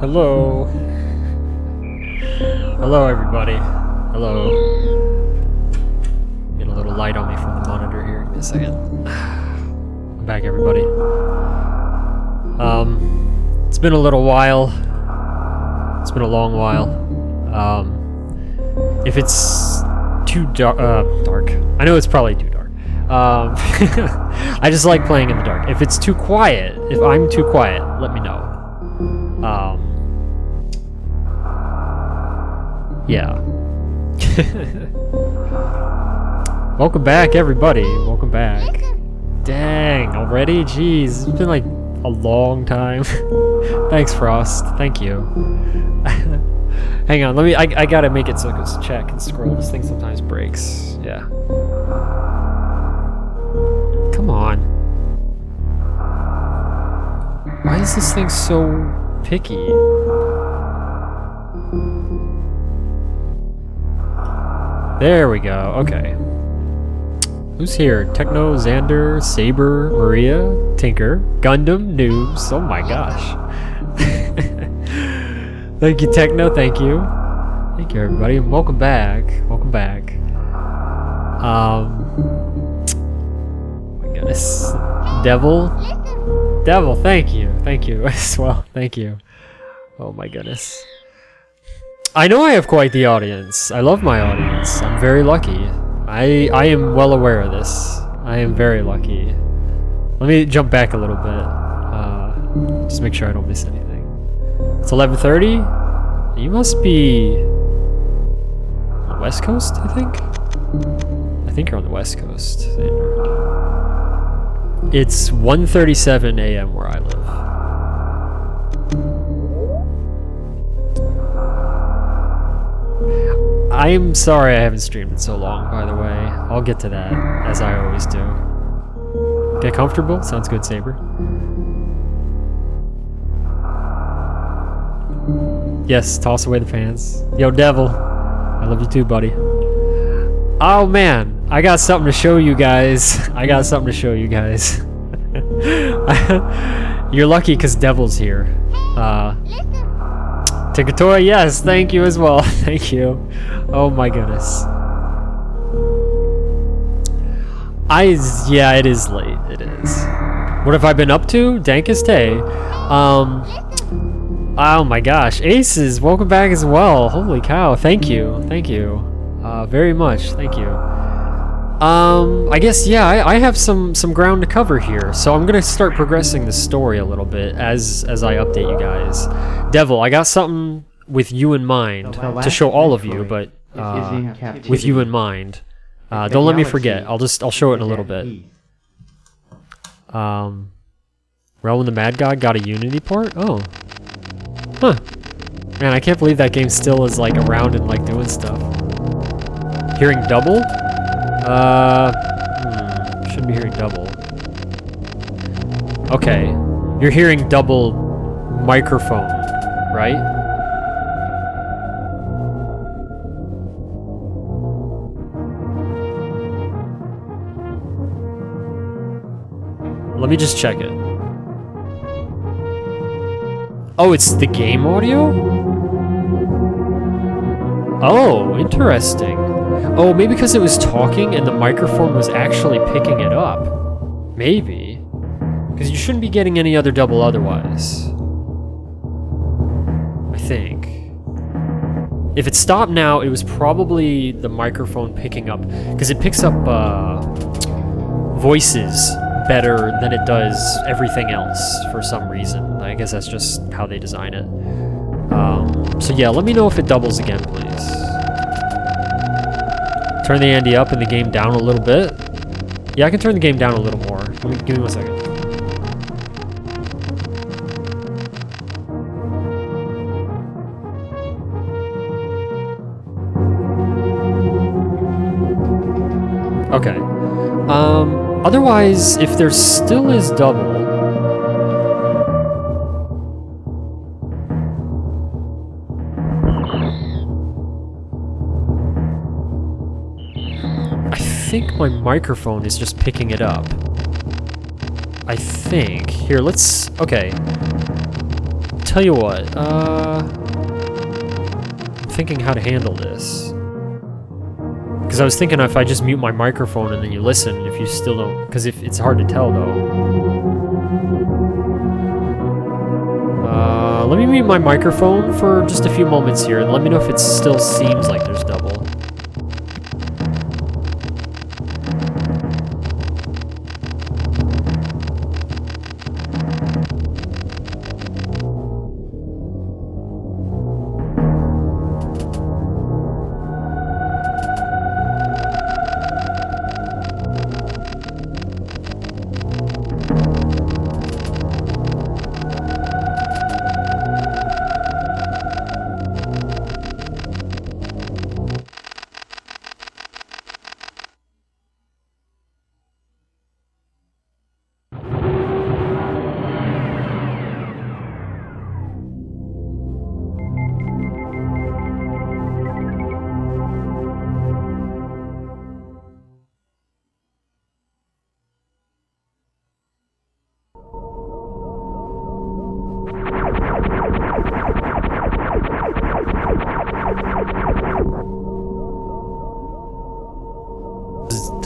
Hello. Hello, everybody. Hello. Get a little light on me from the monitor here. Give me a second. I'm back, everybody. It's been a little while. It's been a long while. If it's too dark, I know it's probably too dark. I just like playing in the dark. If it's too quiet, if I'm too quiet, let me know. Yeah. Welcome back, everybody. Welcome back. Dang, already? Jeez, it's been like a long time. Thanks, Frost. Thank you. Hang on, I gotta make it so I can check and scroll. This thing sometimes breaks. Yeah. Come on. Why is this thing so picky? There we go, okay. Who's here? Techno, Xander, Saber, Maria, Tinker, Gundam, Noobs. Oh my gosh. Thank you, Techno, thank you. Thank you, everybody. Welcome back. Welcome back. Oh my goodness. Devil, thank you. Thank you as well. Thank you. Oh my goodness. I know I have quite the audience. I love my audience. I'm very lucky. I am well aware of this. I am very lucky. Let me jump back a little bit. Just make sure I don't miss anything. It's 11:30. You must be on the West Coast, I think? I think you're on the West Coast. It's 1:37 a.m. where I live. I'm sorry I haven't streamed in so long, by the way. I'll get to that, as I always do. Get comfortable? Sounds good, Saber. Yes, toss away the fans. Yo, Devil. I love you too, buddy. Oh, man. I got something to show you guys. I got something to show you guys. You're lucky because Devil's here. Tikatoy, yes, thank you as well. Thank you. Oh my goodness. Yeah, it is late. It is. What have I been up to? Dankest day. Oh my gosh. Aces, welcome back as well. Holy cow. Thank you. Thank you. Very much. Thank you. I guess, yeah, I have some ground to cover here, so I'm gonna start progressing the story a little bit as I update you guys. Devil, I got something with you in mind to show all of you, but with you in mind. Don't let me forget. I'll show it in a little bit. Realm of the Mad God got a Unity port? Oh. Huh. Man, I can't believe that game still is like around and like doing stuff. Hearing double? Shouldn't be hearing double. Okay, you're hearing double microphone, right? Let me just check it. Oh, it's the game audio? Oh, interesting. Oh, maybe because it was talking and the microphone was actually picking it up. Maybe. Because you shouldn't be getting any other double otherwise. I think. If it stopped now, it was probably the microphone picking up. Because it picks up voices better than it does everything else for some reason. I guess that's just how they design it. So yeah, let me know if it doubles again, please. Turn the Andy up and the game down a little bit. Yeah, I can turn the game down a little more. Give me 1 second. Okay. Otherwise, if there still is double, I think my microphone is just picking it up. I think. Here, let's... Okay. tell you what, I'm thinking how to handle this. Because I was thinking if I just mute my microphone and then you listen, if you still don't... Because if it's hard to tell, though. Let me mute my microphone for just a few moments here, and let me know if it still seems like there's double.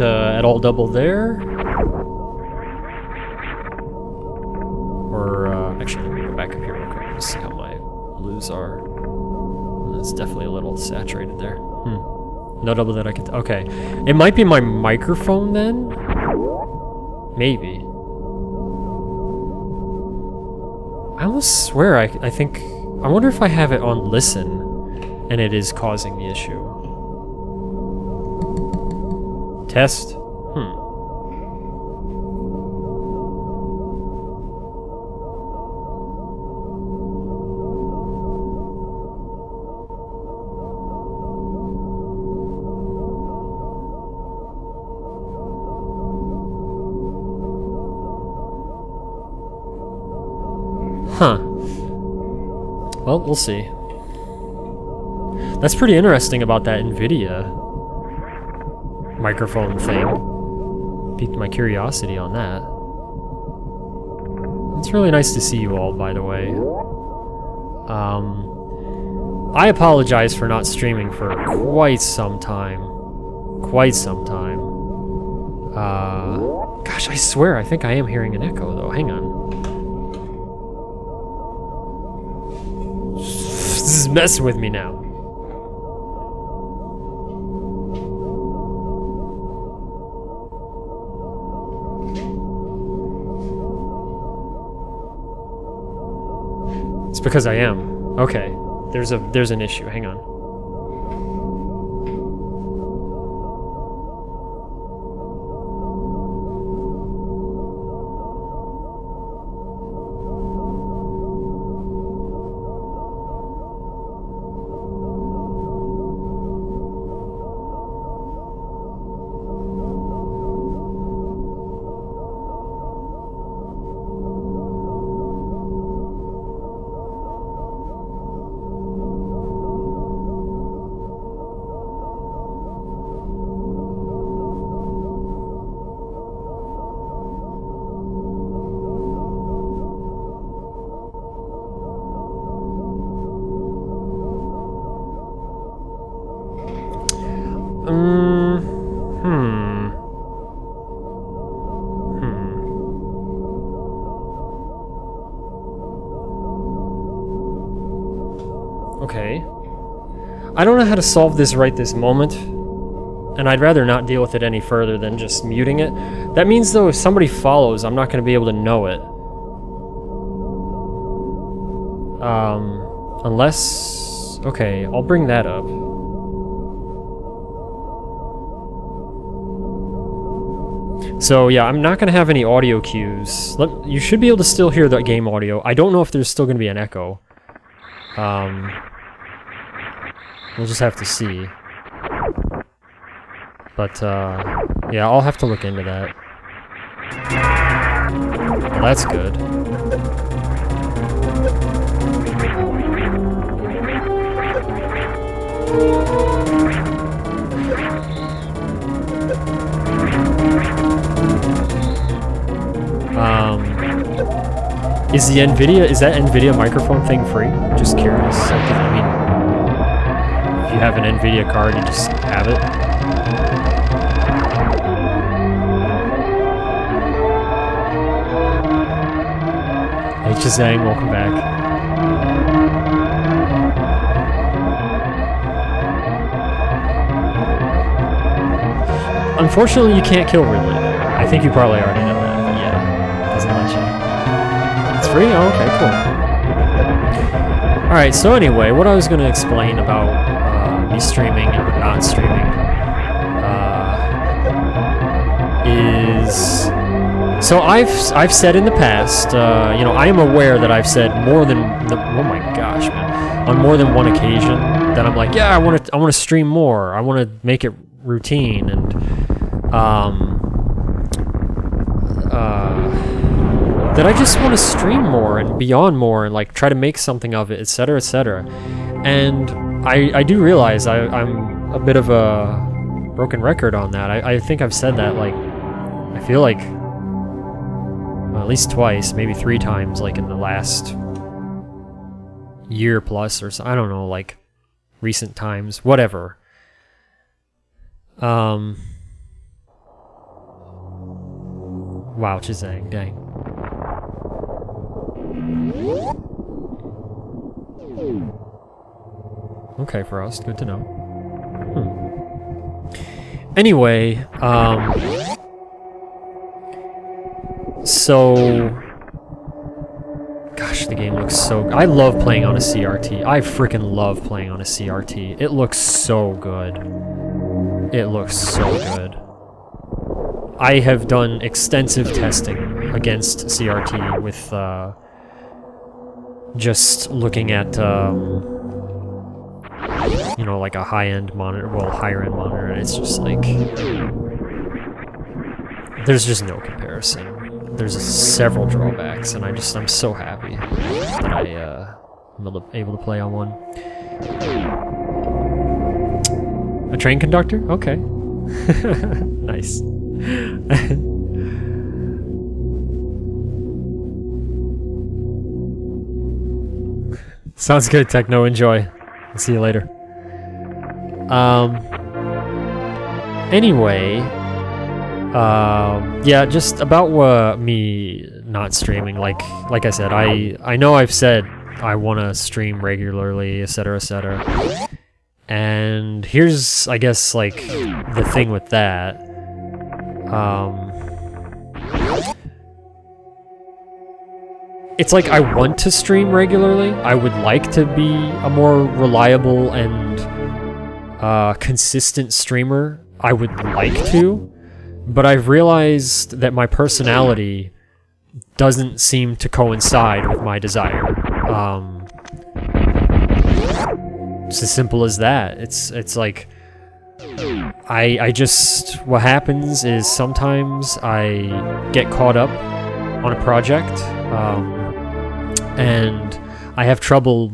At all double there? Or, actually, let me go back up here real quick and see how my blues are. It's definitely a little saturated there. No double that I can... Okay. It might be my microphone then? Maybe. I almost swear I think... I wonder if I have it on listen and it is causing the issue. Test? Huh. Well, we'll see. That's pretty interesting about that NVIDIA microphone thing. Piqued my curiosity on that. It's really nice to see you all, by the way. I apologize for not streaming for quite some time. Gosh, I swear, I think I am hearing an echo, though. Hang on. This is messing with me now. It's because I am. Okay. There's an issue. Hang on. Okay. I don't know how to solve this right this moment, and I'd rather not deal with it any further than just muting it. That means, though, if somebody follows, I'm not going to be able to know it. Unless... Okay, I'll bring that up. So, yeah, I'm not going to have any audio cues. You should be able to still hear the game audio. I don't know if there's still going to be an echo. We'll just have to see. But, yeah, I'll have to look into that. Well, that's good. Is the is that NVIDIA microphone thing free? Just curious. Like, I mean, if you have an NVIDIA card, you just have it. Hey Chazang, welcome back. Unfortunately, you can't kill Ridley there. I think you probably already know that, but yeah, doesn't let you. It's free? Oh, okay, cool. Alright, so anyway, what I was going to explain about me streaming or not streaming is... So I've said in the past, you know, I am aware that I've said more than... oh my gosh, man. On more than one occasion that I'm like, yeah, I want to stream more. I want to make it routine, and that I just want to stream more and beyond more and like try to make something of it, etc., etc. And I do realize I'm a bit of a broken record on that. I think I've said that, like, I feel like at least twice, maybe 3 times, like in the last year plus or so. I don't know, like recent times, whatever. Wow, Chizang, dang. Okay, Frost, good to know. Anyway, so... Gosh, the game looks so... I love playing on a CRT. I freaking love playing on a CRT. It looks so good. It looks so good. I have done extensive testing against CRT with just looking at you know, like a high-end monitor, well, higher-end monitor, and it's just like there's just no comparison. There's several drawbacks, and I'm so happy that I'm able to play on one. A train conductor? Okay. Nice. Sounds good, Techno. Enjoy. I'll see you later. Anyway, yeah, just about me not streaming. Like I said, I know I've said I want to stream regularly, etc., etc. And here's, I guess, like, the thing with that. It's like I want to stream regularly. I would like to be a more reliable and consistent streamer. I would like to, but I've realized that my personality doesn't seem to coincide with my desire. It's as simple as that. It's like I just, what happens is sometimes I get caught up on a project, and I have trouble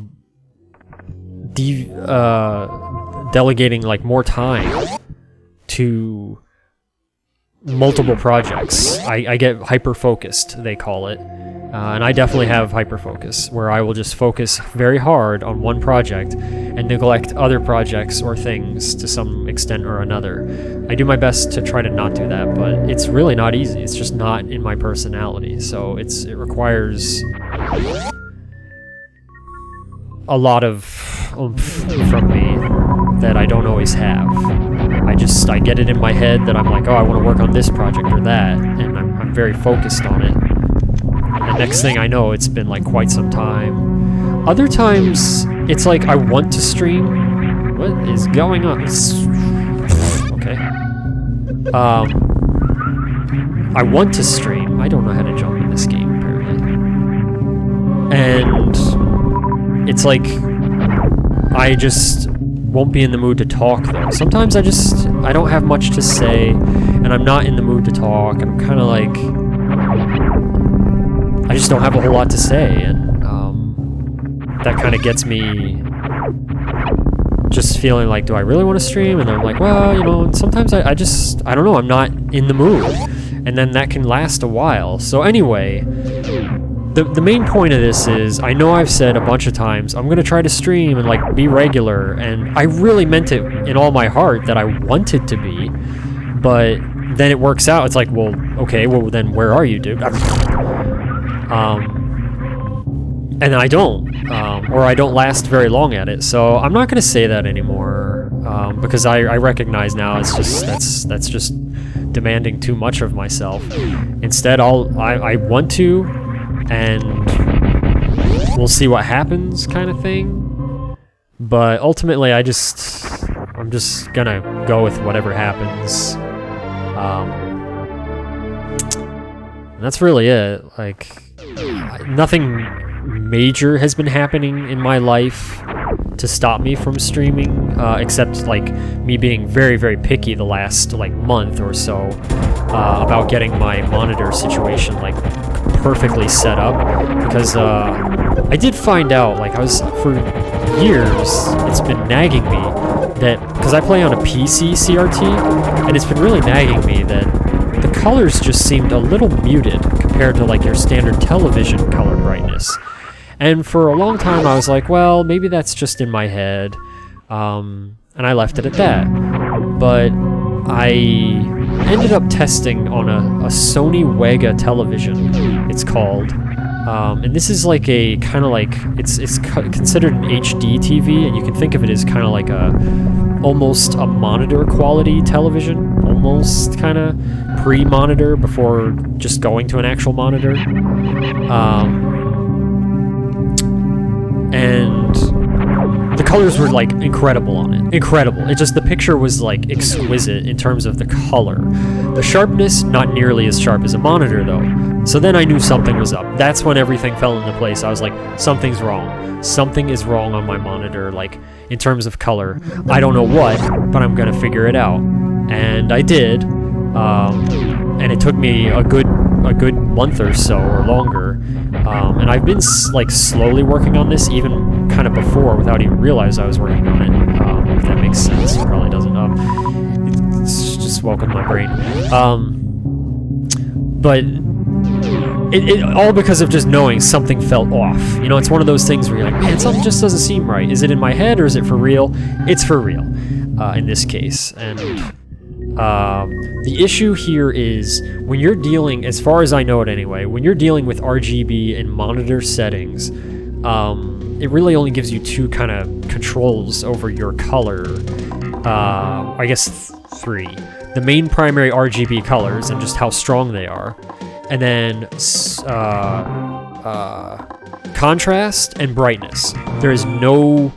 delegating like more time to multiple projects. I get hyper-focused, they call it. And I definitely have hyper-focus, where I will just focus very hard on one project and neglect other projects or things to some extent or another. I do my best to try to not do that, but it's really not easy. It's just not in my personality, so it requires a lot of oomph from me that I don't always have. I get it in my head that I'm like, oh, I want to work on this project or that, and I'm very focused on it. And next thing I know, it's been like quite some time. Other times, it's like I want to stream. What is going on? Okay. I want to stream. I don't know how to jump in this game, apparently. And it's like I just won't be in the mood to talk, though. Sometimes I don't have much to say, and I'm not in the mood to talk, and I'm kind of like... I just don't have a whole lot to say, and that kind of gets me just feeling like, do I really want to stream? And then I'm like, well, you know, sometimes I don't know, I'm not in the mood. And then that can last a while. So anyway, the main point of this is, I know I've said a bunch of times, I'm gonna try to stream and like be regular, and I really meant it in all my heart that I wanted to be, but then it works out. It's like, well, okay, well then where are you, dude? And I don't, or I don't last very long at it. So I'm not gonna say that anymore, because I recognize now it's just that's just demanding too much of myself. Instead, I want to, and we'll see what happens, kind of thing. But ultimately, I'm just gonna go with whatever happens. And that's really it. Like, nothing major has been happening in my life to stop me from streaming, except like me being very, very picky the last like month or so about getting my monitor situation like perfectly set up, because I did find out, like, for years it's been nagging me that, because I play on a PC CRT, and it's been really nagging me that the colors just seemed a little muted compared to like your standard television color brightness. And for a long time I was like, well, maybe that's just in my head, and I left it at that. But I ended up testing on a Sony Wega television, it's called, and this is like a kind of like, it's considered an HD TV, and you can think of it as kind of like almost a monitor quality television, almost kind of pre-monitor before just going to an actual monitor. And the colors were like incredible on it. Incredible. It just, the picture was like exquisite in terms of the color. The sharpness, not nearly as sharp as a monitor though. So then I knew something was up. That's when everything fell into place. I was like, something's wrong. Something is wrong on my monitor, like in terms of color. I don't know what, but I'm gonna figure it out. And I did. And it took me a good month or so, or longer, and I've been like slowly working on this even kind of before, without even realizing I was working on it. If that makes sense. It probably doesn't. It's just woken my brain. But it all because of just knowing something felt off. You know, it's one of those things where you're like, man, something just doesn't seem right. Is it in my head or is it for real? It's for real, in this case. And the issue here is, when you're dealing, as far as I know it anyway, when you're dealing with RGB and monitor settings, it really only gives you two kind of controls over your color. I guess three. The main primary RGB colors and just how strong they are. And then contrast and brightness. There is no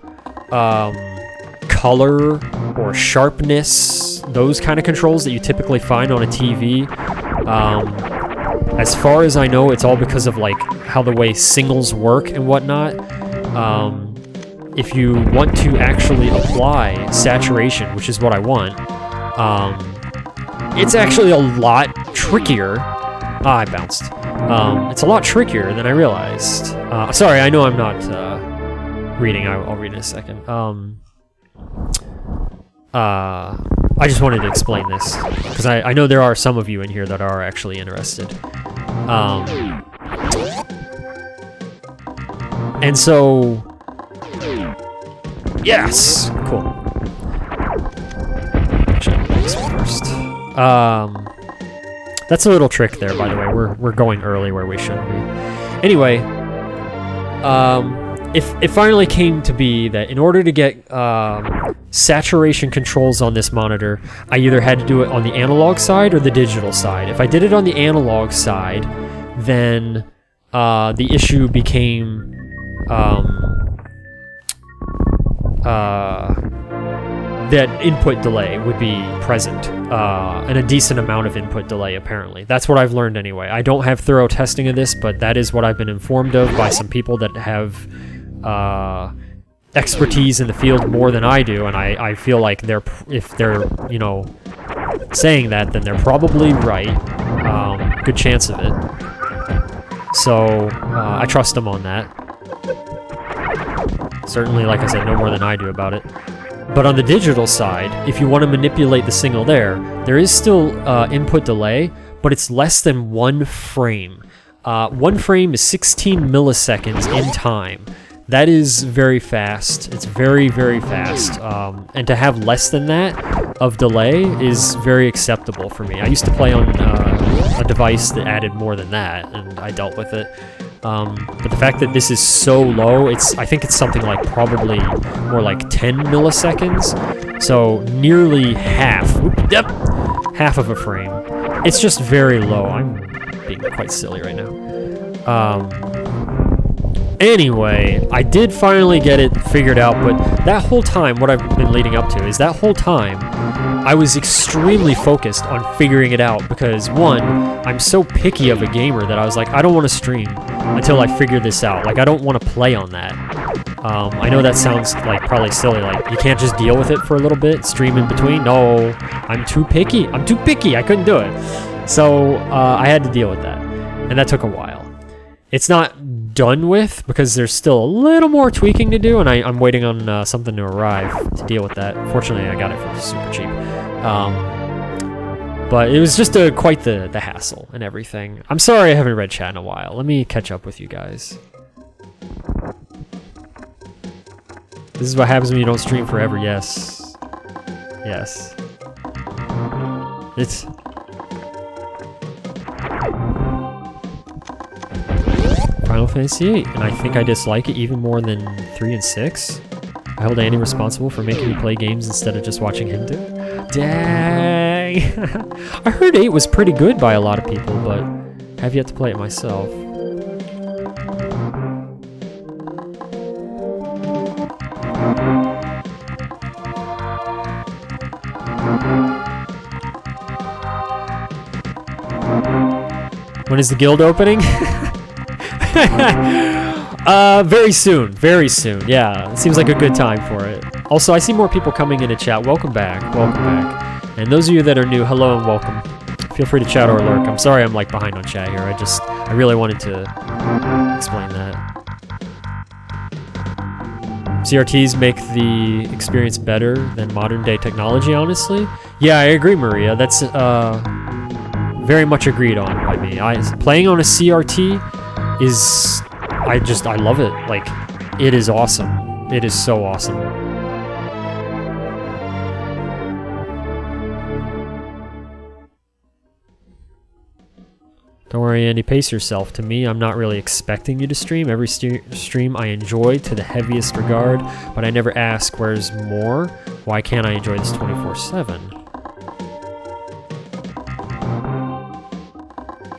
color or sharpness, those kind of controls that you typically find on a TV. As far as I know, it's all because of like how the way singles work and whatnot. If you want to actually apply saturation, which is what I want, it's actually a lot trickier. I bounced. It's a lot trickier than I realized. Sorry, I know I'm not reading. I'll read in a second. I just wanted to explain this, because I know there are some of you in here that are actually interested. And so, yes, cool. Actually, I'll do this one first. That's a little trick there, by the way. We're going early where we shouldn't be. Anyway, it finally came to be that in order to get saturation controls on this monitor, I either had to do it on the analog side or the digital side. If I did it on the analog side, then the issue became that input delay would be present, and a decent amount of input delay, apparently. That's what I've learned anyway. I don't have thorough testing of this, but that is what I've been informed of by some people that have expertise in the field more than I do, and I feel like if they're, you know, saying that, then they're probably right. Good chance of it. So, I trust them on that. Certainly, like I said, no more than I do about it. But on the digital side, if you want to manipulate the signal there is still input delay, but it's less than 1 frame. 1 frame is 16 milliseconds in time. That is very fast. It's very, very fast. And to have less than that of delay is very acceptable for me. I used to play on a device that added more than that, and I dealt with it. But the fact that this is so low, I think it's something like probably more like 10 milliseconds. So nearly half. Yep, half of a frame. It's just very low. I'm being quite silly right now. Anyway, I did finally get it figured out, but that whole time, what I've been leading up to is that whole time, I was extremely focused on figuring it out because, one, I'm so picky of a gamer that I was like, I don't want to stream until I figure this out. Like, I don't want to play on that. I know that sounds like probably silly, like, you can't just deal with it for a little bit, stream in between. No, I'm too picky. I'm too picky. I couldn't do it. So, I had to deal with that, and that took a while. It's not done with because there's still a little more tweaking to do, and I'm waiting on something to arrive to deal with that. Fortunately, I got it for super cheap. But it was just quite the hassle and everything. I'm sorry I haven't read chat in a while. Let me catch up with you guys. This is what happens when you don't stream forever. Yes. Yes. It's... Final Fantasy VIII, and I think I dislike it even more than 3 and 6. I hold Andy responsible for making me play games instead of just watching him do it. Dang! I heard 8 was pretty good by a lot of people, but have yet to play it myself. When is the guild opening? Very soon, very soon. Yeah, it seems like a good time for it. Also, I see more people coming into chat. Welcome back, welcome back. And those of you that are new, hello and welcome. Feel free to chat or lurk. I'm sorry I'm like behind on chat here. I really wanted to explain that. CRTs make the experience better than modern day technology, honestly. Yeah, I agree, Maria. That's very much agreed on by me. Playing on a CRT is, I love it. Like, it is awesome. It is so awesome. Don't worry, Andy, pace yourself. To me, I'm not really expecting you to stream. Every stream I enjoy to the heaviest regard, but I never ask, where's more? Why can't I enjoy this 24/7?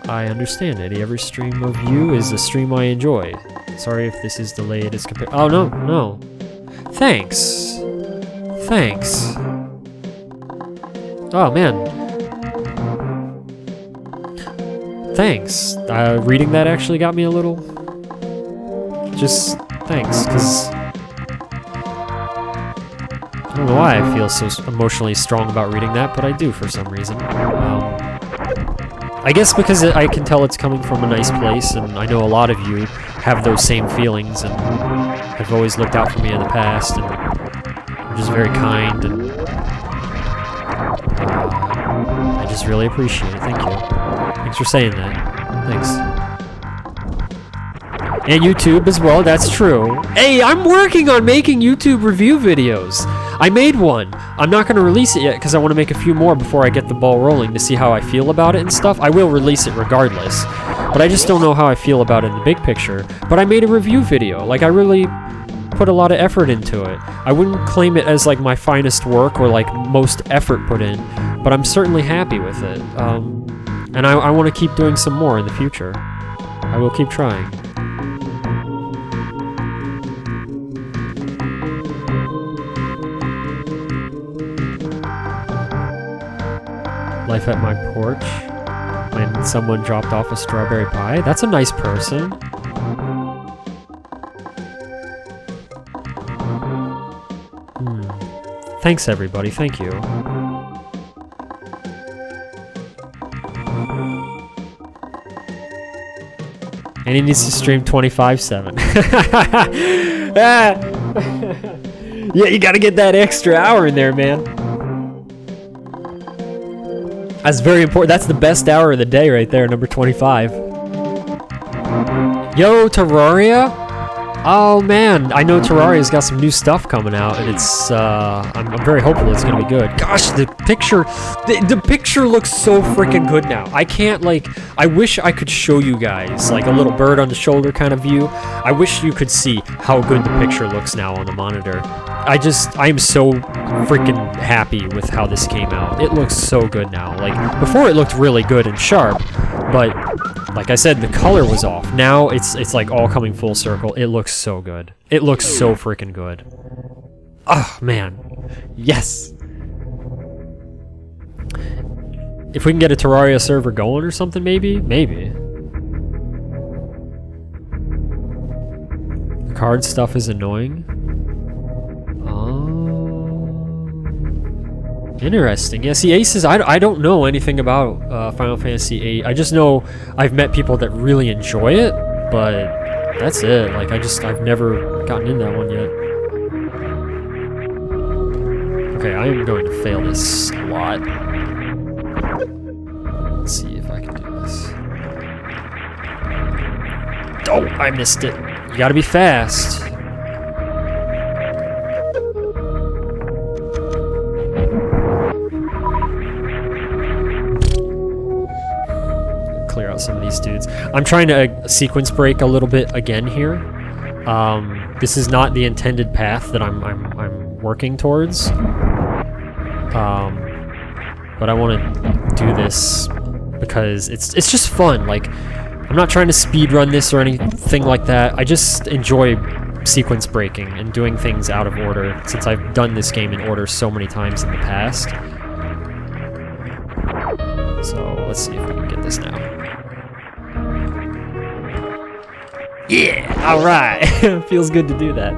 I understand, Eddie. Every stream of you is a stream I enjoy. Sorry if this is delayed as compared. Oh, no, no. Thanks. Thanks. Oh, man. Thanks. Reading that actually got me a little... Just thanks, because... I don't know why I feel so emotionally strong about reading that, but I do for some reason. I guess because I can tell it's coming from a nice place, and I know a lot of you have those same feelings, and have always looked out for me in the past, and are just very kind, and I just really appreciate it. Thank you. Thanks for saying that. Thanks. And YouTube as well, that's true. Hey, I'm working on making YouTube review videos. I made one. I'm not going to release it yet because I want to make a few more before I get the ball rolling to see how I feel about it and stuff. I will release it regardless, but I just don't know how I feel about it in the big picture. But I made a review video. Like, I really put a lot of effort into it. I wouldn't claim it as like my finest work or like most effort put in, but I'm certainly happy with it. And I want to keep doing some more in the future. I will keep trying. Life at my porch when someone dropped off a strawberry pie. That's a nice person. Thanks, everybody. Thank you. And he needs to stream 25/7. Yeah, you gotta get that extra hour in there, man. That's very important. That's the best hour of the day right there, number 25. Yo, Terraria? Oh man, I know Terraria's got some new stuff coming out, and it's, I'm very hopeful it's gonna be good. Gosh, the picture looks so freaking good now. I can't, like, I wish I could show you guys, like, a little bird on the shoulder kind of view. I wish you could see how good the picture looks now on the monitor. I am so freaking happy with how this came out. It looks so good now. Like, before it looked really good and sharp, but like I said, the color was off. Now it's like all coming full circle. It looks so good. It looks so freaking good. Oh man, yes. If we can get a Terraria server going or something, maybe. The card stuff is annoying. Interesting. Yeah, see, Aces, I don't know anything about Final Fantasy VIII. I just know I've met people that really enjoy it, but that's it. Like, I've never gotten in that one yet. Okay, I am going to fail this a lot. Let's see if I can do this. Oh, I missed it. You gotta be fast. Some of these dudes. I'm trying to sequence break a little bit again here. This is not the intended path that I'm working towards. But I want to do this because it's just fun. Like, I'm not trying to speed run this or anything like that. I just enjoy sequence breaking and doing things out of order since I've done this game in order so many times in the past. So let's see if we can get this now. Yeah! Alright! Feels good to do that.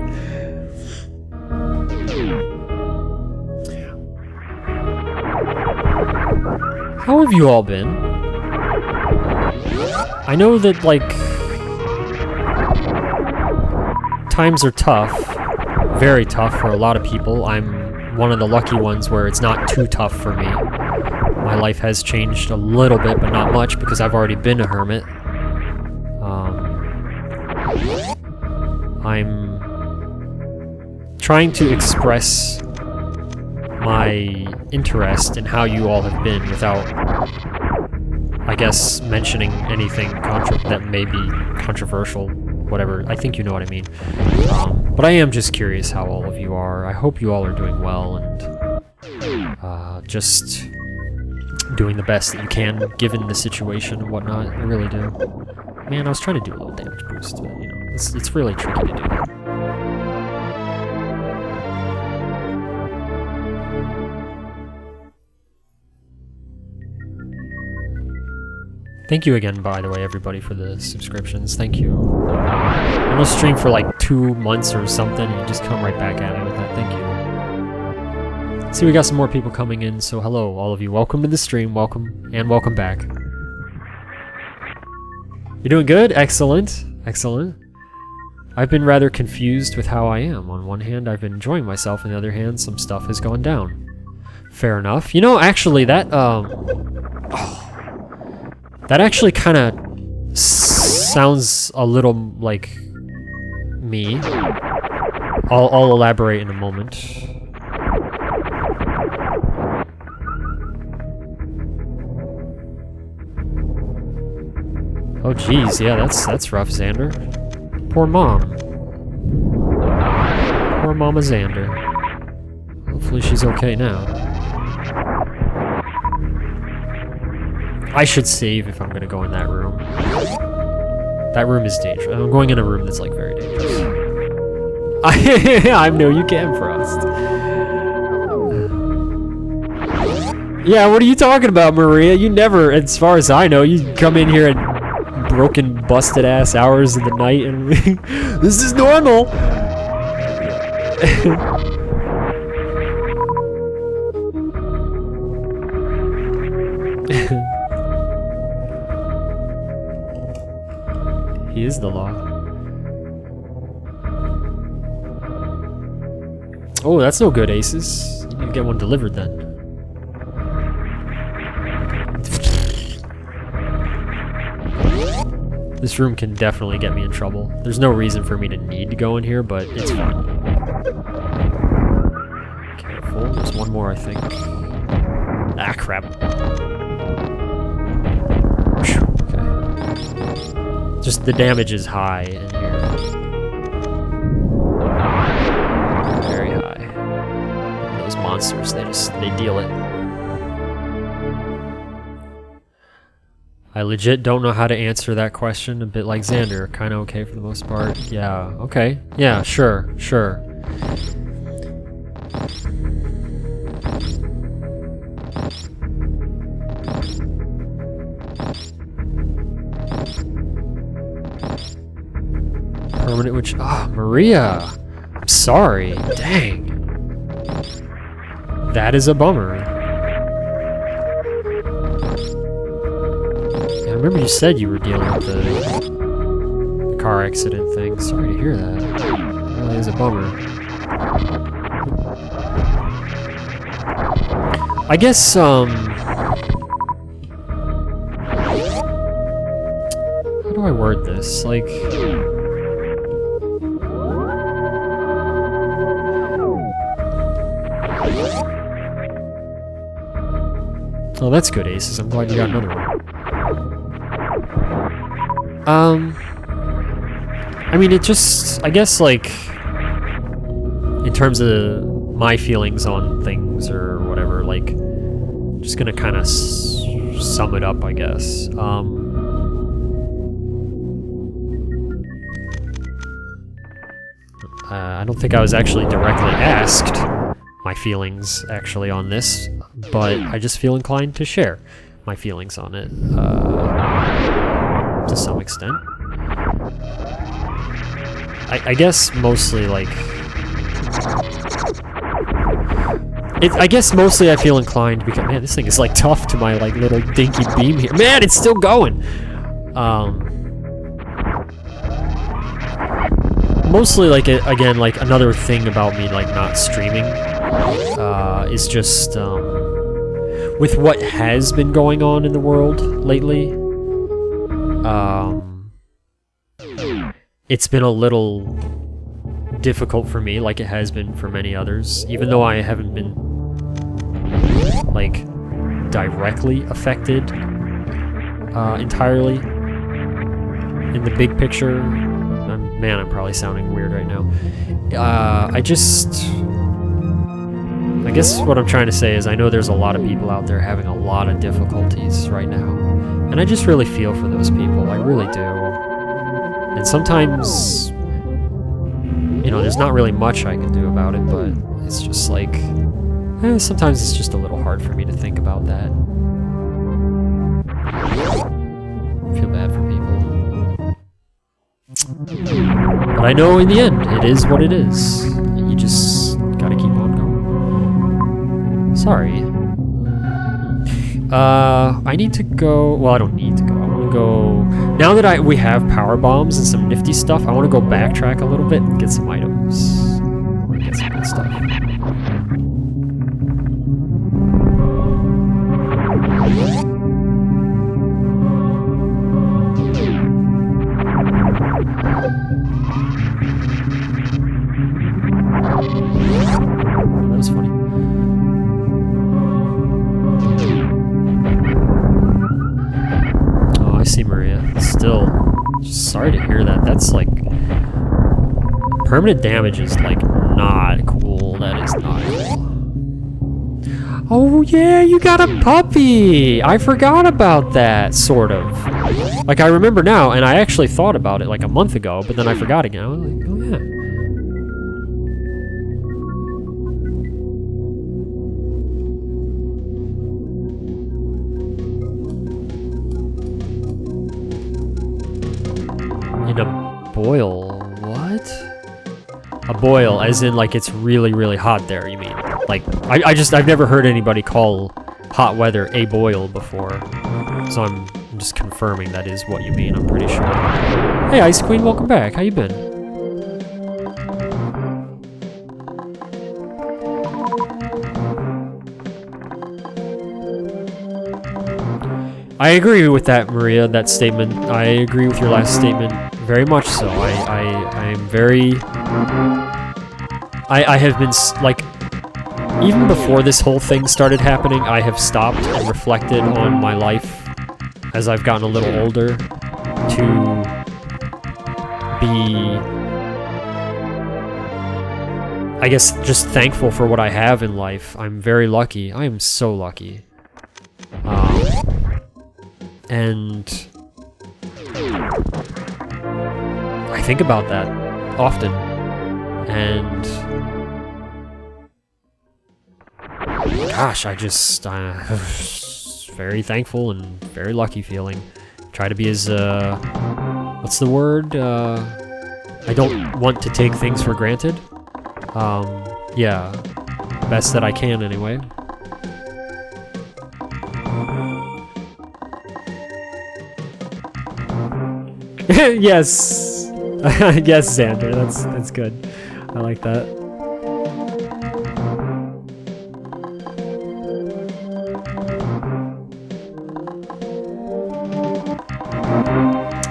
How have you all been? I know that, like, times are tough. Very tough for a lot of people. I'm one of the lucky ones where it's not too tough for me. My life has changed a little bit, but not much because I've already been a hermit. I'm trying to express my interest in how you all have been without, I guess, mentioning anything that may be controversial, whatever. I think you know what I mean. But I am just curious how all of you are. I hope you all are doing well and just doing the best that you can given the situation and whatnot. I really do. Man, I was trying to do a little damage boost, but, you know, it's really tricky to do that. Thank you again, by the way, everybody, for the subscriptions. Thank you. I almost streamed for like 2 months or something, and you just come right back at me with that. Thank you. See, we got some more people coming in, so hello, all of you. Welcome to the stream. Welcome, and welcome back. You're doing good? Excellent. Excellent. I've been rather confused with how I am. On one hand, I've been enjoying myself. On the other hand, some stuff has gone down. Fair enough. You know, actually, that actually kind of sounds a little like me. I'll elaborate in a moment. Oh geez, yeah, that's rough, Xander. Poor mom. Poor Mama Xander. Hopefully she's okay now. I should save if I'm gonna go in that room. That room is dangerous. I'm going in a room that's like very dangerous. I know you can, Frost. Yeah, what are you talking about, Maria? You never, as far as I know, you come in here at broken, busted ass hours of the night and this is normal. He is the law. Oh, that's no good, Aces. You need to get one delivered then. This room can definitely get me in trouble. There's no reason for me to need to go in here, but it's fun. Careful, there's one more, I think. Ah, crap. Okay. Just the damage is high in here. Very high. Those monsters, they deal it. I legit don't know how to answer that question, a bit like Xander, kinda okay for the most part. Yeah, okay. Yeah, sure. Permanent witch. Ah, Maria! I'm sorry. Dang. That is a bummer. Yeah, I remember you said you were dealing with the car accident thing. Sorry to hear that. It really is a bummer. I guess, how do I word this? Like... Oh, that's good, Aces. I'm glad you got another one. I mean, it just... I guess, like... In terms of my feelings on things or whatever, like... Just gonna kind of sum it up, I guess. I don't think I was actually directly asked my feelings, actually, on this. But I just feel inclined to share my feelings on it, to some extent. I guess mostly, like... I guess mostly I feel inclined because, man, this thing is, like, tough to my, like, little dinky beam here. Man, it's still going! Mostly, like, again, like, another thing about me, like, not streaming, is just, with what has been going on in the world lately, it's been a little difficult for me, like it has been for many others, even though I haven't been, like, directly affected, entirely, in the big picture. Man, I'm probably sounding weird right now. I guess what I'm trying to say is I know there's a lot of people out there having a lot of difficulties right now. And I just really feel for those people. I really do. And sometimes, you know, there's not really much I can do about it, but it's just like, sometimes it's just a little hard for me to think about that. I feel bad for people. But I know in the end, it is what it is. You just gotta keep on going. Sorry. I need to go... Well, I don't need to go. I want to go... Now that we have power bombs and some nifty stuff, I want to go backtrack a little bit and get some items. I want to get some good stuff. That was funny. Oh, I see Maria. Still, just sorry to hear that. That's like... Permanent damage is like not cool. That is not cool. Oh yeah, you got a puppy! I forgot about that, sort of. Like, I remember now, and I actually thought about it like a month ago, but then I forgot again. I was like, oh yeah. In a boil? What? A boil, as in like it's really, really hot there, you mean? Like, I've never heard anybody call hot weather a boil before. So I'm just confirming that is what you mean, I'm pretty sure. Hey, Ice Queen, welcome back. How you been? I agree with that, Maria, that statement. I agree with your last statement very much so. I'm very... I have been, like... Even before this whole thing started happening, I have stopped and reflected on my life as I've gotten a little older to be... I guess just thankful for what I have in life. I'm very lucky. I am so lucky. And I think about that often, and gosh, I just very thankful and very lucky feeling. Try to be as what's the word? I don't want to take things for granted. Yeah, best that I can anyway. Yes, yes, Xander. That's good. I like that.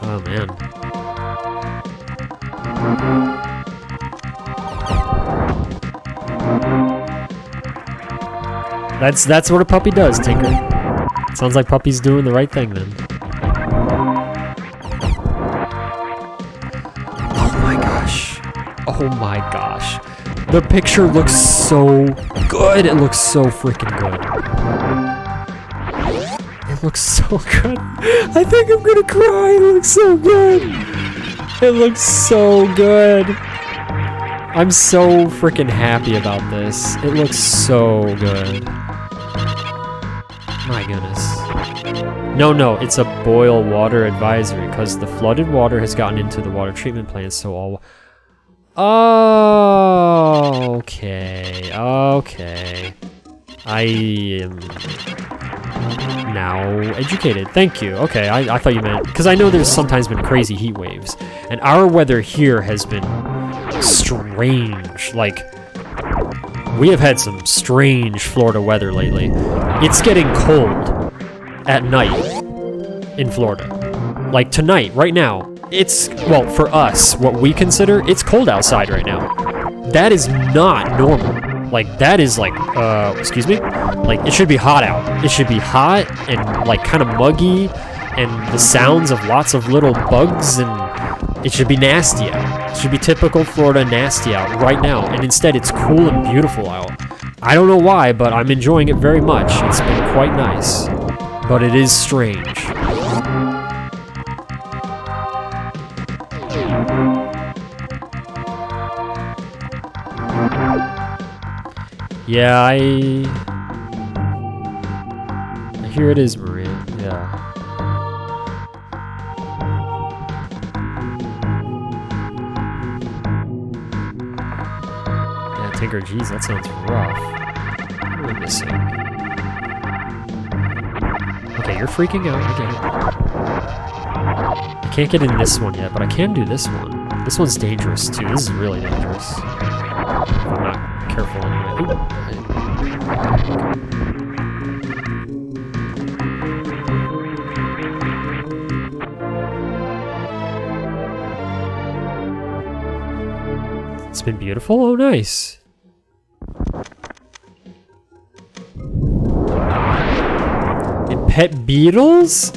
Oh man. That's what a puppy does, Tinker. Sounds like puppy's doing the right thing then. Oh my gosh. The picture looks so good. It looks so freaking good. It looks so good. I think I'm gonna cry. It looks so good. It looks so good. I'm so freaking happy about this. It looks so good. My goodness. No, it's a boil water advisory because the flooded water has gotten into the water treatment plant, so all... Oh, okay. I am now educated. Thank you. Okay, I thought you meant... Because I know there's sometimes been crazy heat waves. And our weather here has been strange. Like, we have had some strange Florida weather lately. It's getting cold at night in Florida. Like tonight, right now. It's, well, for us, what we consider, it's cold outside right now. That is not normal. Like, that is like, excuse me? Like, it should be hot out. It should be hot and, like, kind of muggy, and the sounds of lots of little bugs, and it should be nasty out. It should be typical Florida nasty out right now, and instead it's cool and beautiful out. I don't know why, but I'm enjoying it very much. It's been quite nice. But it is strange. Yeah, here it is, Maria. Yeah. Yeah, Tinker, geez, that sounds rough. What am I missing? Okay, you're freaking out, I get it. I can't get in this one yet, but I can do this one. This one's dangerous, too. This is really dangerous. If I'm not careful anyway. Ooh. It's been beautiful? Oh, nice. And pet beetles?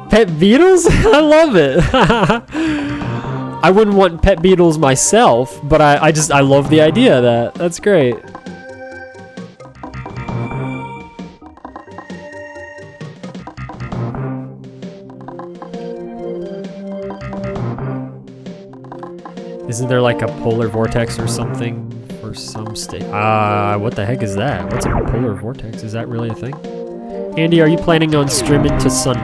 Pet beetles? I love it. I wouldn't want pet beetles myself, but I love the idea of that. That's great. Isn't there like a polar vortex or something for some state? What the heck is that? What's a polar vortex? Is that really a thing? Andy, are you planning on streaming to Sun?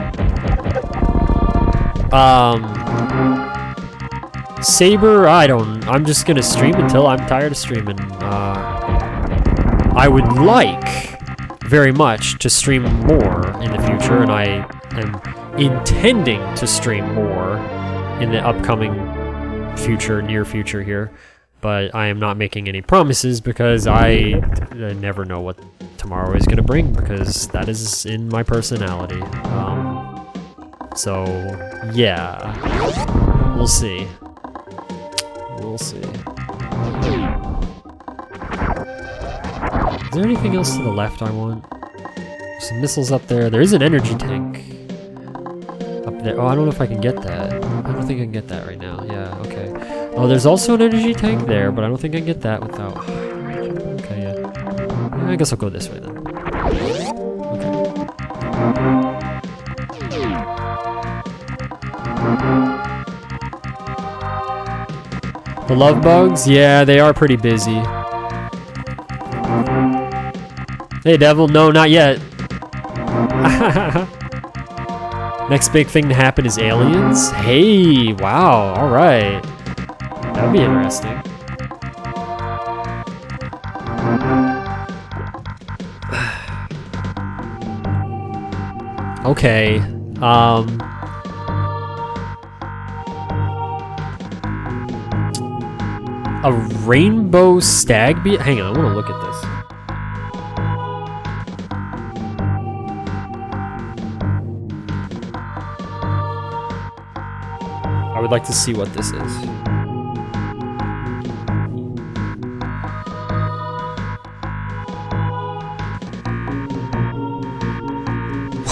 Saber, I'm just gonna stream until I'm tired of streaming. I would like very much to stream more in the future, and I am intending to stream more in the upcoming future, near future here. but I am not making any promises because I never know what tomorrow is gonna bring, because that is in my personality. So yeah, we'll see. We'll see. Is there anything else to the left I want? Some missiles up there. There is an energy tank up there. Oh, I don't know if I can get that. I don't think I can get that right now. Yeah, okay. Oh, there's also an energy tank there, but I don't think I can get that without... Okay, yeah. I guess I'll go this way then. Okay. The love bugs? Yeah, they are pretty busy. Hey, Devil. No, not yet. Next big thing to happen is aliens? Hey, wow, alright. That'd be interesting. Okay, a rainbow stag beetle? Hang on, I wanna look at this. I would like to see what this is.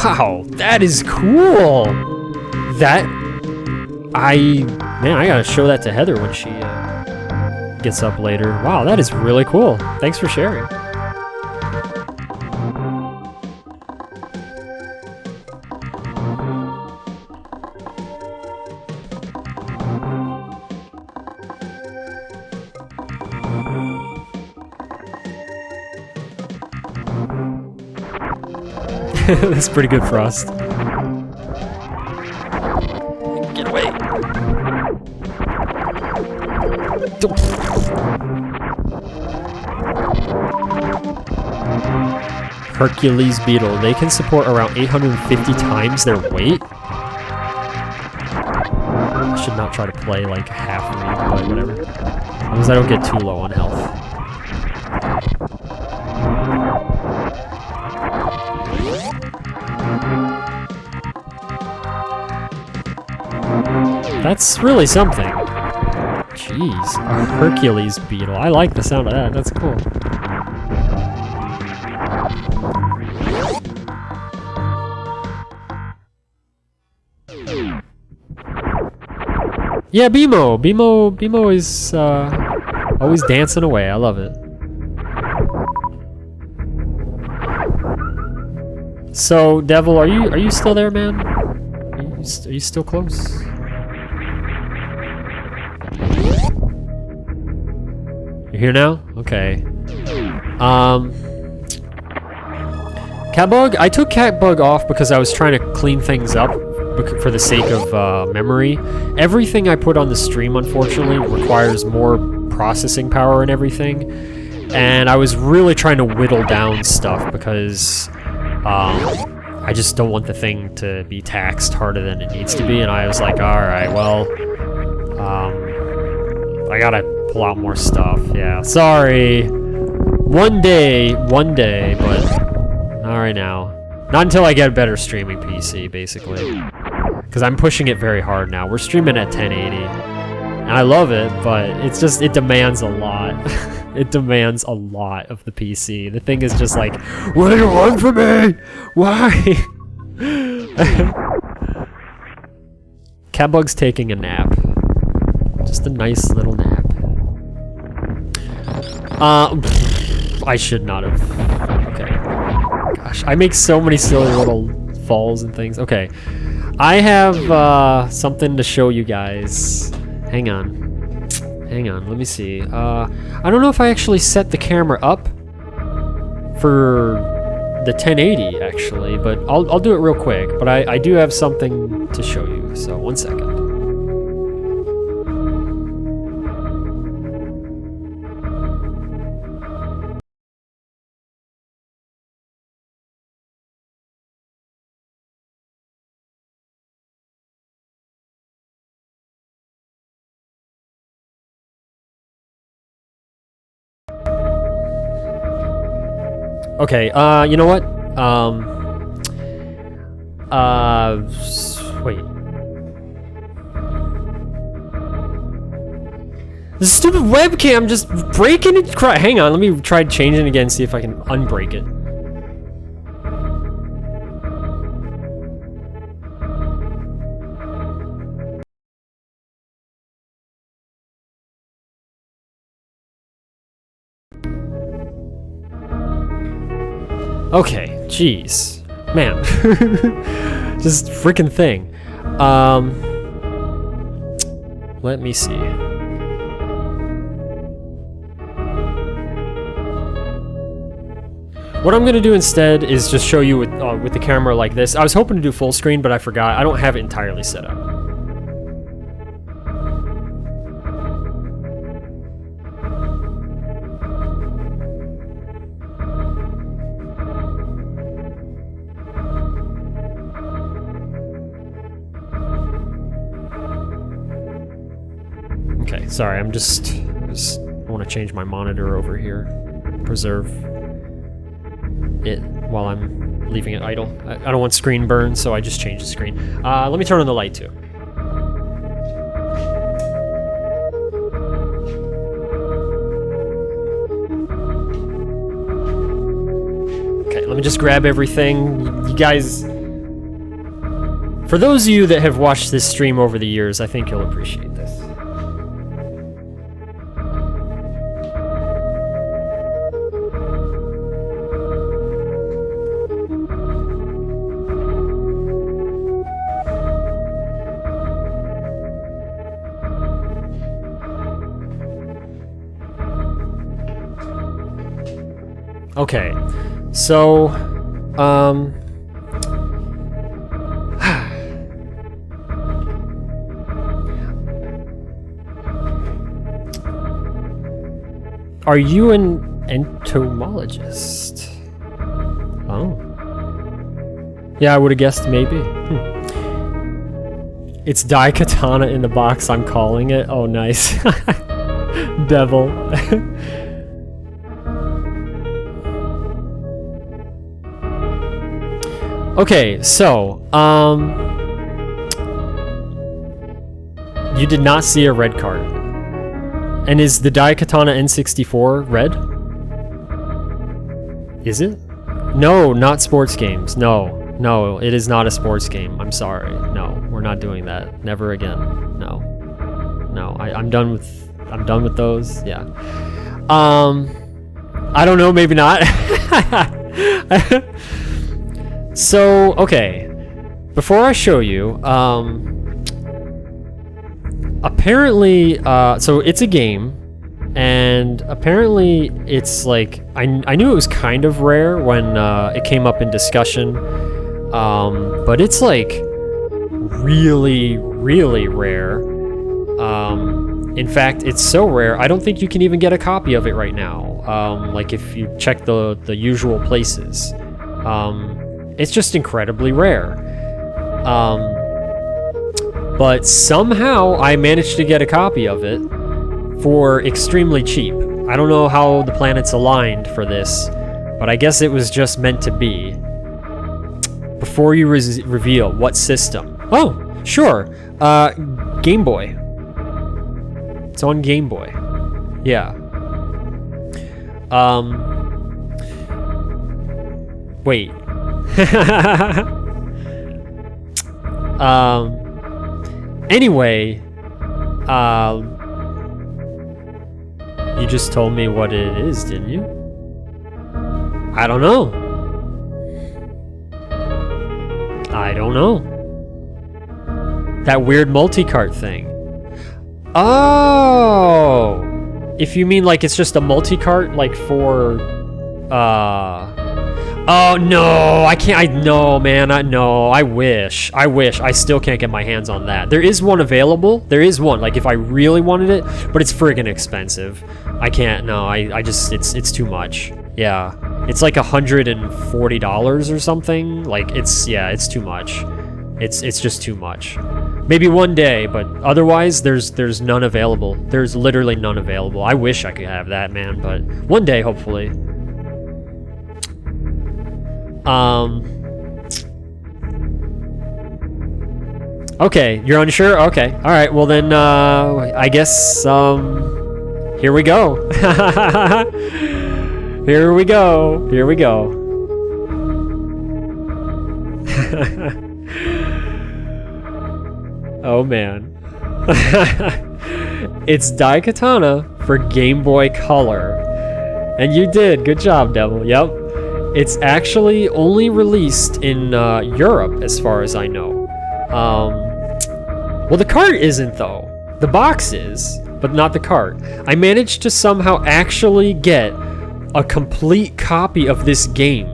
Wow, that is cool! Man, I gotta show that to Heather when she gets up later. Wow, that is really cool. Thanks for sharing. That's pretty good, Frost. Get away! Hercules beetle. They can support around 850 times their weight. I should not try to play like half read, but whatever. As long as I don't get too low on health. That's really something. Jeez, a Hercules beetle. I like the sound of that. That's cool. Yeah, Bimo. Bimo is always dancing away. I love it. So, Devil, are you still there, man? Are you still close? You're here now? Okay. Catbug? I took Catbug off because I was trying to clean things up for the sake of memory. Everything I put on the stream, unfortunately, requires more processing power and everything. And I was really trying to whittle down stuff because I just don't want the thing to be taxed harder than it needs to be. And I was like, alright, well, I gotta pull out more stuff. Yeah, sorry. One day, but not right now. Not until I get a better streaming PC, basically. Because I'm pushing it very hard now. We're streaming at 1080. And I love it, but it's just, it demands a lot. It demands a lot of the PC. The thing is just like, what do you want from me? Why? Catbug's taking a nap. Just a nice little nap. I should not have. Okay. Gosh, I make so many silly little falls and things. Okay. I have something to show you guys. Hang on. Hang on, let me see. I don't know if I actually set the camera up for the 1080 actually, but I'll do it real quick. But I do have something to show you, so 1 second. Okay, you know what? Wait. This stupid webcam just breaking it. Hang on, let me try changing it again, see if I can unbreak it. Okay, jeez. Man. Just freaking thing. Let me see. What I'm gonna do instead is just show you with the camera like this. I was hoping to do full screen, but I forgot. I don't have it entirely set up. Okay, sorry, I want to change my monitor over here. Preserve it while I'm leaving it idle. I don't want screen burn, so I just changed the screen. Let me turn on the light too. Okay, let me just grab everything. You guys, for those of you that have watched this stream over the years, I think you'll appreciate this. Okay, so, are you an entomologist? Oh. Yeah, I would have guessed maybe. It's Daikatana in the box, I'm calling it. Oh, nice. Devil. Okay, so, you did not see a red card. And is the Daikatana N64 red? Is it? No, not sports games. No, it is not a sports game. I'm sorry. No, we're not doing that. Never again. No, I'm done with those. Yeah. I don't know. Maybe not. So, okay, before I show you, apparently, so it's a game, and apparently it's like, I knew it was kind of rare when it came up in discussion, but it's like really, really rare. In fact, it's so rare, I don't think you can even get a copy of it right now, like if you check the usual places. It's just incredibly rare. But somehow I managed to get a copy of it for extremely cheap. I don't know how the planets aligned for this, but I guess it was just meant to be. Before you reveal what system. Oh, sure. Game Boy. It's on Game Boy. Yeah. Wait. Anyway, you just told me what it is, didn't you? I don't know. That weird multi-cart thing. Oh! If you mean like it's just a multi-cart, like for, oh no, I can't, no man, no, I wish, I still can't get my hands on that. There is one available, like if I really wanted it, but it's friggin' expensive. I can't, no, I just, it's too much. Yeah, it's like $140 or something, like it's too much. It's just too much. Maybe one day, but otherwise there's none available. There's literally none available. I wish I could have that, man, but one day, hopefully. Okay, you're unsure? Okay. Alright, well then, I guess, here we go. Here we go. Here we go. Oh man. It's Daikatana for Game Boy Color. And you did. Good job, Devil. Yep. It's actually only released in Europe, as far as I know. Well, the cart isn't, though. The box is, but not the cart. I managed to somehow actually get a complete copy of this game.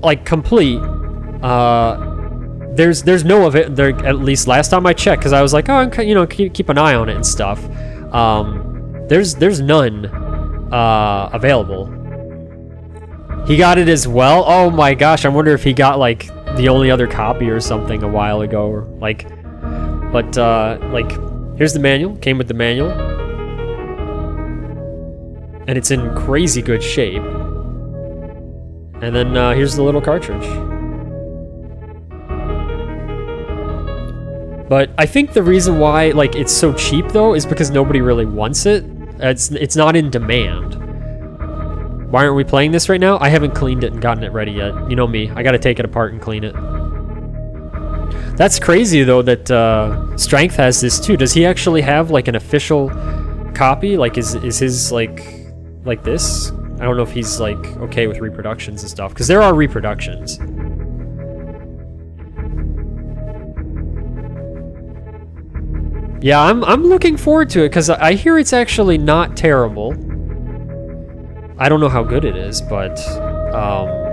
Like, complete. There's no of it there, at least last time I checked, because I was like, oh, you know, keep an eye on it and stuff. There's none available. He got it as well. Oh my gosh, I wonder if he got like the only other copy or something a while ago, or like. But like, here's the manual. Came with the manual, and it's in crazy good shape. And then here's the little cartridge. But I think the reason why like it's so cheap though is because nobody really wants it. It's not in demand. Why aren't we playing this right now? I haven't cleaned it and gotten it ready yet. You know me, I gotta take it apart and clean it. That's crazy though that Strength has this too. Does he actually have like an official copy? Like is his like this? I don't know if he's like okay with reproductions and stuff, because there are reproductions. Yeah, I'm looking forward to it because I hear it's actually not terrible. I don't know how good it is, but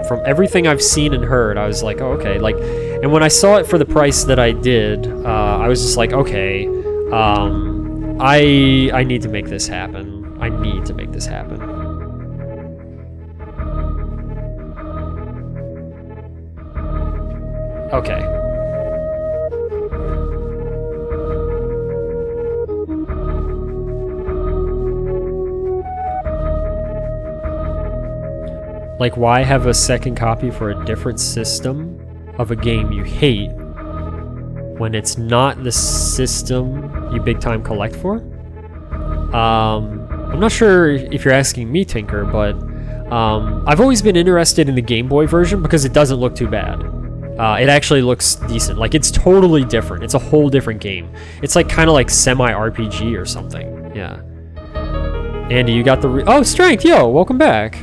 from everything I've seen and heard, I was like, oh, okay. Like, and when I saw it for the price that I did, I was just like, okay, I need to make this happen. I need to make this happen. Okay. Like, why have a second copy for a different system of a game you hate when it's not the system you big time collect for? I'm not sure if you're asking me, Tinker, but I've always been interested in the Game Boy version because it doesn't look too bad. It actually looks decent. Like, it's totally different. It's a whole different game. It's like kind of like semi-RPG or something. Yeah. Andy, you got the... Oh, Strength! Yo, welcome back.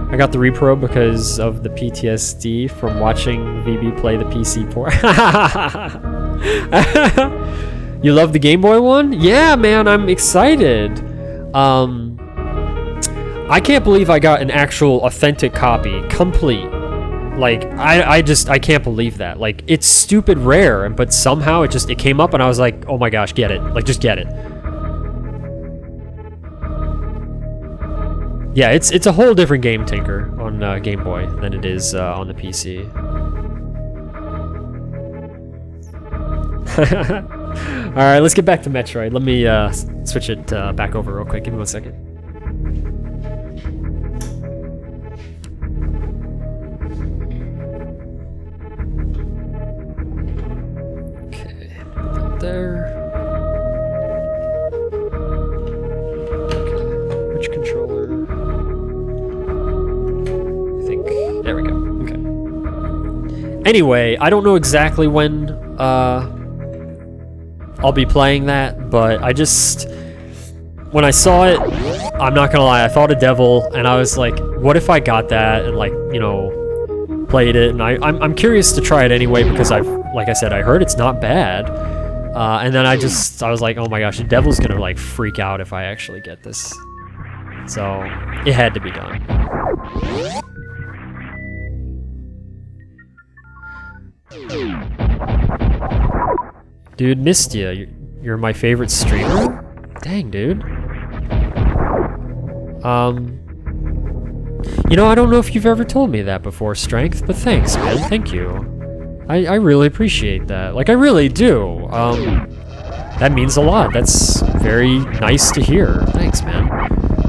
I got the repro because of the PTSD from watching VB play the PC port. You love the Game Boy one? Yeah, man, I'm excited. I can't believe I got an actual authentic copy, complete. Like, I can't believe that. Like, it's stupid rare, but somehow it came up and I was like, oh my gosh, get it. Like, just get it. Yeah, it's a whole different game, Tinker, on Game Boy than it is on the PC. Alright, let's get back to Metroid. Let me switch it back over real quick. Give me 1 second. Okay, put that there. Okay, which controller? There we go. Okay. Anyway, I don't know exactly when I'll be playing that, but I just... When I saw it, I'm not gonna lie, I thought of Devil, and I was like, what if I got that and, like, you know, played it? And I'm curious to try it anyway because like I said, I heard it's not bad. And then I was like, oh my gosh, the Devil's gonna, like, freak out if I actually get this. So, it had to be done. Dude, missed you. You're my favorite streamer? Dang, dude. You know, I don't know if you've ever told me that before, Strength, but thanks, man. Thank you. I really appreciate that. Like, I really do. That means a lot. That's very nice to hear. Thanks, man.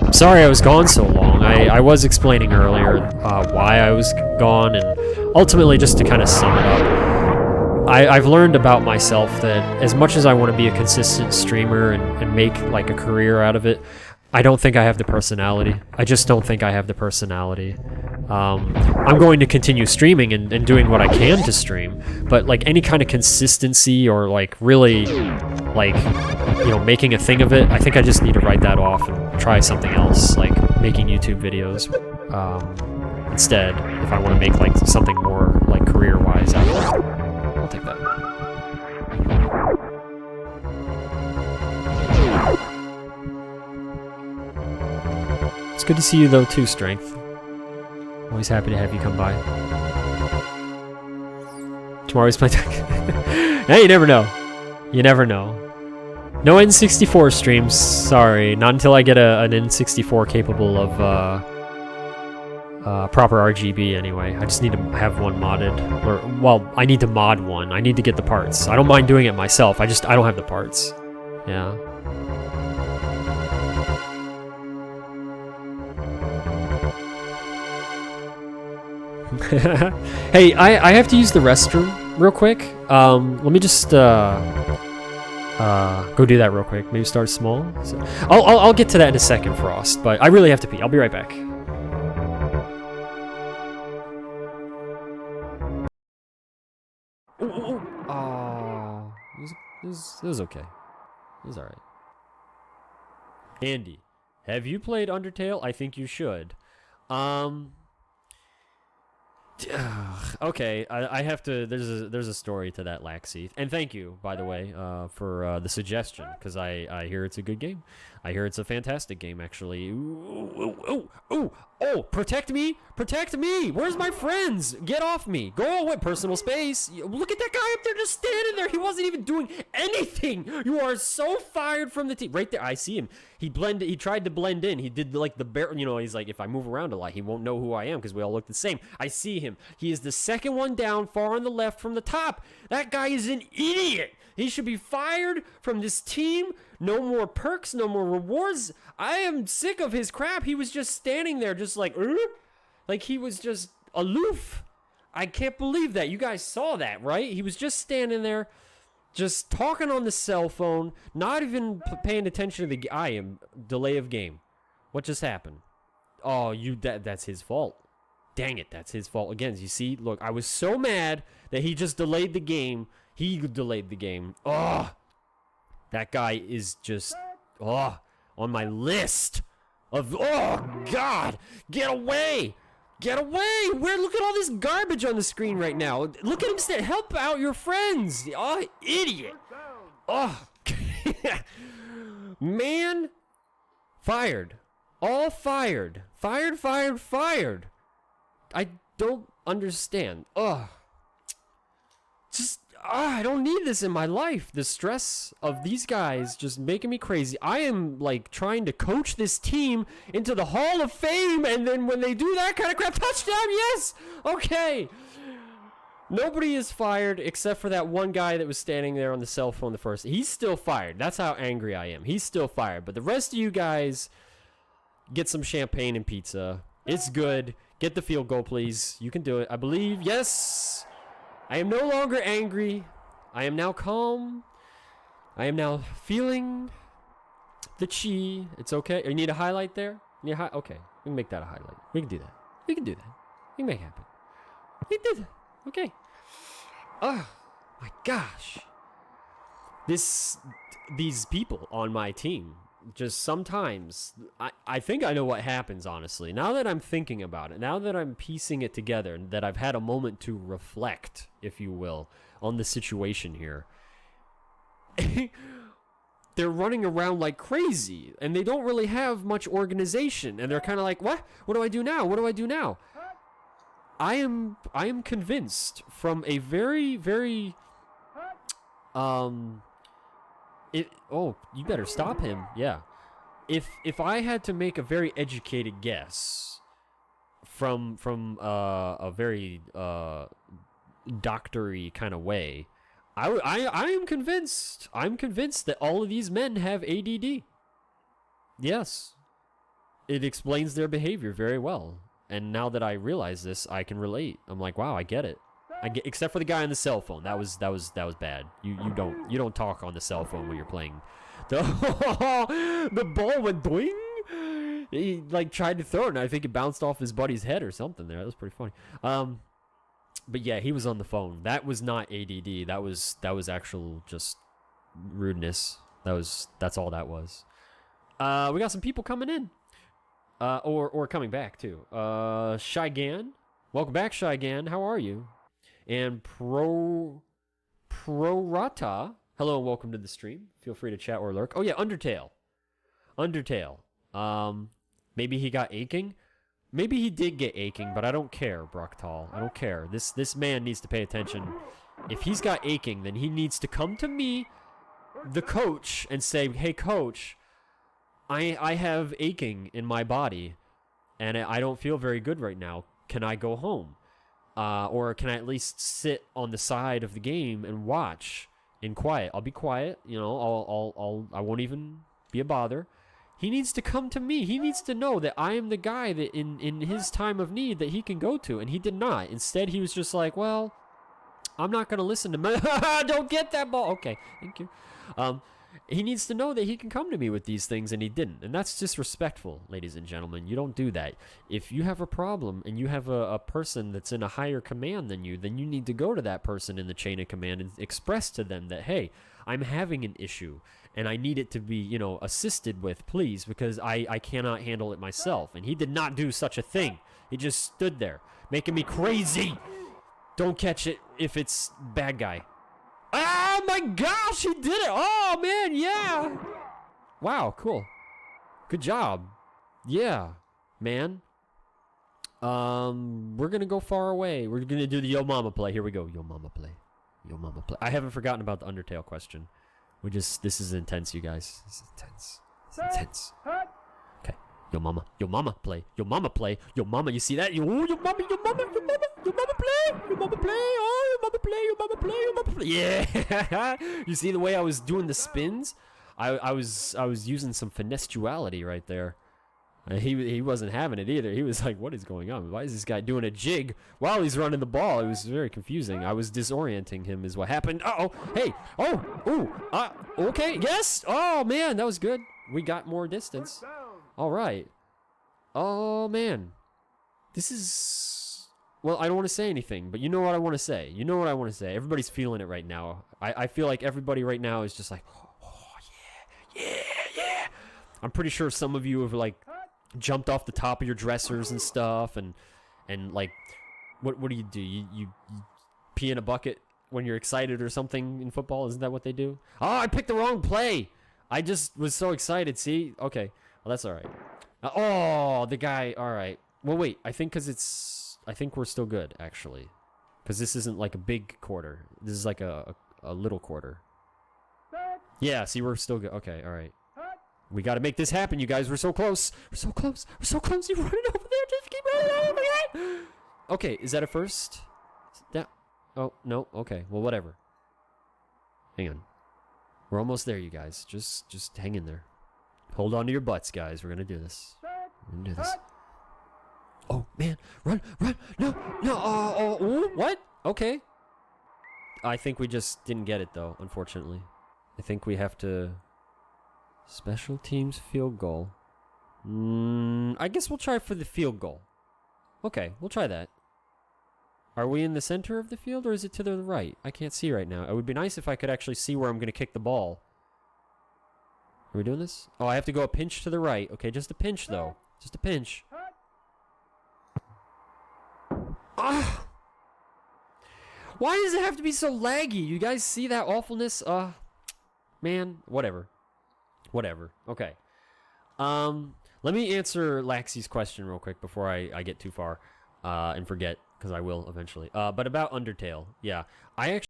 I'm sorry I was gone so long. I was explaining earlier why I was gone, and ultimately, just to kind of sum it up, I've learned about myself that as much as I want to be a consistent streamer and make like a career out of it, I don't think I have the personality. I just don't think I have the personality. I'm going to continue streaming and doing what I can to stream, but like any kind of consistency or like really like, you know, making a thing of it, I think I just need to write that off and try something else, like making YouTube videos instead, if I want to make like something more like career-wise out of it. I'll take that. It's good to see you though too, Strength. Always happy to have you come by. Tomorrow's playing. Hey, you never know. You never know. No N64 streams. Sorry, not until I get an N64 capable of proper RGB. Anyway, I just need to have one modded. Or well, I need to mod one. I need to get the parts. I don't mind doing it myself. I don't have the parts. Yeah. Hey, I have to use the restroom real quick. Let me just go do that real quick. Maybe start small. So, I'll get to that in a second, Frost. But I really have to pee. I'll be right back. Oh, it was okay. It was all right. Andy, have you played Undertale? I think you should. Okay, I have to. There's a story to that, Laxi, and thank you, by the way, for the suggestion, because I hear it's a good game. I hear it's a fantastic game, actually. Oh, protect me! Protect me! Where's my friends? Get off me! Go away! Personal space! Look at that guy up there just standing there! He wasn't even doing anything! You are so fired from the team! Right there, I see him. He tried to blend in. He did like the bear, you know, he's like, if I move around a lot, he won't know who I am because we all look the same. I see him. He is the second one down, far on the left from the top. That guy is an idiot! He should be fired from this team. No more perks, no more rewards. I am sick of his crap. He was just standing there just like he was just aloof. I can't believe that. You guys saw that, right? He was just standing there, just talking on the cell phone, not even paying attention to the I am delay of game. What just happened? Oh, that's his fault. Dang it, that's his fault again. You see, look, I was so mad that he just delayed the game. He delayed the game. Oh, that guy is just, on my list of, oh, God, get away. Get away. Look at all this garbage on the screen right now. Look at him stand. Help out your friends. Oh, idiot. Oh, man. Fired. All fired. Fired. I don't understand. Ugh. I don't need this in my life. The stress of these guys just making me crazy. I am like trying to coach this team into the Hall of Fame, and then when they do that kind of crap, touchdown, yes! Okay. Nobody is fired except for that one guy that was standing there on the cell phone the first. He's still fired. That's how angry I am. He's still fired. But the rest of you guys, get some champagne and pizza. It's good. Get the field goal, please. You can do it. I believe. Yes. I am no longer angry. I am now calm. I am now feeling the chi. It's okay. You need a highlight there? Okay. We can make that a highlight. We can do that. We can make it happen. We can do that. Okay. Oh, my gosh. These people on my team, just sometimes, I think I know what happens, honestly. Now that I'm thinking about it, now that I'm piecing it together, that I've had a moment to reflect, if you will, on the situation here. They're running around like crazy, and they don't really have much organization, and they're kind of like, what do I do now? I am convinced from a very, very, you better stop him. Yeah. If I had to make a very educated guess from a very doctory kind of way, I am convinced. I'm convinced that all of these men have ADD. Yes. it explains their behavior very well. And now that I realize this, I can relate. I'm like, wow, I get it. Except for the guy on the cell phone. That was bad. You don't talk on the cell phone when you're playing. The ball went doing. He like tried to throw it, and I think it bounced off his buddy's head or something. There, that was pretty funny. But yeah, he was on the phone. That was not ADD. That was actual just rudeness. That's all that was. We got some people coming in. Or coming back too. Shygan, welcome back, Shygan. How are you? And Prorata, hello and welcome to the stream. Feel free to chat or lurk. Oh yeah, Undertale. Maybe he got aching. Maybe he did get aching, but I don't care, Brocktal. I don't care. This man needs to pay attention. If he's got aching, then he needs to come to me, the coach, and say, "Hey, coach, I have aching in my body, and I don't feel very good right now. Can I go home? Or can I at least sit on the side of the game and watch in quiet? I'll be quiet, you know. I won't even be a bother. He needs to come to me. He needs to know that I am the guy that in his time of need that he can go to, and he did not. Instead, he was just like, well, I'm not going to listen to my... Don't get that ball. Okay, thank you. He needs to know that he can come to me with these things, and he didn't. And that's disrespectful, ladies and gentlemen. You don't do that. If you have a problem and you have a person that's in a higher command than you, then you need to go to that person in the chain of command and express to them that, hey, I'm having an issue, and I need it to be, you know, assisted with, please, because I cannot handle it myself. And he did not do such a thing. He just stood there, making me crazy. Don't catch it if it's bad guy. Oh my gosh, he did it! Oh man, yeah! Wow, cool. Good job. Yeah, man. We're gonna go far away. We're gonna do the Yo Mama play. Here we go. Yo Mama play. Yo Mama play. I haven't forgotten about the Undertale question. This is intense, you guys. This is intense. It's intense. Okay. Yo Mama play. Yo Mama play. Yo Mama, you see that? Yo Mama play. Yo Mama play. Oh, Yo Mama play. Yo Mama play. Yo Mama play. Yeah. You see the way I was doing the spins? I was using some finesse-duality right there. He wasn't having it either. He was like, what is going on? Why is this guy doing a jig while he's running the ball? It was very confusing. I was disorienting him is what happened. Uh-oh. Hey. Oh. Ooh. Okay. Yes. Oh, man. That was good. We got more distance. All right. Oh, man. This is... Well, I don't want to say anything, but you know what I want to say. You know what I want to say. Everybody's feeling it right now. I feel like everybody right now is just like, oh, yeah. I'm pretty sure some of you have, like, jumped off the top of your dressers and stuff, and like, what do? You pee in a bucket when you're excited or something in football? Isn't that what they do? Oh, I picked the wrong play. I just was so excited. See? Okay. Well, that's all right. Oh, the guy. All right. Well, wait. I think we're still good, actually. Because this isn't like a big quarter. This is like a little quarter. Yeah, see, we're still good. Okay, all right. We got to make this happen, you guys. We're so close. We're so close. We're so close. You're running over there. Just keep running over there. Okay, is that a first? That... Oh, no. Okay, well, whatever. Hang on. We're almost there, you guys. Just hang in there. Hold on to your butts, guys. We're going to do this. We're going to do this. Oh, man. Run. No. Oh, what? Okay. I think we just didn't get it, though, unfortunately. I think we have to... Special teams field goal. I guess we'll try for the field goal. Okay, we'll try that. Are we in the center of the field, or is it to the right? I can't see right now. It would be nice if I could actually see where I'm going to kick the ball. Are we doing this? Oh, I have to go a pinch to the right. Okay, just a pinch, though. Just a pinch. Ah! Why does it have to be so laggy? You guys see that awfulness? Man, whatever. Okay. Let me answer Laxy's question real quick before I get too far and forget, because I will eventually. But about Undertale, yeah. I actually...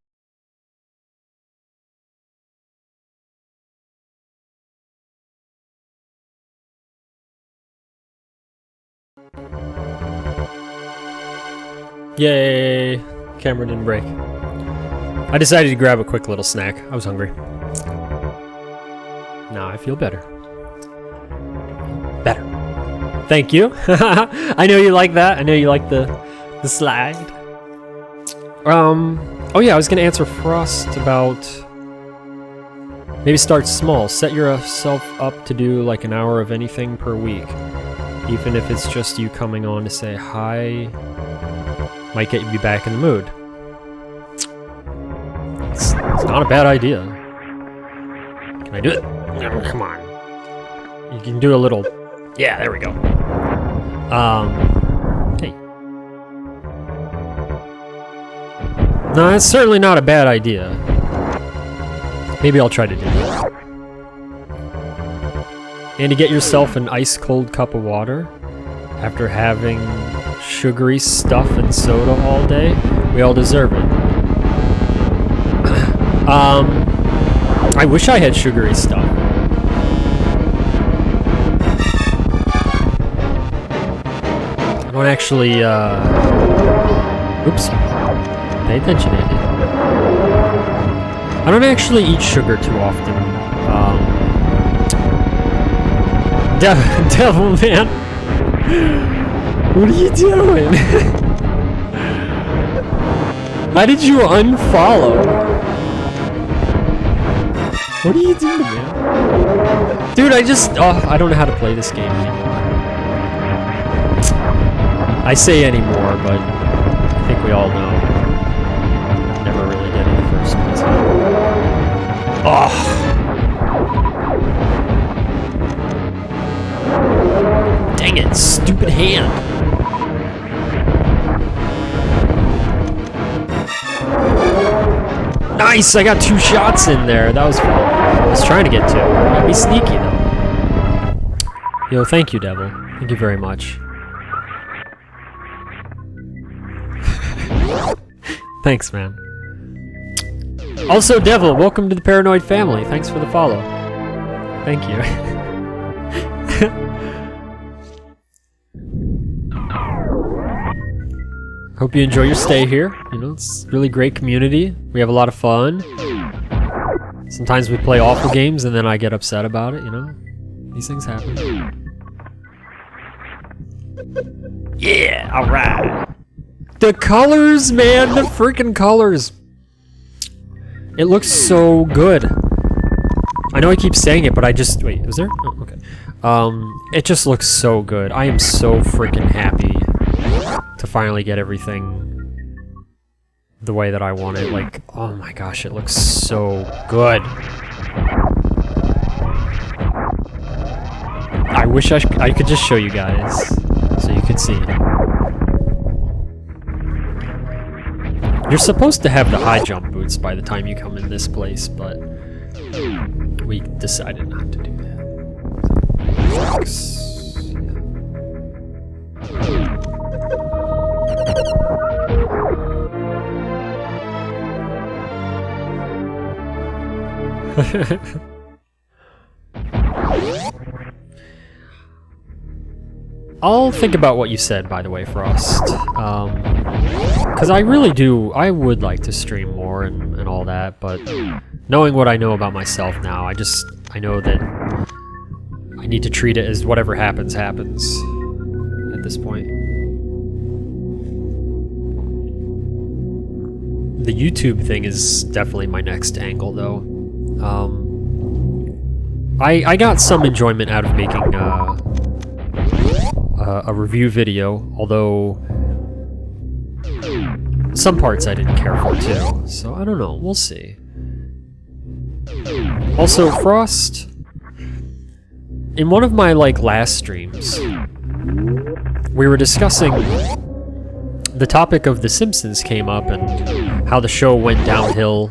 Yay! Camera didn't break. I decided to grab a quick little snack. I was hungry. Now I feel better. Thank you. I know you like that. I know you like the slide. Oh yeah, I was gonna answer Frost about maybe start small. Set yourself up to do like an hour of anything per week. Even if it's just you coming on to say hi, might get you back in the mood. It's not a bad idea. Can I do it? Oh, come on. You can do a little... Yeah, there we go. Hey. No, that's certainly not a bad idea. Maybe I'll try to do that. And to get yourself an ice-cold cup of water after having sugary stuff and soda all day, we all deserve it. I wish I had sugary stuff. I don't actually, oops. Pay attention, Andy. I don't actually eat sugar too often. Devil man! What are you doing? Why did you unfollow? What are you doing, man? Dude, I don't know how to play this game anymore. I say anymore, but I think we all know. Never really did in the first place. Oh! Dang it, stupid hand! Nice! I got 2 shots in there. That was fun. I was trying to get 2. Gotta be sneaky, though. Yo, thank you, Devil. Thank you very much. Thanks, man. Also, Devil, welcome to the Paranoid family. Thanks for the follow. Thank you. Hope you enjoy your stay here. You know, it's a really great community. We have a lot of fun. Sometimes we play awful games and then I get upset about it, you know? These things happen. Yeah, alright. The colors, man! The freaking colors! It looks so good. I know I keep saying it, but I just... Wait, is there? Oh, okay. It just looks so good. I am so freaking happy to finally get everything the way that I want it. Like, oh my gosh, it looks so good. I wish I could just show you guys so you could see. You're supposed to have the high jump boots by the time you come in this place, but we decided not to do that. I'll think about what you said, by the way, Frost. Because I really do, I would like to stream more and all that, but knowing what I know about myself now, I know that I need to treat it as whatever happens, happens at this point. The YouTube thing is definitely my next angle, though. I got some enjoyment out of making a review video, although some parts I didn't care for too, so I don't know, we'll see. Also, Frost, in one of my last streams, we were discussing the topic of The Simpsons came up and how the show went downhill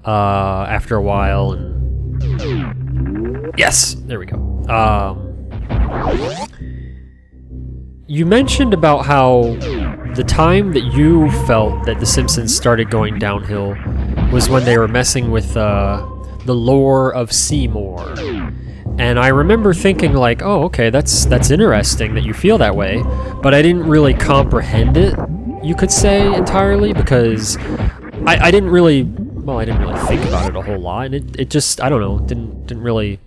after a while, and yes, there we go. You mentioned about how the time that you felt that The Simpsons started going downhill was when they were messing with the lore of Seymour. And I remember thinking like, oh, okay, that's interesting that you feel that way, but I didn't really comprehend it, you could say, entirely, because I didn't really think about it a whole lot, and it just, I don't know, didn't really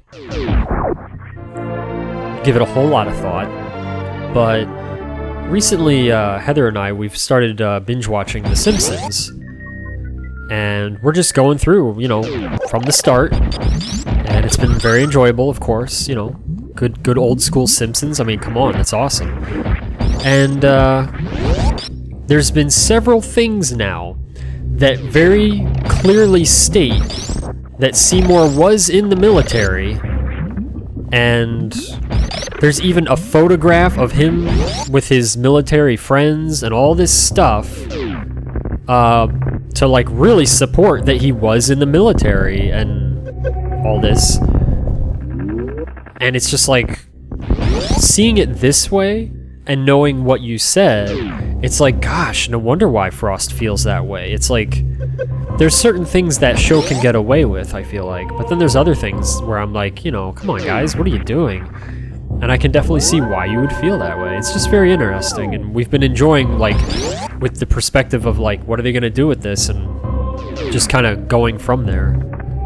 give it a whole lot of thought. but recently Heather and I, we've started binge watching The Simpsons, and we're just going through, you know, from the start, and it's been very enjoyable, of course, you know, good old school Simpsons. I mean, come on, it's awesome. And there's been several things now that very clearly state that Seymour was in the military, and there's even a photograph of him with his military friends and all this stuff to like really support that he was in the military and all this. And it's just like, seeing it this way and knowing what you said, it's like, gosh, no wonder why Frost feels that way. It's like, there's certain things that show can get away with, I feel like, but then there's other things where I'm like, you know, come on guys, what are you doing? And I can definitely see why you would feel that way. It's just very interesting, and we've been enjoying, like, with the perspective of, like, what are they gonna do with this, and just kind of going from there.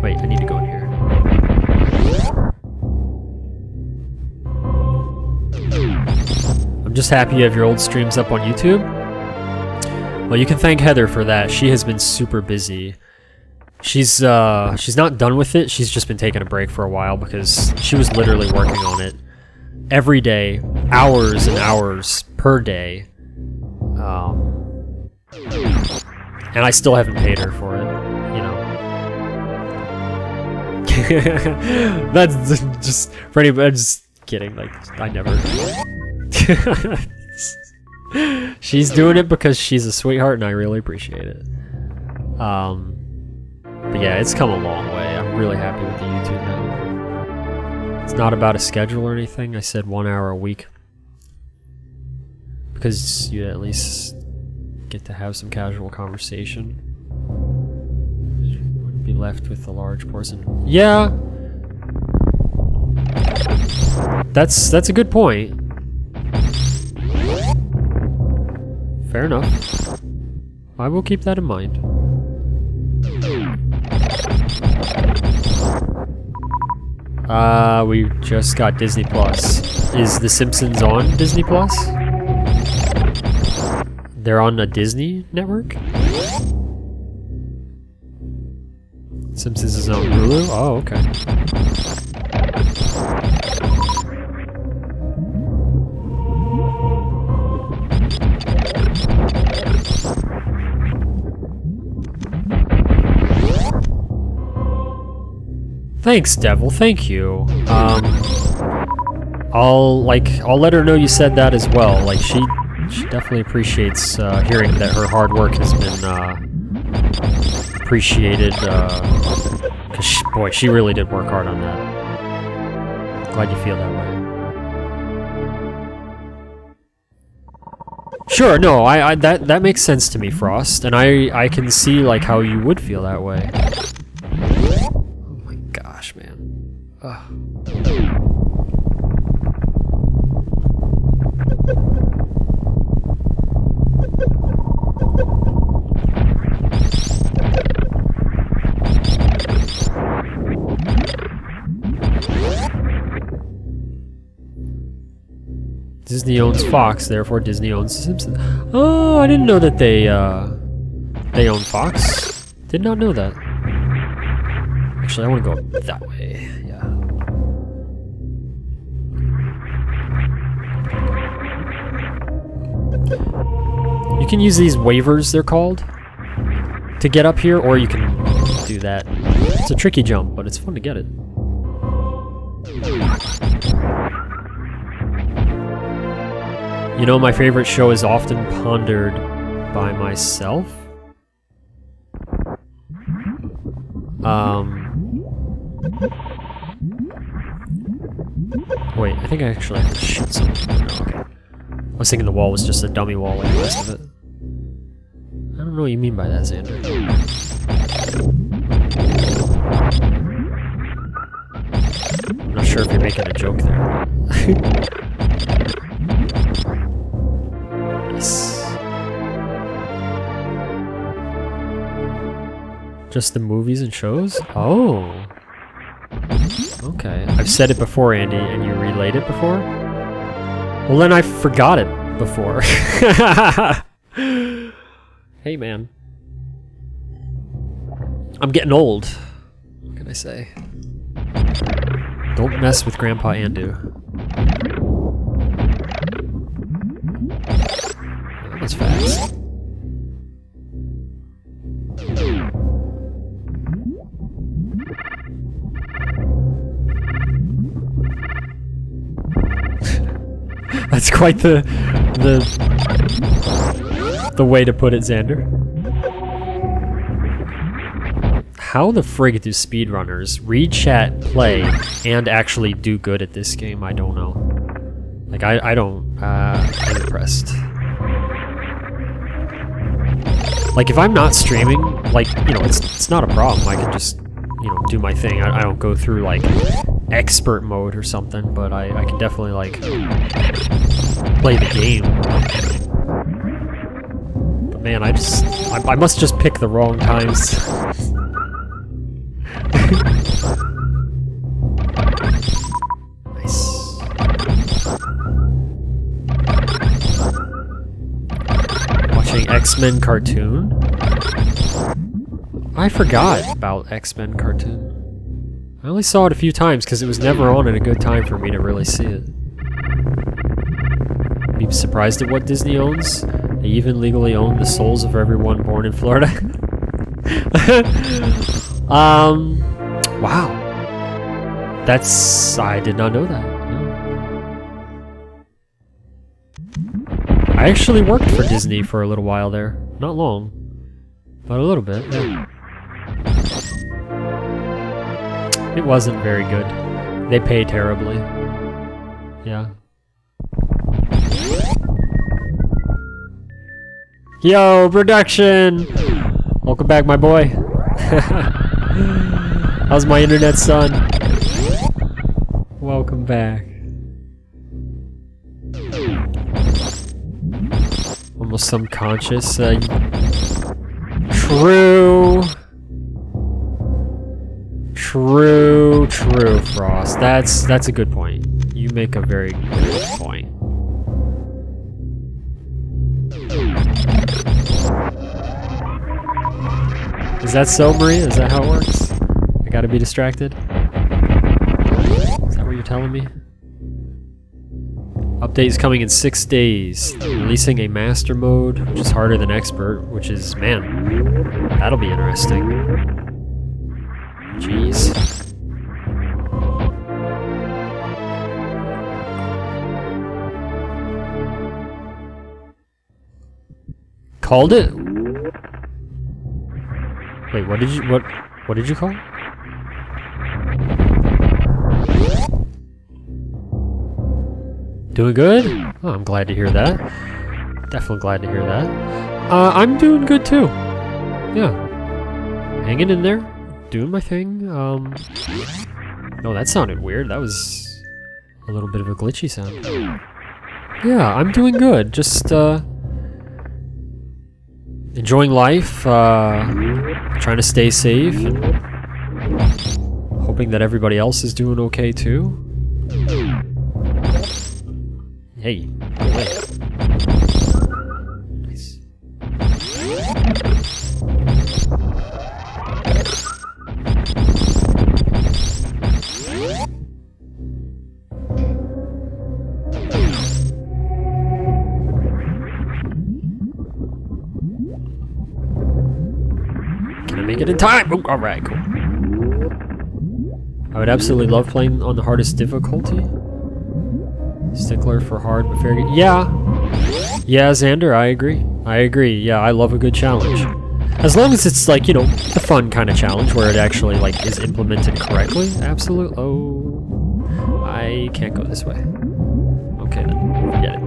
Wait, I need to go in here. I'm just happy you have your old streams up on YouTube. Well, you can thank Heather for that. She has been super busy. She's not done with it. She's just been taking a break for a while because she was literally working on it every day, hours and hours per day. And I still haven't paid her for it, you know. That's just for anybody. I'm just kidding. Like, I never. She's doing it because she's a sweetheart, and I really appreciate it. But yeah, it's come a long way. I'm really happy with the YouTube now. It's not about a schedule or anything. I said 1 hour a week because you at least get to have some casual conversation. You wouldn't be left with a large portion. Yeah, that's a good point. Fair enough. I will keep that in mind. We just got Disney Plus. Is The Simpsons on Disney Plus? They're on a Disney network? Simpsons is on Hulu? Oh, okay. Thanks, Devil. Thank you. I'll let her know you said that as well. Like, she definitely appreciates hearing that her hard work has been appreciated. Cause boy, she really did work hard on that. Glad you feel that way. Sure, no, that makes sense to me, Frost, and I can see like how you would feel that way. Oh my gosh, man. Ugh. Disney owns Fox, therefore Disney owns The Simpsons. Oh, I didn't know that they own Fox. Did not know that. Actually, I want to go that way. Yeah. You can use these waivers, they're called, to get up here, or you can do that. It's a tricky jump, but it's fun to get it. You know, my favorite show is often pondered by myself. Wait, I think I actually have to shoot something. Oh, okay. I was thinking the wall was just a dummy wall like the rest of it. I don't know what you mean by that, Xander. I'm not sure if you're making a joke there. Nice. Just the movies and shows? Oh. Okay. I've said it before, Andy, and you relayed it before? Well, then I forgot it before. Hey, man. I'm getting old. What can I say? Don't mess with Grandpa Andu. That was fast. That's quite the way to put it, Xander. How the frig do speedrunners read chat, play, and actually do good at this game? I don't know. Like, I don't, I'm impressed. Like, if I'm not streaming, like, you know, it's not a problem. I can just, you know, do my thing. I don't go through, like, expert mode or something, but I can definitely, like, play the game. But man, I must just pick the wrong times. Nice. Watching X-Men cartoon? I forgot about X-Men cartoon. I only saw it a few times because it was never on at a good time for me to really see it. Be surprised at what Disney owns? They even legally own the souls of everyone born in Florida. Wow. I did not know that. No. I actually worked for Disney for a little while there. Not long, but a little bit. Yeah. It wasn't very good. They pay terribly. Yeah. Yo, production! Welcome back, my boy. How's my internet, son? Welcome back. Almost subconscious. True, Frost. That's a good point. You make a very good point. Is that so, Maria? Is that how it works? I gotta be distracted? Is that what you're telling me? Update is coming in 6 days. Releasing a master mode, which is harder than expert, which is, man, that'll be interesting. Jeez. Called it? Wait, what did you call? Doing good? Oh, I'm glad to hear that. Definitely glad to hear that. I'm doing good too. Yeah. Hanging in there. Doing my thing. No, that sounded weird. That was a little bit of a glitchy sound. Yeah, I'm doing good. Just, enjoying life, trying to stay safe, and hoping that everybody else is doing okay too. Hey, go away. Nice. Can I make it in time? Oh, all right, cool. I would absolutely love playing on the hardest difficulty. Stickler for hard but fair game. Yeah. Yeah, Xander, I agree. Yeah, I love a good challenge. As long as it's like, you know, the fun kind of challenge where it actually like is implemented correctly. Absolutely. Oh, I can't go this way. Okay then, forget it.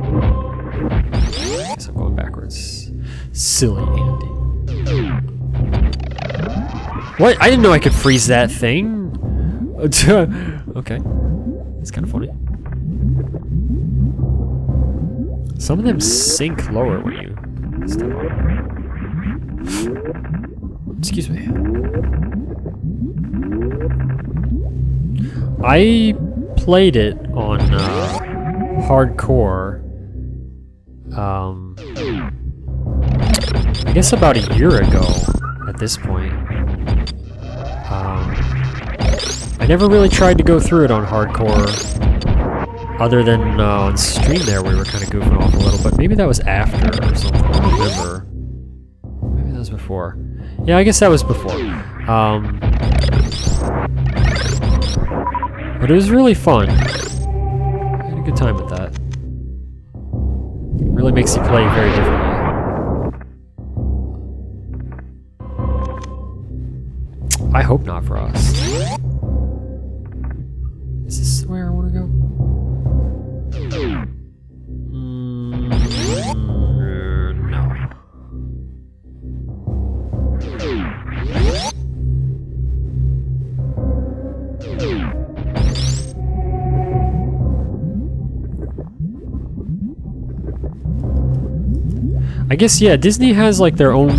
Guess I'm going backwards. Silly Andy. What? I didn't know I could freeze that thing. Okay. It's kind of funny. Some of them sink lower when you step on. Excuse me. I played it on hardcore, I guess about a year ago at this point. I never really tried to go through it on hardcore, other than on stream there we were kind of goofing off a little, but maybe that was after or something, I don't remember. Maybe that was before. Yeah, I guess that was before. But it was really fun. I had a good time with that. Really makes you play very differently. I hope not for us. Is this where I want to go? No. I guess, yeah, Disney has like their own,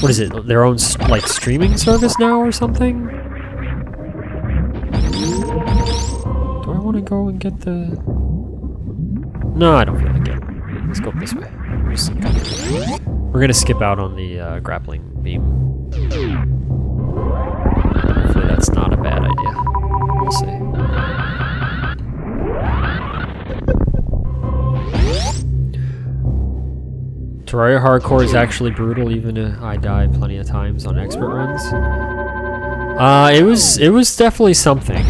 what is it, their own like streaming service now or something? Do I want to go and get the... No, I don't feel like it. Let's go this way. We're gonna skip out on the grappling beam. Hopefully that's not a bad idea. We'll see. Terraria Hardcore is actually brutal, even if I die plenty of times on expert runs. It was definitely something.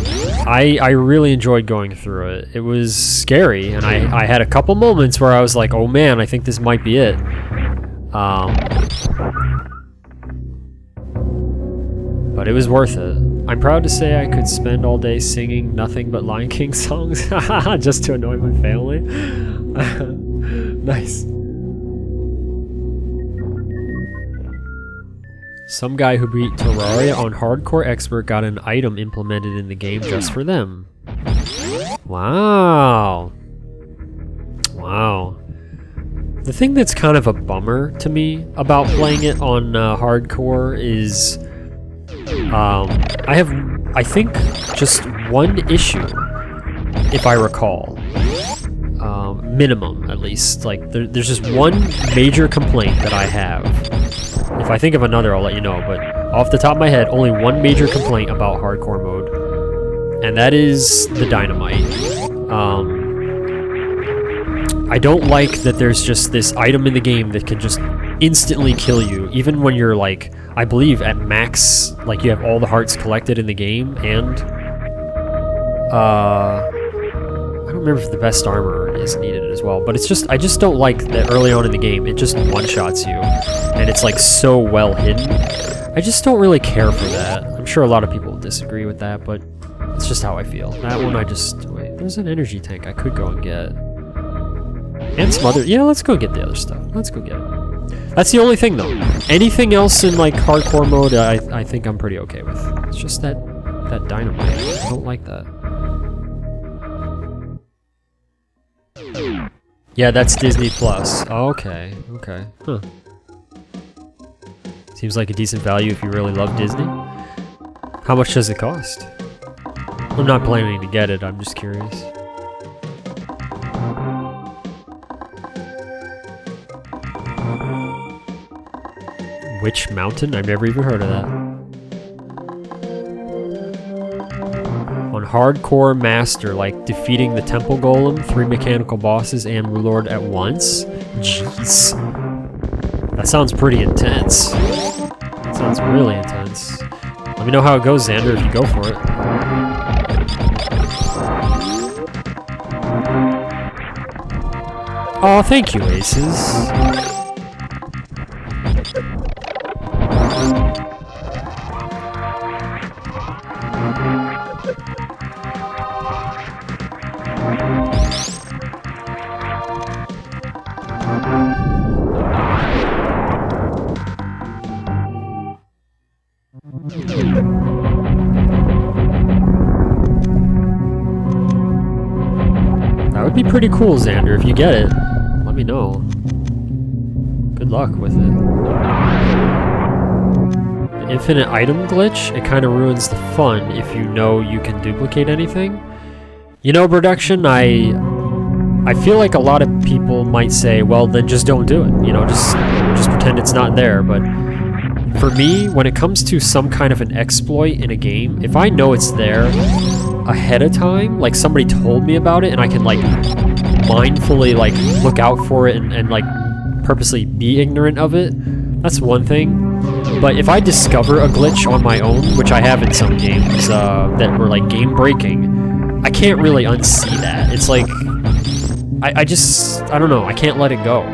I really enjoyed going through it. It was scary, and I had a couple moments where I was like, oh man, I think this might be it. But it was worth it. I'm proud to say I could spend all day singing nothing but Lion King songs just to annoy my family. Nice. Some guy who beat Terraria on Hardcore Expert got an item implemented in the game just for them. Wow. Wow. The thing that's kind of a bummer to me about playing it on Hardcore is I think, just one issue, if I recall. Minimum, at least. Like, there's just one major complaint that I have. If I think of another, I'll let you know, but off the top of my head, only one major complaint about hardcore mode, and that is the dynamite. I don't like that there's just this item in the game that can just instantly kill you, even when you're, like, I believe at max, like, you have all the hearts collected in the game, and, I don't remember if the best armor is needed as well, but it's just, I just don't like that early on in the game, it just one-shots you, and it's like so well hidden. I just don't really care for that. I'm sure a lot of people disagree with that, but it's just how I feel. That one I just, wait, there's an energy tank I could go and get. And some other, yeah, let's go get the other stuff. Let's go get it. That's the only thing though. Anything else in like hardcore mode, I think I'm pretty okay with. It's just that dynamite. I don't like that. Yeah, that's Disney Plus. Oh, okay, okay. Huh. Seems like a decent value if you really love Disney. How much does it cost? I'm not planning to get it, I'm just curious. Witch Mountain? I've never even heard of that. On Hardcore Master, like defeating the Temple Golem, 3 mechanical bosses, and Rulord at once? Jeez. That sounds pretty intense. That sounds really intense. Let me know how it goes, Xander, if you go for it. Oh, thank you, Aces. That would be pretty cool, Xander, if you get it. Let me know. Good luck with it. The infinite item glitch, it kind of ruins the fun if you know you can duplicate anything. You know, production, I feel like a lot of people might say, well, then just don't do it. You know, just pretend it's not there. But for me, when it comes to some kind of an exploit in a game, if I know it's there ahead of time, like somebody told me about it and I can like mindfully like look out for it and like purposely be ignorant of it, that's one thing. But if I discover a glitch on my own, which I have in some games that were like game breaking, I can't really unsee that. It's like I don't know, I can't let it go.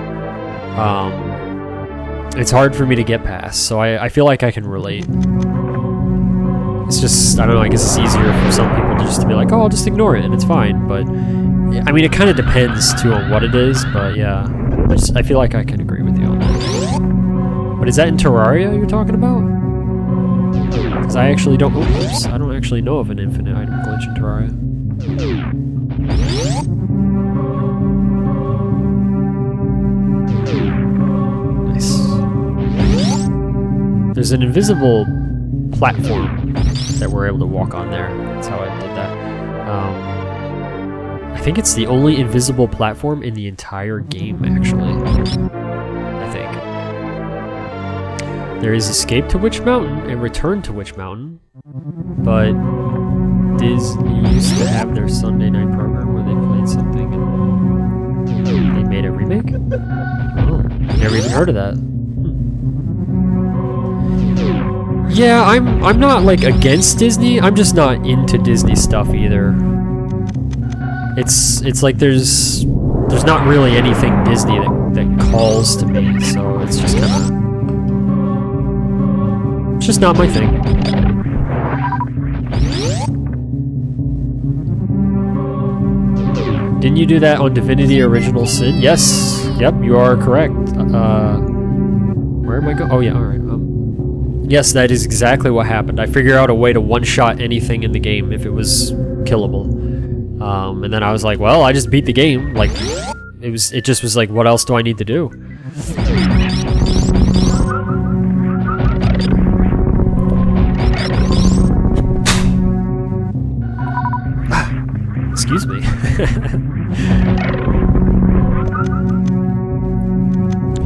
It's hard for me to get past, so I feel like I can relate. It's just, I don't know, I guess it's easier for some people just to be like, oh, I'll just ignore it and it's fine, but I mean, it kind of depends too on what it is, but yeah, I feel like I can agree with you on that. But is that in Terraria you're talking about? Because I actually don't actually know of an infinite item glitch in Terraria. Nice. There's an invisible platform that we're able to walk on there. That's how I did that. I think it's the only invisible platform in the entire game, actually. I think. There is Escape to Witch Mountain and Return to Witch Mountain, but Disney used to have their Sunday night program where they played something and they made a remake? Oh, never even heard of that. Yeah, I'm not like against Disney, I'm just not into Disney stuff either. It's like there's not really anything Disney that calls to me, so it's just kinda, it's just not my thing. Didn't you do that on Divinity Original Sin? Yes. Yep, you are correct. Where am I going? Oh yeah, alright. Yes, that is exactly what happened. I figured out a way to one-shot anything in the game if it was killable. And then I was like, well, I just beat the game. Like, it just was like, what else do I need to do? Excuse me.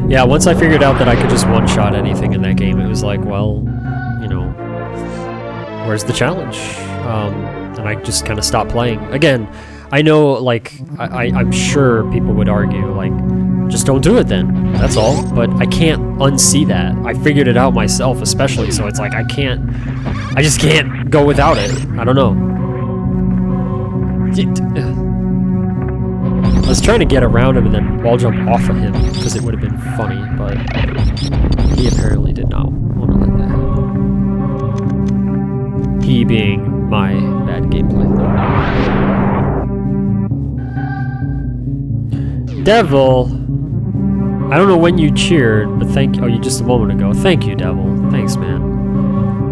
Yeah, once I figured out that I could just one-shot anything in that game, it was like, well, you know, where's the challenge? And I just kind of stopped playing. Again, I know, like, I'm sure people would argue, like, just don't do it then, that's all. But I can't unsee that. I figured it out myself, especially, so it's like, I just can't go without it. I don't know. I was trying to get around him and then wall jump off of him because it would have been funny, but he apparently did not want to let that happen. He being my bad gameplay. Devil! I don't know when you cheered, but thank you. Oh, you just a moment ago. Thank you, Devil. Thanks, man.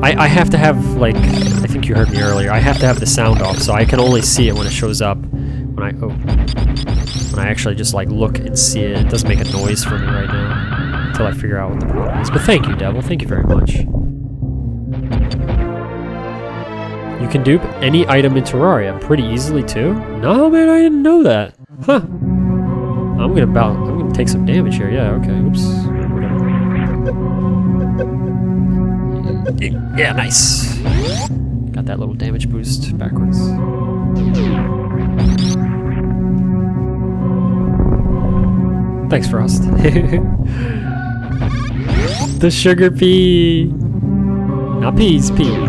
I have to have, like, I think you heard me earlier, I have to have the sound off, so I can only see it when it shows up. When I actually just, like, look and see it. It doesn't make a noise for me right now until I figure out what the problem is. But thank you, Devil. Thank you very much. You can dupe any item in Terraria pretty easily, too? No, man, I didn't know that. Huh. I'm gonna take some damage here. Yeah, okay. Oops. Yeah, nice. Got that little damage boost backwards. Thanks, Frost. The sugar pea. Not peas, pea.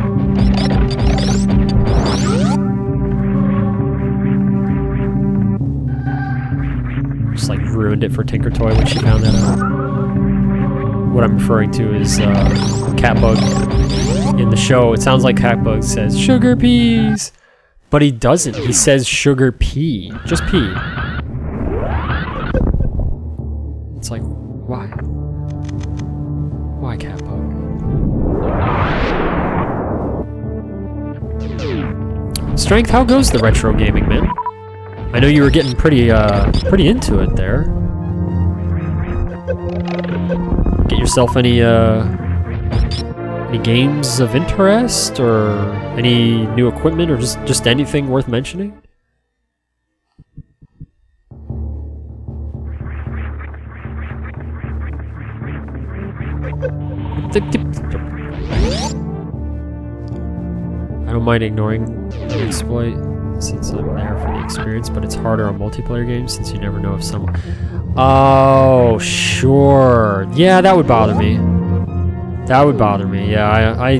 Just like ruined it for Tinker Toy when she found that out. What I'm referring to is Catbug in the show. It sounds like Catbug says sugar peas, but he doesn't. He says sugar pea, just pea. It's like, why? Why, Catbug? Strength, how goes the retro gaming, man? I know you were getting pretty into it there. Get yourself any games of interest or any new equipment or just anything worth mentioning? I don't mind ignoring an exploit since I'm there for the experience, but it's harder on multiplayer games since you never know if someone... Oh, sure. Yeah, that would bother me. That would bother me. Yeah, I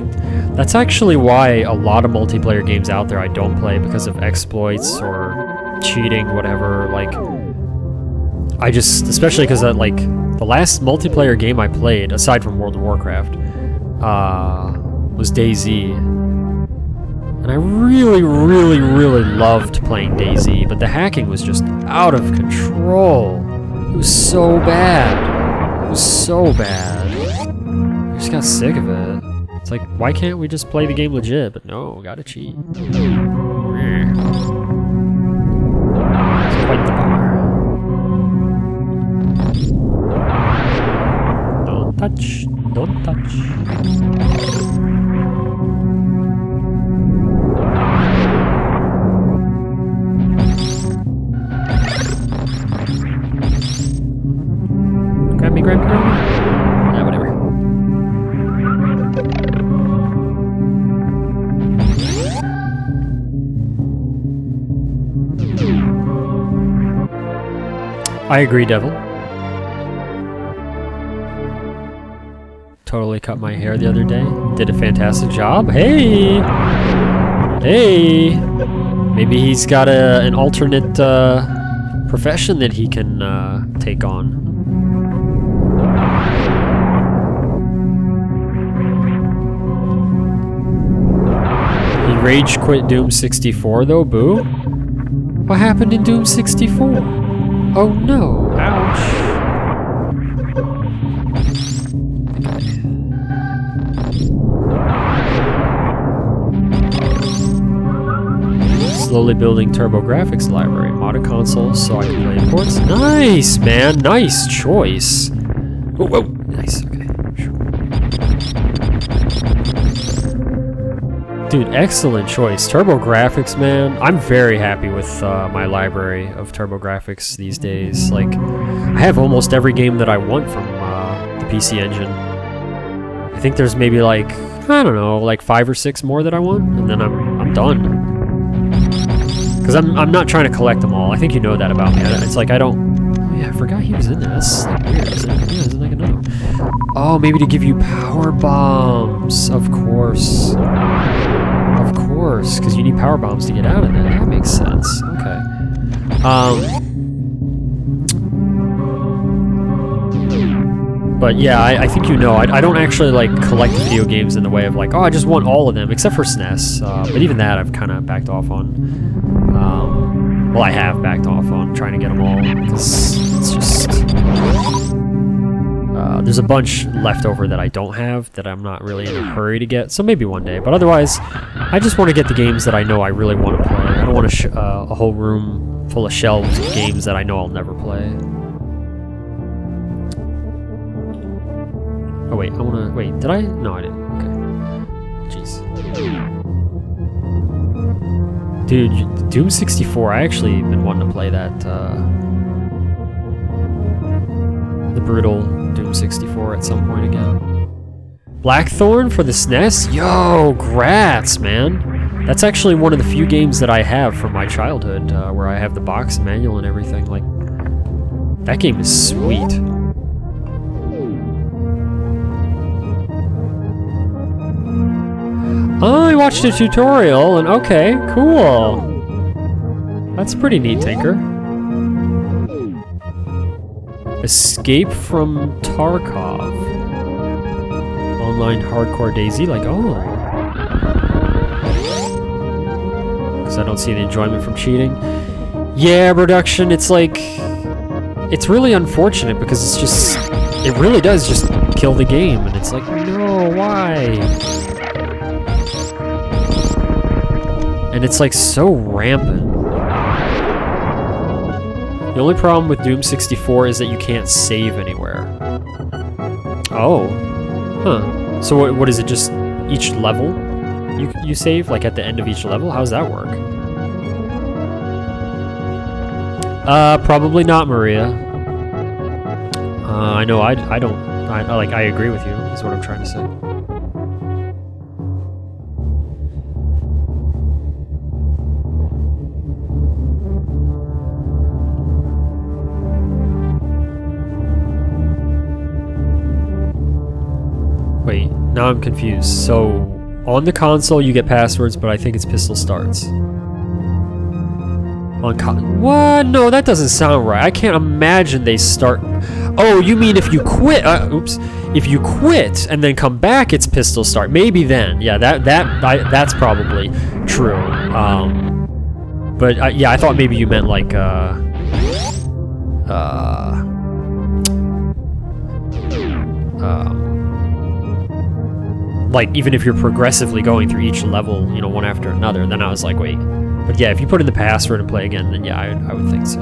that's actually why a lot of multiplayer games out there I don't play, because of exploits or cheating, whatever. Like, I just, especially because that, like, the last multiplayer game I played, aside from World of Warcraft, was DayZ. And I really, really, really loved playing DayZ, but the hacking was just out of control. It was so bad. It was so bad. I just got sick of it. It's like, why can't we just play the game legit? But no, gotta cheat. It's quite the bummer. Don't touch. Don't touch. Grab me, grab me, grab me. Yeah, whatever. I agree, Devil. Totally cut my hair the other day. Did a fantastic job. Hey! Hey! Maybe he's got an alternate profession that he can take on. He rage quit Doom 64 though, boo. What happened in Doom 64? Oh no, ouch. Slowly building TurboGrafx library, modded consoles so I can play imports. Nice, man, nice choice. Whoa, whoa, nice, okay. Dude, excellent choice. TurboGrafx, man. I'm very happy with my library of TurboGrafx these days. Like, I have almost every game that I want from the PC Engine. I think there's maybe like, I don't know, like 5 or 6 more that I want, and then I'm done. Because I'm not trying to collect them all. I think you know that about me. It's like I don't... Oh yeah, I forgot he was in there. That's like weird, isn't it? Yeah, isn't like another... Oh, maybe to give you power bombs. Of course. Of course, because you need power bombs to get out of there. That makes sense. Okay. But yeah, I think you know, I don't actually like collect video games in the way of like, oh, I just want all of them, except for SNES. But even that I've kind of backed off on. Well, I have backed off on trying to get them all, because it's just... there's a bunch left over that I don't have that I'm not really in a hurry to get, so maybe one day. But otherwise, I just want to get the games that I know I really want to play. I don't want a whole room full of shelves of games that I know I'll never play. Oh wait, I wanna... Wait, did I? No, I didn't. Okay. Jeez. Dude, Doom 64, I actually been wanting to play that, the brutal Doom 64 at some point again. Blackthorn for the SNES? Yo, grats, man. That's actually one of the few games that I have from my childhood, where I have the box manual and everything. Like, that game is sweet. Oh, I watched a tutorial, and okay, cool. That's pretty neat, Tinker. Escape from Tarkov. Online hardcore DayZ, like, oh. Because I don't see the enjoyment from cheating. Yeah, production, it's like... It's really unfortunate because it's just... It really does just kill the game, and it's like, no, why? And it's like so rampant. The only problem with Doom 64 is that you can't save anywhere. Oh. Huh. So what is it, just each level you save? Like at the end of each level? How does that work? Probably not, Maria. I know I I agree with you, is what I'm trying to say. Wait, now I'm confused. So, on the console you get passwords, but I think it's pistol starts. What? No, that doesn't sound right. I can't imagine they start... Oh, you mean if you quit... oops. If you quit and then come back, it's pistol start. Maybe then. Yeah, that's probably true. But yeah, I thought maybe you meant like... like, even if you're progressively going through each level, you know, one after another, then I was like, wait. But yeah, if you put in the password and play again, then yeah, I would think so.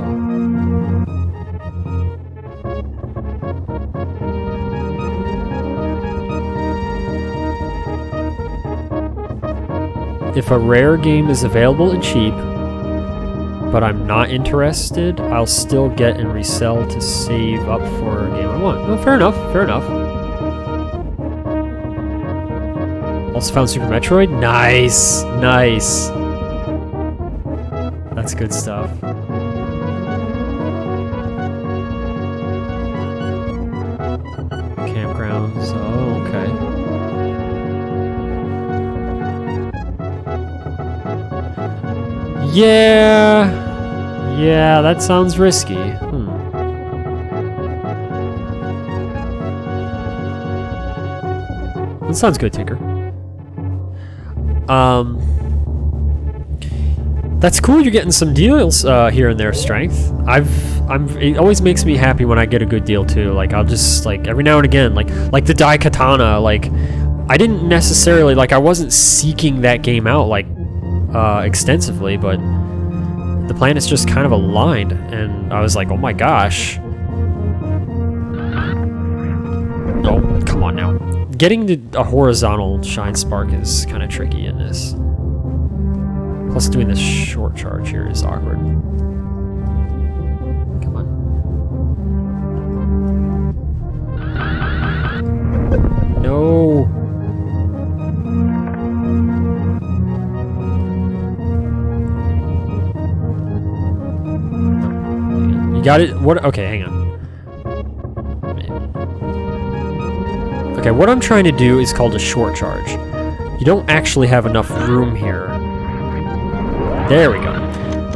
If a rare game is available and cheap, but I'm not interested, I'll still get and resell to save up for a game I want. Well, fair enough, fair enough. Also found Super Metroid? Nice! Nice! That's good stuff. Campgrounds, oh, okay. Yeah, that sounds risky. That sounds good, Tinker. That's cool. You're getting some deals here and there, Strength. It always makes me happy when I get a good deal too. Like I'll just like every now and again, like the Daikatana. Like I didn't necessarily like I wasn't seeking that game out like extensively, but the planets just kind of aligned, and I was like, oh my gosh. Oh, come on now. Getting a horizontal shine spark is kind of tricky in this. Plus doing this short charge here is awkward. Come on. No. You got it? What? Okay, hang on. Okay, what I'm trying to do is called a short charge. You don't actually have enough room here. There we go.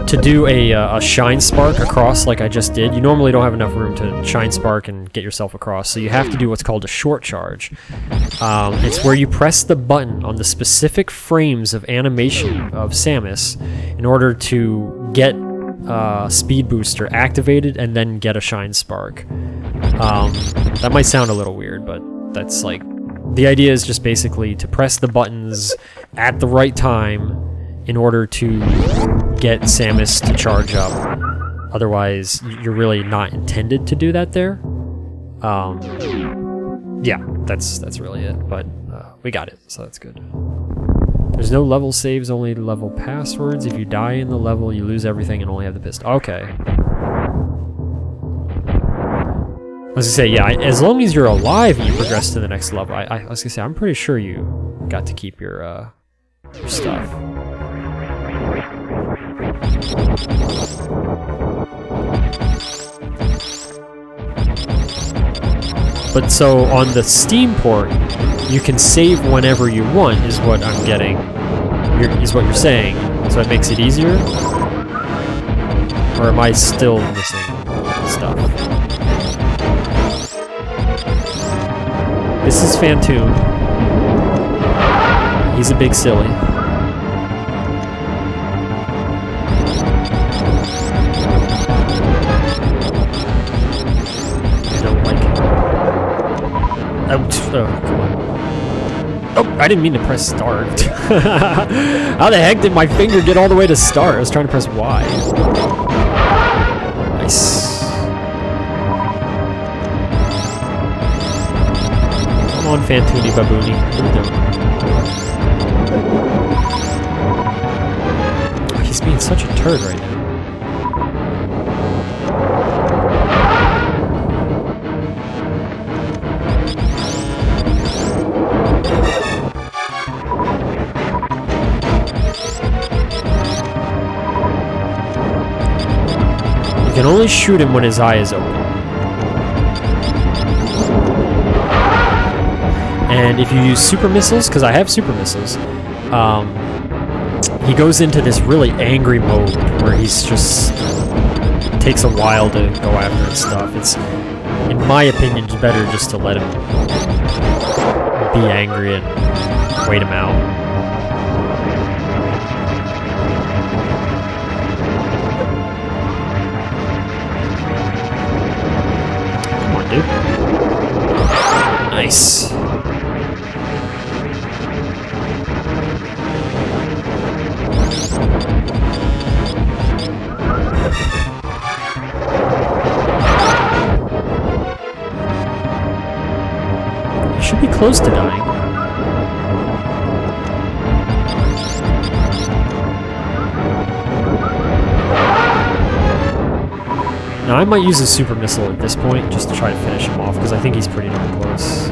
To do a shine spark across like I just did, you normally don't have enough room to shine spark and get yourself across, so you have to do what's called a short charge. It's where you press the button on the specific frames of animation of Samus in order to get Speed Booster activated and then get a shine spark. That might sound a little weird, but that's like... The idea is just basically to press the buttons at the right time in order to get Samus to charge up. Otherwise, you're really not intended to do that there. Yeah, that's really it. But we got it, so that's good. There's no level saves, only level passwords. If you die in the level, you lose everything and only have the pistol. Okay. I was gonna say, yeah, as long as you're alive and you progress to the next level, I was gonna say, I'm pretty sure you got to keep your stuff. But so on the Steam port, you can save whenever you want, is what I'm getting. Is what you're saying. So it makes it easier? Or am I still missing stuff? This is Phantoon. He's a big silly. Oh, come on. Oh, I didn't mean to press start. How the heck did my finger get all the way to start? I was trying to press Y. Nice. Come on, Fantooni Babooni. What are you doing? Oh, he's being such a turd right now. You can only shoot him when his eye is open. And if you use super missiles, because I have super missiles, he goes into this really angry mode where he's just takes a while to go after and stuff. It's, in my opinion, it's better just to let him be angry and wait him out. Come on, dude. Nice. Should be close to dying. Now I might use a super missile at this point just to try to finish him off because I think he's pretty darn close.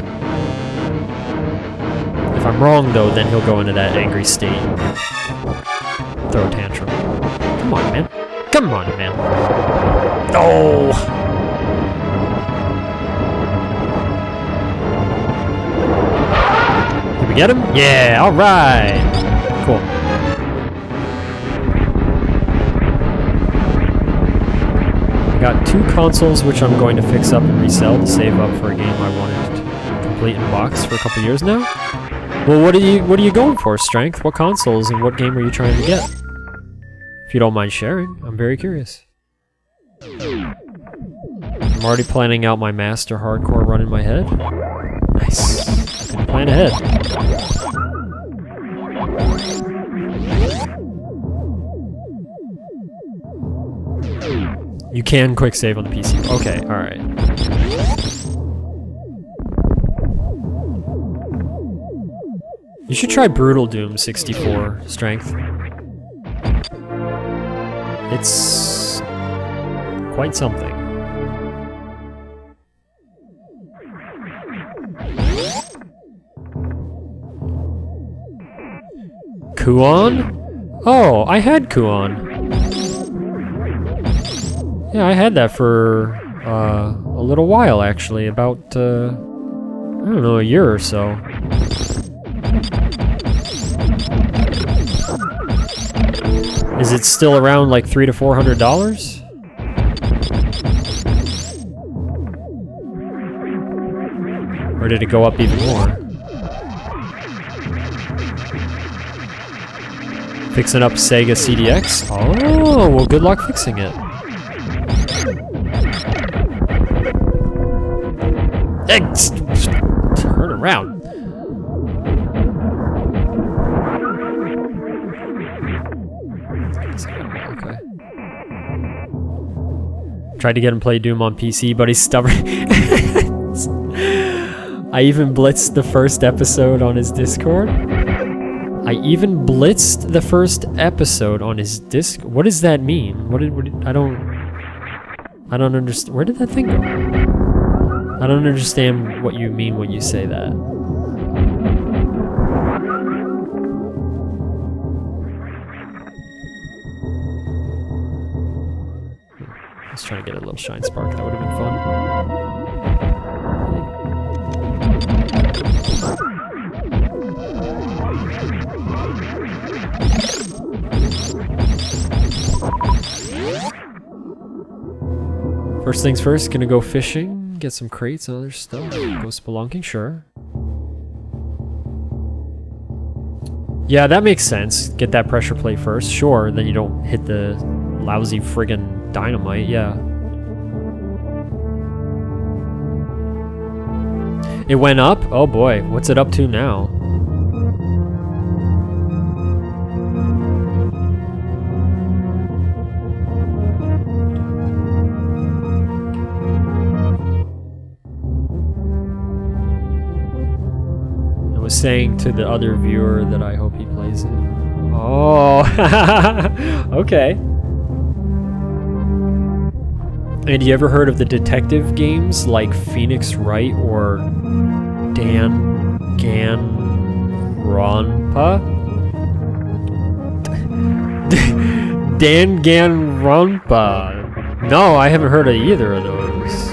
If I'm wrong though, then he'll go into that angry state and throw a tantrum. Come on, man. Come on, man. Oh! We get him? Yeah, alright! Cool. I got 2 consoles which I'm going to fix up and resell to save up for a game I wanted to complete in box for a couple years now. Well, what are you going for, Strength? What consoles and what game are you trying to get? If you don't mind sharing, I'm very curious. I'm already planning out my master hardcore run in my head. Nice. Plan ahead. You can quick save on the PC. Okay, alright. You should try Brutal Doom 64 Strength. It's quite something. Kuon? Oh, I had Kuon. Yeah, I had that for a little while actually, about I don't know, a year or so. Is it still around like $300 to $400? Or did it go up even more? Fixing up Sega CDX? Oh, well, good luck fixing it. Turn around. Okay. Tried to get him to play Doom on PC, but he's stubborn. I even blitzed the first episode on his Discord. I even blitzed the first episode on his disc. What does that mean? I don't understand. Where did that thing go? I don't understand what you mean when you say that. Let's try to get a little shine spark. That would have been fun. First things first, gonna go fishing, get some crates and other stuff. Go spelunking, sure. Yeah, that makes sense. Get that pressure plate first, sure. Then you don't hit the lousy friggin' dynamite, yeah. It went up? Oh boy, what's it up to now? Saying to the other viewer that I hope he plays it. Oh, okay. And you ever heard of the detective games like Phoenix Wright or Danganronpa? Danganronpa. No, I haven't heard of either of those.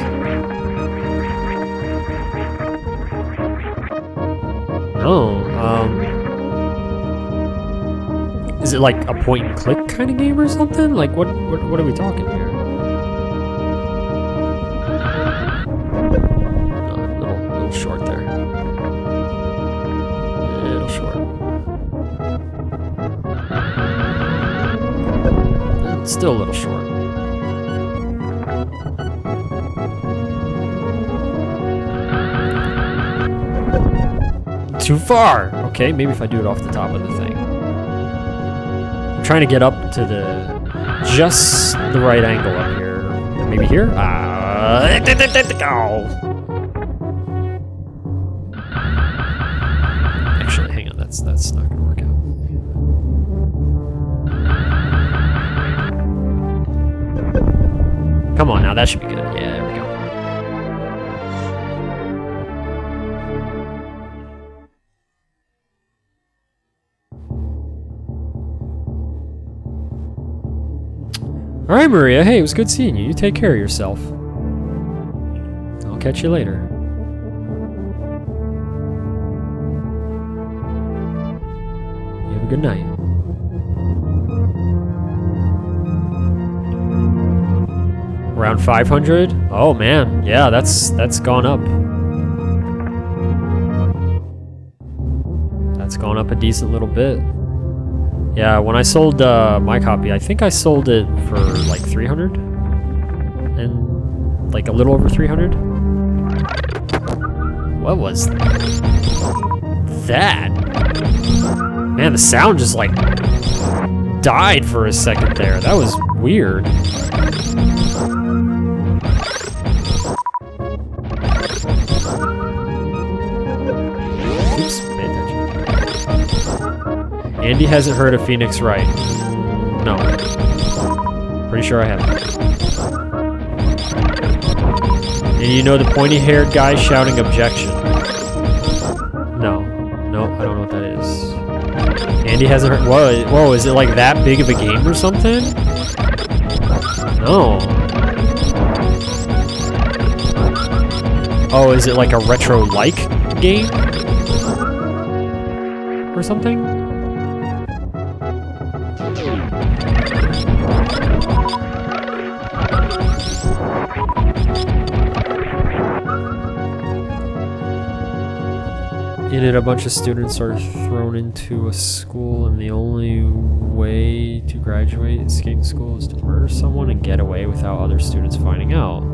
No, is it like a point and click kind of game or something? Like what are we talking here? No, little short there. Little short. It's still a little short. Too far! Okay, maybe if I do it off the top of the thing. I'm trying to get up to just the right angle up here. Maybe here? Actually, hang on, that's not gonna work out. Come on now, that should be good. Yeah, there we go. Alright, Maria. Hey, it was good seeing you. You take care of yourself. I'll catch you later. You have a good night. Around 500? Oh man, yeah, that's gone up. That's gone up a decent little bit. Yeah, when I sold my copy, I think I sold it for like 300, and like a little over 300. What was that? Man, the sound just like died for a second there. That was weird. Oops, pay attention. Andy hasn't heard of Phoenix Wright. No. Pretty sure I haven't. And you know the pointy-haired guy shouting objection? No. No, I don't know what that is. Andy hasn't heard... Whoa, is it like that big of a game or something? No. Oh, is it like a retro-like game? Or something? In it, a bunch of students are thrown into a school, and the only way to graduate escape school is to murder someone and get away without other students finding out.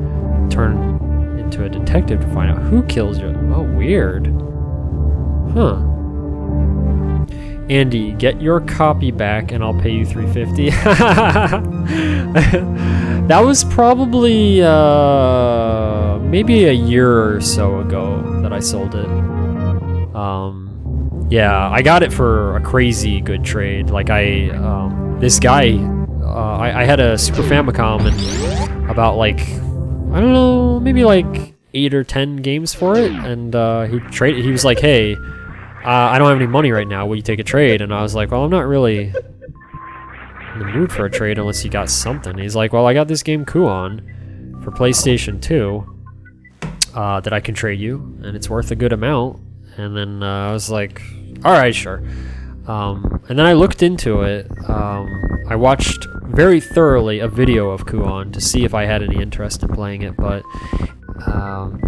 Turn into a detective to find out who kills you. Oh, weird. Huh. Andy, get your copy back and I'll pay you $350. That was probably maybe a year or so ago that I sold it. Yeah, I got it for a crazy good trade. Like this guy, I had a Super Famicom and about like, I don't know, maybe like 8 or 10 games for it, and he was like, hey, I don't have any money right now, will you take a trade? And I was like, well, I'm not really in the mood for a trade unless you got something. He's like, well, I got this game Kuon for PlayStation 2 that I can trade you, and it's worth a good amount. And then I was like, alright, sure. And then I looked into it. I watched very thoroughly a video of Kuon to see if I had any interest in playing it, but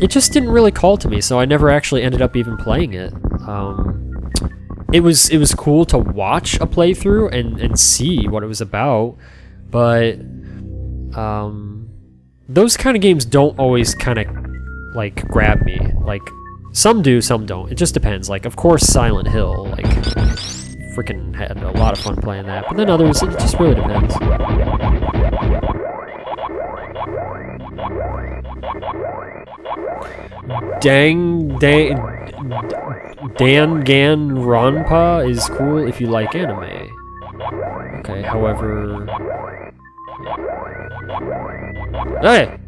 it just didn't really call to me, so I never actually ended up even playing it. It was cool to watch a playthrough and see what it was about, but those kind of games don't always kind of like grab me. Like, some do, some don't. It just depends. Like, of course, Silent Hill, like, freaking had a lot of fun playing that. But then others, it just really depends. Danganronpa is cool if you like anime. Okay, however... Hey!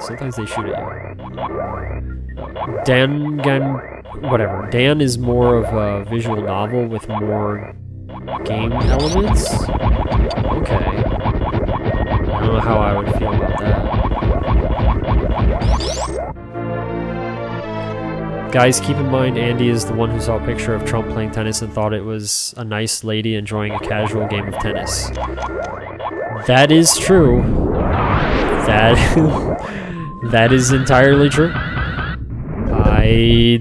Sometimes they shoot at you. Whatever. Dan is more of a visual novel with more game elements? Okay. I don't know how I would feel about that. Guys, keep in mind Andy is the one who saw a picture of Trump playing tennis and thought it was a nice lady enjoying a casual game of tennis. That is true. That is entirely true. I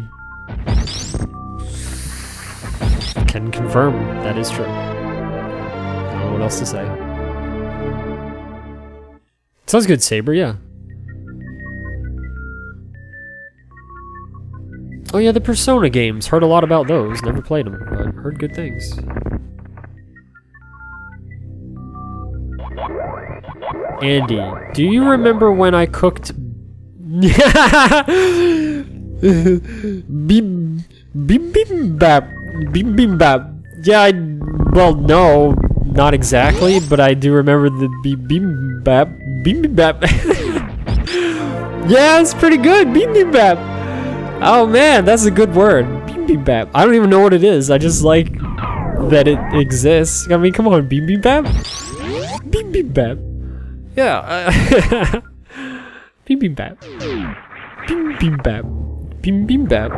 can confirm that is true. I don't know what else to say. Sounds good, Saber, yeah. Oh yeah, the Persona games. Heard a lot about those. Never played them, but heard good things. Andy, do you remember when I cooked bibimbap? Yeah, well, no, not exactly, but I do remember the bibimbap. Yeah, it's pretty good, bibimbap. Oh man, that's a good word. Bibimbap. I don't even know what it is. I just like that it exists. I mean, come on, bibimbap. Bibimbap. Yeah. Bibimbap. Bibimbap. Bibimbap.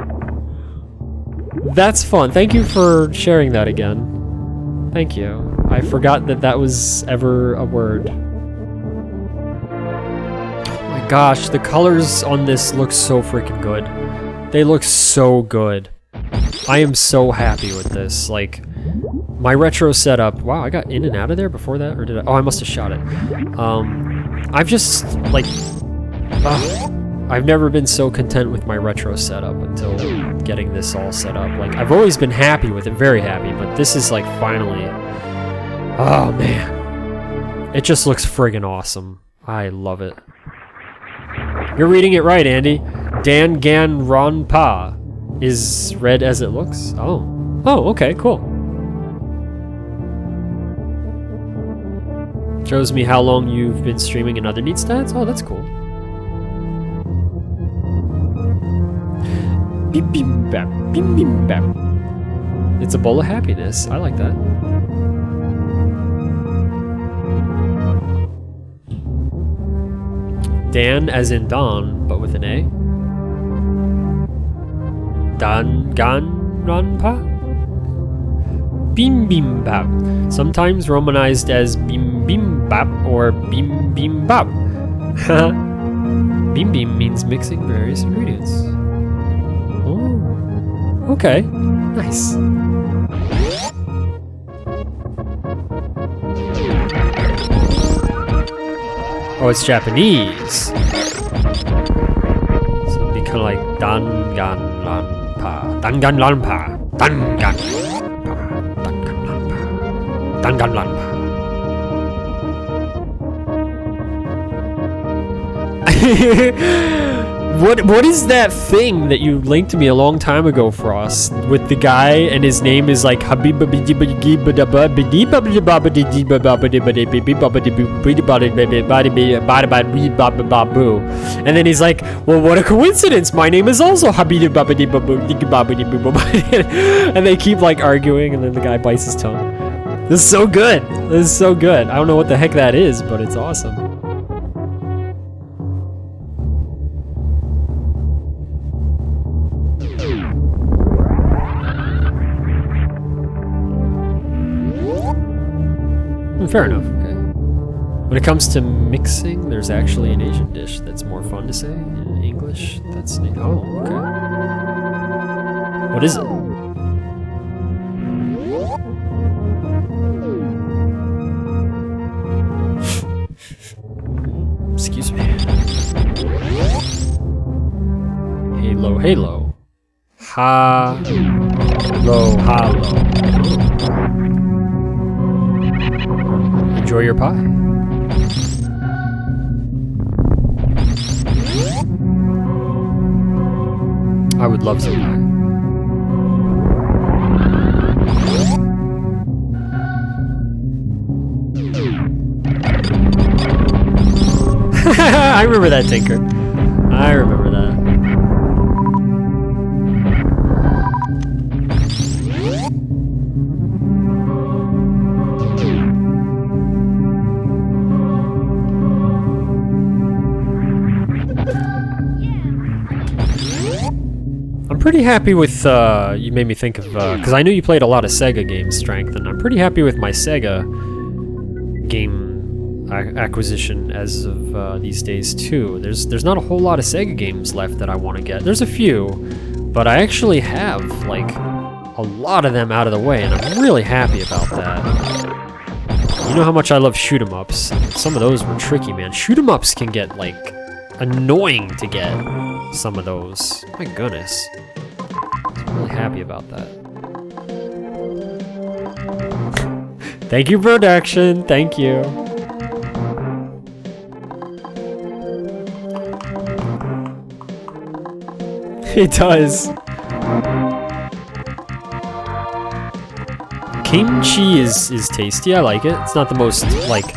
That's fun. Thank you for sharing that again. Thank you. I forgot that that was ever a word. Oh my gosh, the colors on this look so freaking good. They look so good. I am so happy with this. Like, my retro setup. Wow, I got in and out of there before that, or did I? Oh, I must have shot it. I've just like, I've never been so content with my retro setup until getting this all set up. Like, I've always been happy with it, very happy, but this is like finally. Oh man, it just looks friggin' awesome. I love it. You're reading it right, Andy. Danganronpa is read as it looks. Oh. Oh, okay, cool. Shows me how long you've been streaming and other neat stats. Oh, that's cool. Beep beep bap. Beep beep bap. It's a bowl of happiness. I like that. Dan as in Don, but with an A. Danganronpa? Bim Bim Bap. Sometimes romanized as Bim Bim Bap or Bim Bim Bap. Bim Bim means mixing various ingredients. Oh. Okay. Nice. Oh, it's Japanese. So it'd be kind of like Danganronpa. Danganronpa. Danganronpa. Danganronpa. What is that thing that you linked to me a long time ago, Frost, with the guy and his name is like and then he's like, well, what a coincidence, my name is also and they keep like arguing and then the guy bites his tongue. This is so good. This is so good. I don't know what the heck that is, but it's awesome. Fair enough. Okay. When it comes to mixing, there's actually an Asian dish that's more fun to say in English. That's oh, okay. What is it? Excuse me. Halo, halo. Ha-lo, ha-lo. Enjoy your pie. I would love some pie. I remember that, Tinker. I remember that. I'm pretty happy with, you made me think of, because I knew you played a lot of Sega games, Strength, and I'm pretty happy with my Sega game acquisition as of these days, too. There's not a whole lot of Sega games left that I want to get. There's a few, but I actually have, like, a lot of them out of the way, and I'm really happy about that. You know how much I love shoot-em-ups. Some of those were tricky, man. Shoot-em-ups can get, like, annoying to get. Some of those. My goodness. I'm really happy about that. Thank you, production. Thank you. It does. Kimchi is tasty. I like it. It's not the most, like,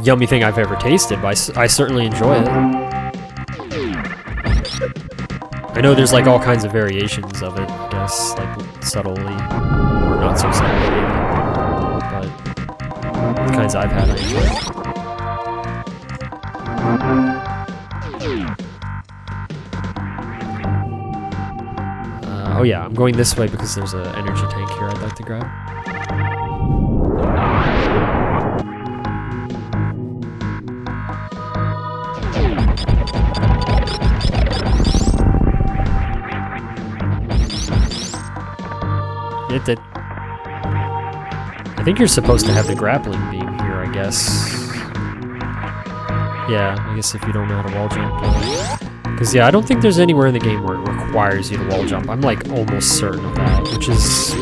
yummy thing I've ever tasted, but I certainly enjoy it. I know there's like all kinds of variations of it, I guess, like subtly, or not so subtly maybe, but the kinds I've had I enjoy. Oh yeah, I'm going this way because there's an energy tank here I'd like to grab. It did. I think you're supposed to have the grappling beam here, I guess. Yeah, I guess if you don't know how to wall jump. Because, yeah, I don't think there's anywhere in the game where it requires you to wall jump. I'm, like, almost certain of that, which is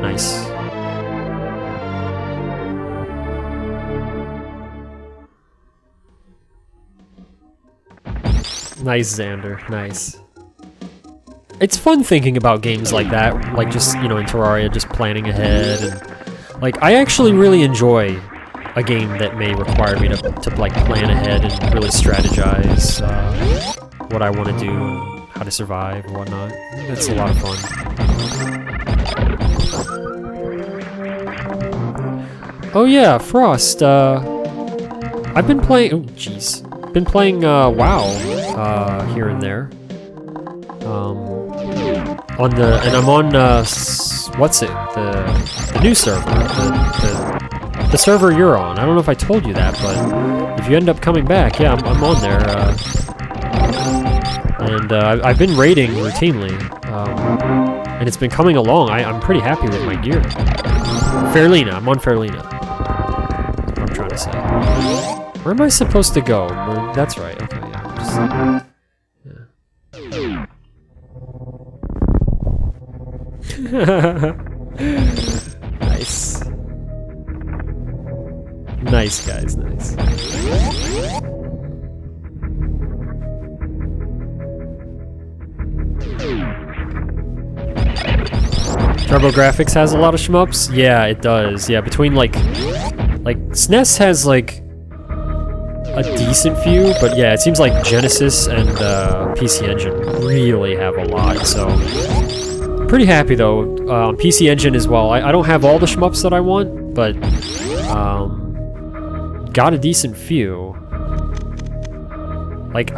nice. Nice, Xander. Nice. It's fun thinking about games like that, like just, you know, in Terraria, just planning ahead, and like, I actually really enjoy a game that may require me to like, plan ahead and really strategize what I want to do, and how to survive, and whatnot. It's a lot of fun. Oh yeah, Frost, I've been playing, oh jeez, been playing WoW here and there. And I'm on, what's it, the new server, the server you're on. I don't know if I told you that, but if you end up coming back, yeah, I'm on there, and I've been raiding routinely, and it's been coming along. I'm pretty happy with my gear. Fairlina, I'm on Fairlina. That's what I'm trying to say. Where am I supposed to go? That's right, okay, yeah. Nice. Nice, guys, nice. TurboGrafx has a lot of shmups? Yeah, it does. Yeah, between like SNES has like a decent few, but yeah, it seems like Genesis and PC Engine really have a lot, so pretty happy though. PC Engine as well. I don't have all the shmups that I want, but got a decent few. Like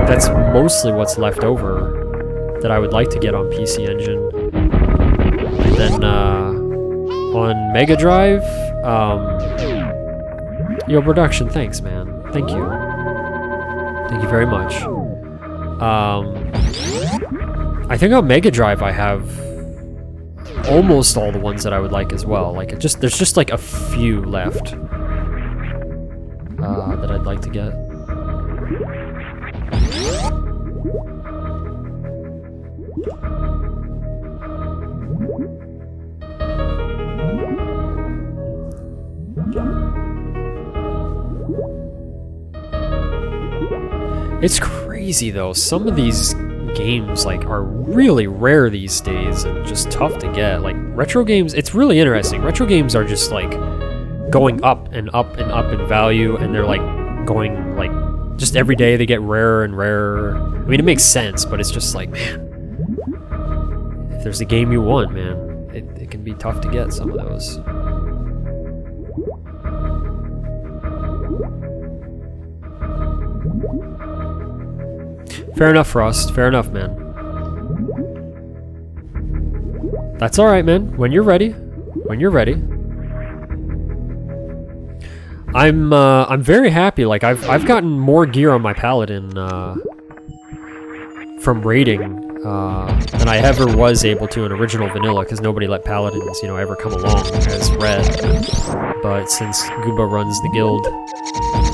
that's mostly what's left over that I would like to get on PC Engine. And then on Mega Drive, yo, production, thanks, man. Thank you. Thank you very much. I think on Mega Drive I have almost all the ones that I would like as well. Like, there's just like a few left that I'd like to get. It's crazy though, some of these games like are really rare these days and just tough to get. Like retro games, it's really interesting. Retro games are just like going up and up and up in value, and they're like going like just every day they get rarer and rarer. I mean, it makes sense, but it's just like, man, if there's a game you want, man, it can be tough to get some of those. Fair enough, Frost. Fair enough, man. That's alright, man. When you're ready. When you're ready. I'm very happy. Like, I've gotten more gear on my Paladin, from raiding, than I ever was able to in original vanilla, because nobody let Paladins, you know, ever come along as red. But since Goomba runs the guild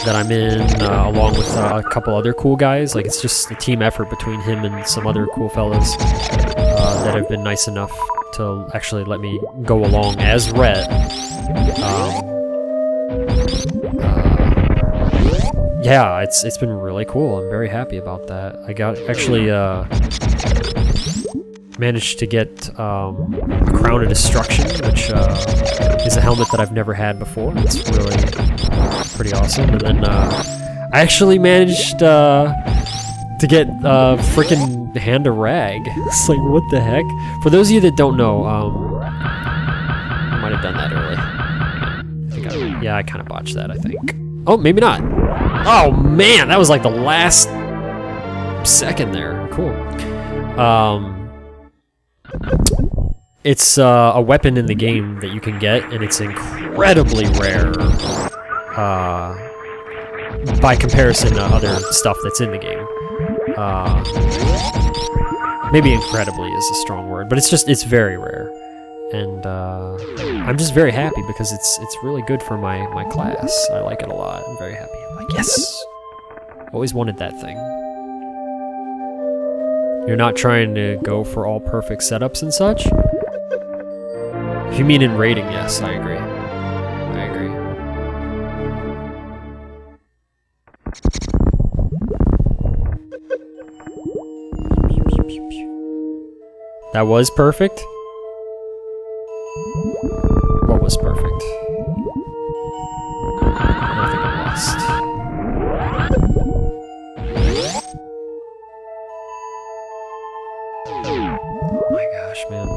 that I'm in, along with a couple other cool guys, like, it's just a team effort between him and some other cool fellas that have been nice enough to actually let me go along as red. Yeah, it's been really cool. I'm very happy about that. I actually managed to get a Crown of Destruction, which is a helmet that I've never had before. It's really pretty awesome. And then I actually managed to get freaking Hand of Rag. It's like, what the heck? For those of you that don't know, I might have done that early. I kind of botched that, I think. Oh, maybe not. Oh man, that was like the last second there. Cool. It's a weapon in the game that you can get, and it's incredibly rare by comparison to other stuff that's in the game. Maybe incredibly is a strong word, but it's very rare. And I'm just very happy because it's really good for my class. I like it a lot. I'm very happy. I'm like, yes! Always wanted that thing. You're not trying to go for all perfect setups and such? If you mean in raiding, yes, I agree. I agree. That was perfect? What was perfect? Nothing lost. Oh my gosh, man.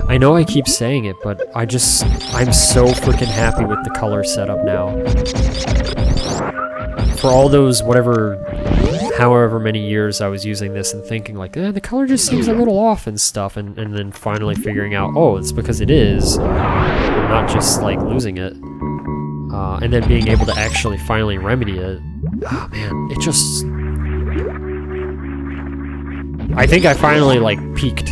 I know I keep saying it, but I'm so freaking happy with the color setup now. For all those however many years I was using this and thinking like, the color just seems a little off and stuff, and then finally figuring out, oh, it's because it is, not just like losing it, and then being able to actually finally remedy it. Oh man, it just... I think I finally like peaked,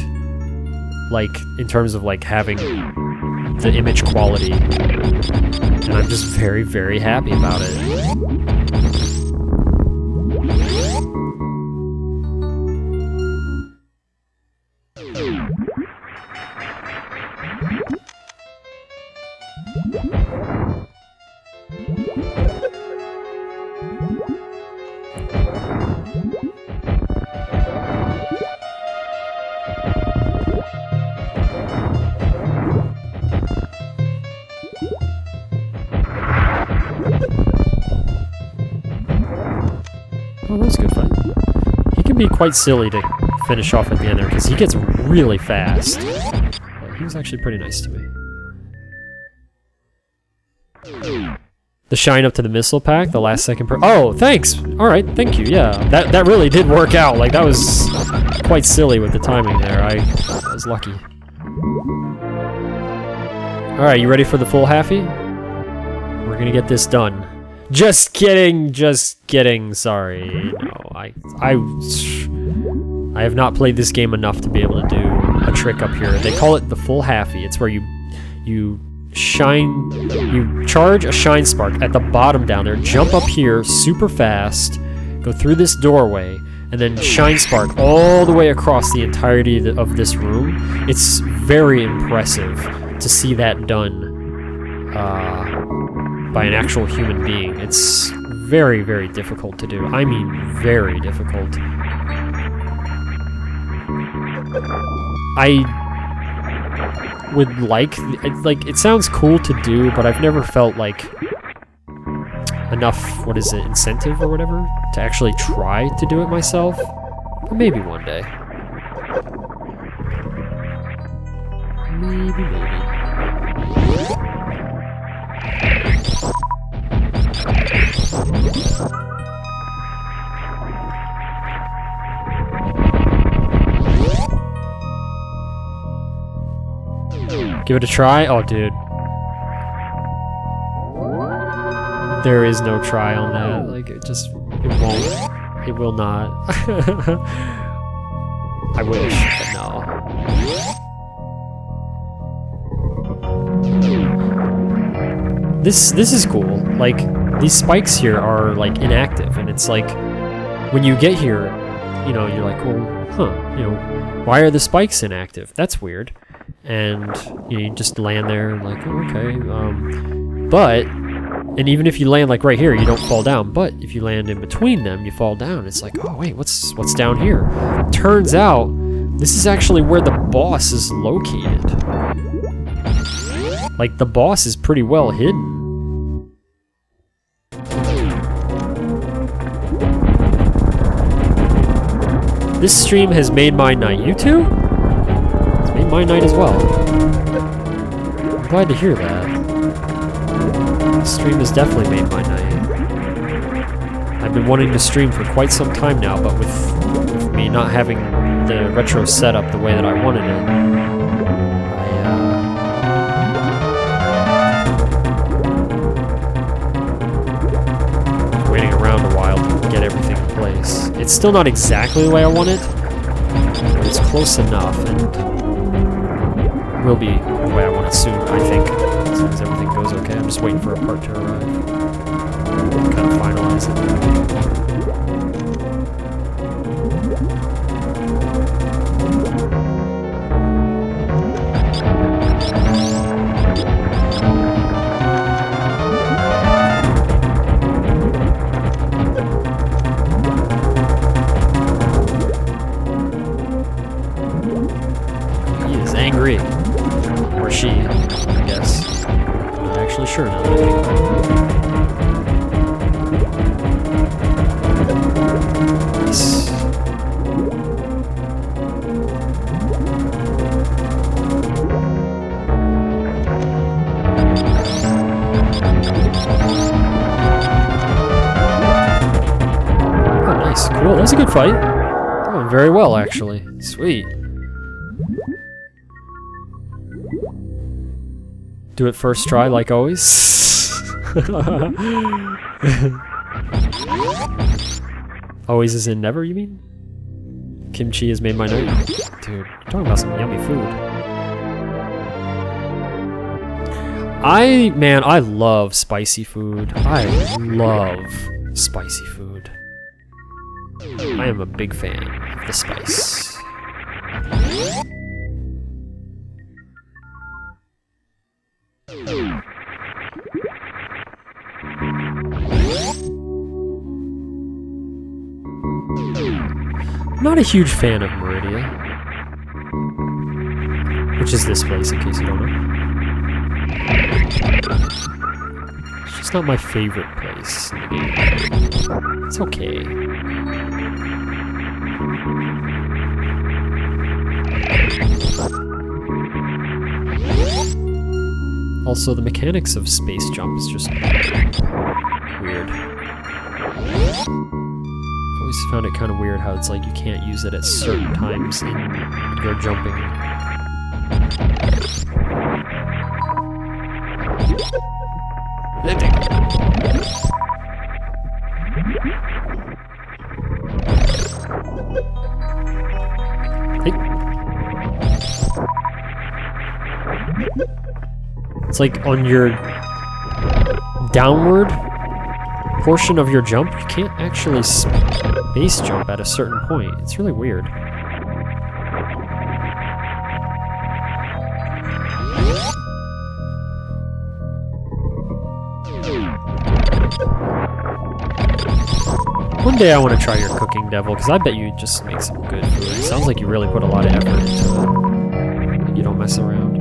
like in terms of like having the image quality, and I'm just very, very happy about it. Oh, that was good fun. He can be quite silly to finish off at the end there, because he gets really fast. But he was actually pretty nice to me. The shine up to the missile pack, the last second oh, thanks! Alright, thank you, yeah. That really did work out. Like, that was quite silly with the timing there. I was lucky. Alright, you ready for the full halfie? We're gonna get this done. Just kidding, sorry. No, I have not played this game enough to be able to do a trick up here. They call it the full halfie. It's where you charge a shine spark at the bottom down there, jump up here super fast, go through this doorway, and then shine spark all the way across the entirety of this room. It's very impressive to see that done by an actual human being. It's very, very difficult to do. I mean, very difficult. I would like, it sounds cool to do, but I've never felt like enough, incentive or whatever, to actually try to do it myself. But maybe one day. Maybe. Give it a try? Oh, dude. There is no try on that. Like, it won't. It will not. I wish, but no. This is cool. Like, these spikes here are, like, inactive, and it's like, when you get here, you know, you're like, well, huh, you know, why are the spikes inactive? That's weird. And you just land there, like, oh, okay. And even if you land like right here, you don't fall down. But if you land in between them, you fall down. It's like, oh wait, what's down here? Turns out, this is actually where the boss is located. Like, the boss is pretty well hidden. This stream has made my night. You too? It's made my night as well. I'm glad to hear that. This stream has definitely made my night. I've been wanting to stream for quite some time now, but with me not having the retro setup the way that I wanted it, waiting around a while to get everything in place. It's still not exactly the way I want it, but it's close enough, and will be the way I want it soon, I think. As long as everything goes okay. I'm just waiting for a part to arrive. Kind of finalize it. He is angry. Or she, I guess. Not actually sure now that I think about it. Nice. Oh, nice. Cool. That was a good fight. Going very well, actually. Sweet. Do it first try, like always. Always is in never, you mean? Kimchi has made my night. Dude, you're talking about some yummy food. Man, I love spicy food. I love spicy food. I am a big fan of the spice. I'm not a huge fan of Meridia, which is this place in case you don't know. It's just not my favorite place in the game. It's okay. Also, the mechanics of space jump is just weird. I always found it kind of weird how it's like you can't use it at certain times in your jumping. It's like on your downward portion of your jump, you can't actually space jump at a certain point. It's really weird. One day I want to try your cooking, Devil, because I bet you just make some good food. It sounds like you really put a lot of effort into it. You don't mess around.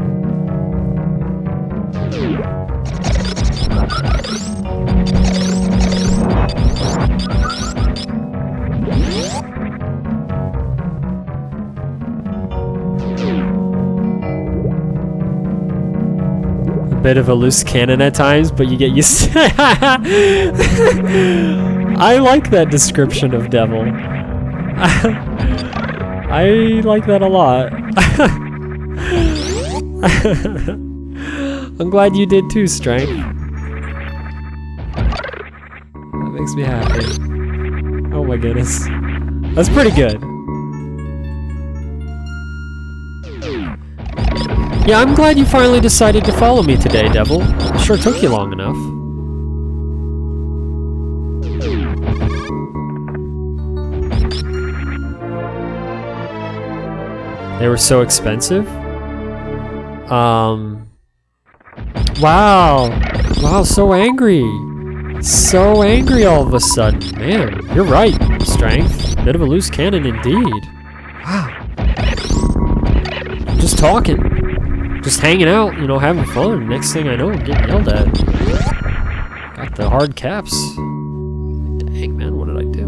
A bit of a loose cannon at times, but you get used to it. I like that description of Devil. I like that a lot. I'm glad you did too, Strength. That makes me happy. Oh my goodness. That's pretty good. Yeah, I'm glad you finally decided to follow me today, Devil. It sure took you long enough. They were so expensive? Wow. Wow, so angry. So angry all of a sudden. Man, you're right, Strength. Bit of a loose cannon indeed. Wow. Just talking. Just hanging out, you know, having fun. Next thing I know, I'm getting yelled at. Got the hard caps. Dang, man, what did I do?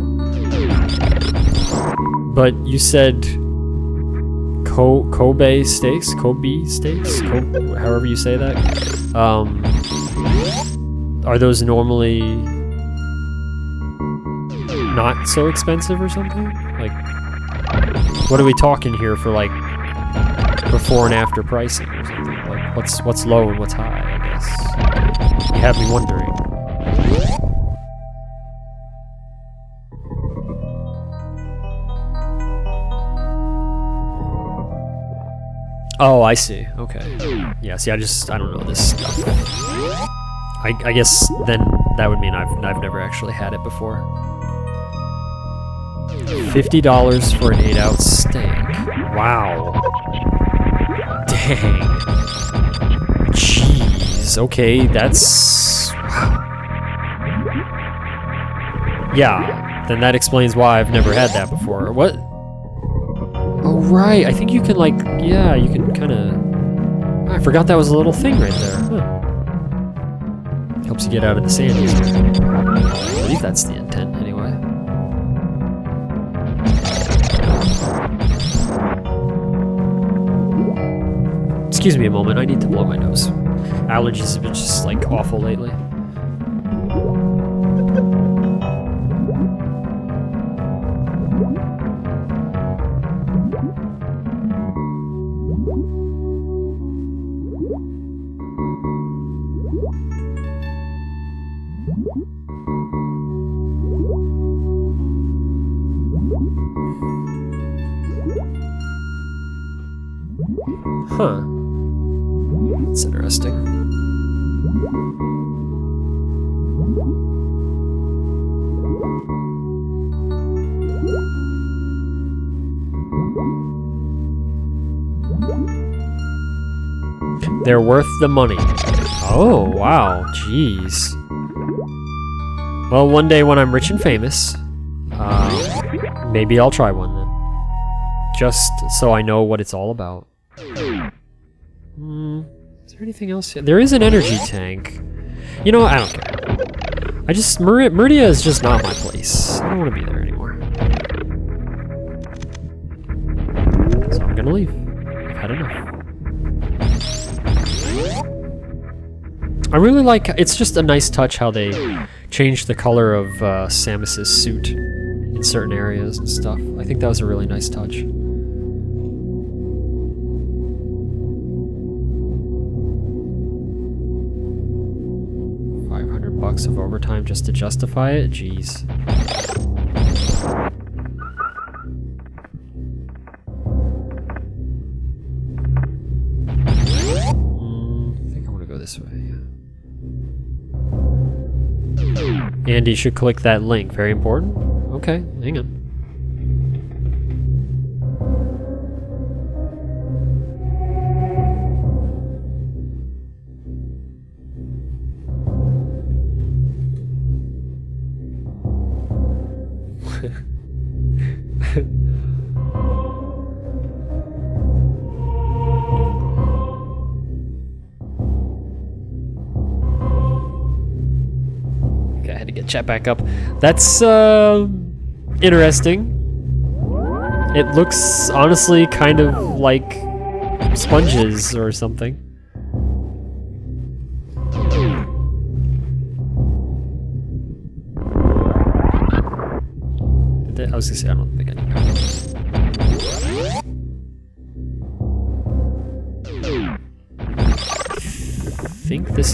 But you said Kobe steaks? Kobe steaks? However you say that. Are those normally not so expensive or something? Like, what are we talking here for, like, before and after pricing or something? Like, what's low and what's high, I guess? You have me wondering. Oh, I see. Okay. Yeah, see, I don't know this stuff. I guess then that would mean I've never actually had it before. $50 for an 8-ounce steak. Wow. Dang. Jeez. Okay, that's... Wow. Yeah, then that explains why I've never had that before. What? Oh, right. I think you can, like... Yeah, you can kind of... I forgot that was a little thing right there. Huh. Helps you get out of the sand easier. I believe that's the intent, anyway. Excuse me a moment, I need to blow my nose. Allergies have been just, like, awful lately. Huh. That's interesting. They're worth the money. Oh, wow. Jeez. Well, one day when I'm rich and famous, maybe I'll try one then. Just so I know what it's all about. Is there anything else here? There is an energy tank. You know what? I don't care. Meridia is just not my place. I don't want to be there anymore. So I'm gonna leave. I've had enough. I really like, it's just a nice touch how they changed the color of Samus's suit in certain areas and stuff. I think that was a really nice touch. $500 of overtime just to justify it? Jeez. I think I want to go this way, yeah. Andy should click that link. Very important? Okay, hang on. Okay, I had to get chat back up. That's interesting. It looks honestly kind of like sponges or something. I was gonna say, I don't think I need that.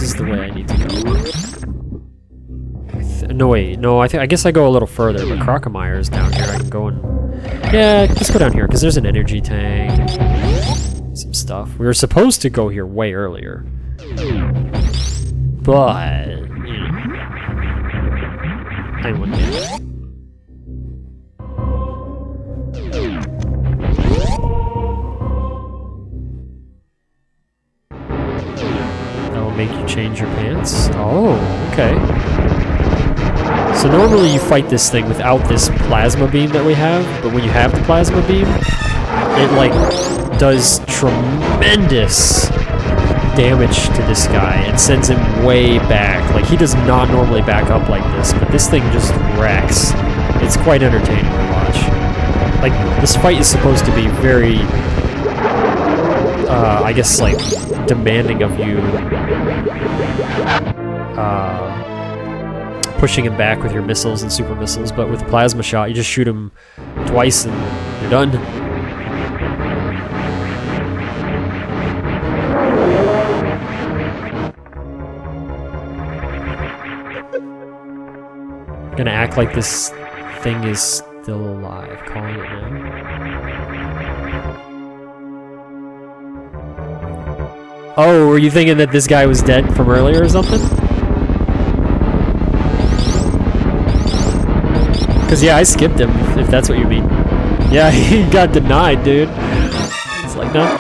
this is the way I need to go. No, wait. No, I guess I go a little further, but Crocomire is down here. I can go and... Yeah, let's go down here, because there's an energy tank. Some stuff. We were supposed to go here way earlier. But... You know, I wouldn't do it. Make you change your pants? Oh, okay. So normally you fight this thing without this plasma beam that we have, but when you have the plasma beam, it like does tremendous damage to this guy and sends him way back. Like he does not normally back up like this, but this thing just wrecks. It's quite entertaining to watch. Like this fight is supposed to be very I guess like demanding of you, pushing him back with your missiles and super missiles, but with plasma shot you just shoot him twice and you're done. Gonna act like this thing is still alive, calling it now. Oh, were you thinking that this guy was dead from earlier or something? Because, yeah, I skipped him, if that's what you mean. Yeah, he got denied, dude. It's like, no,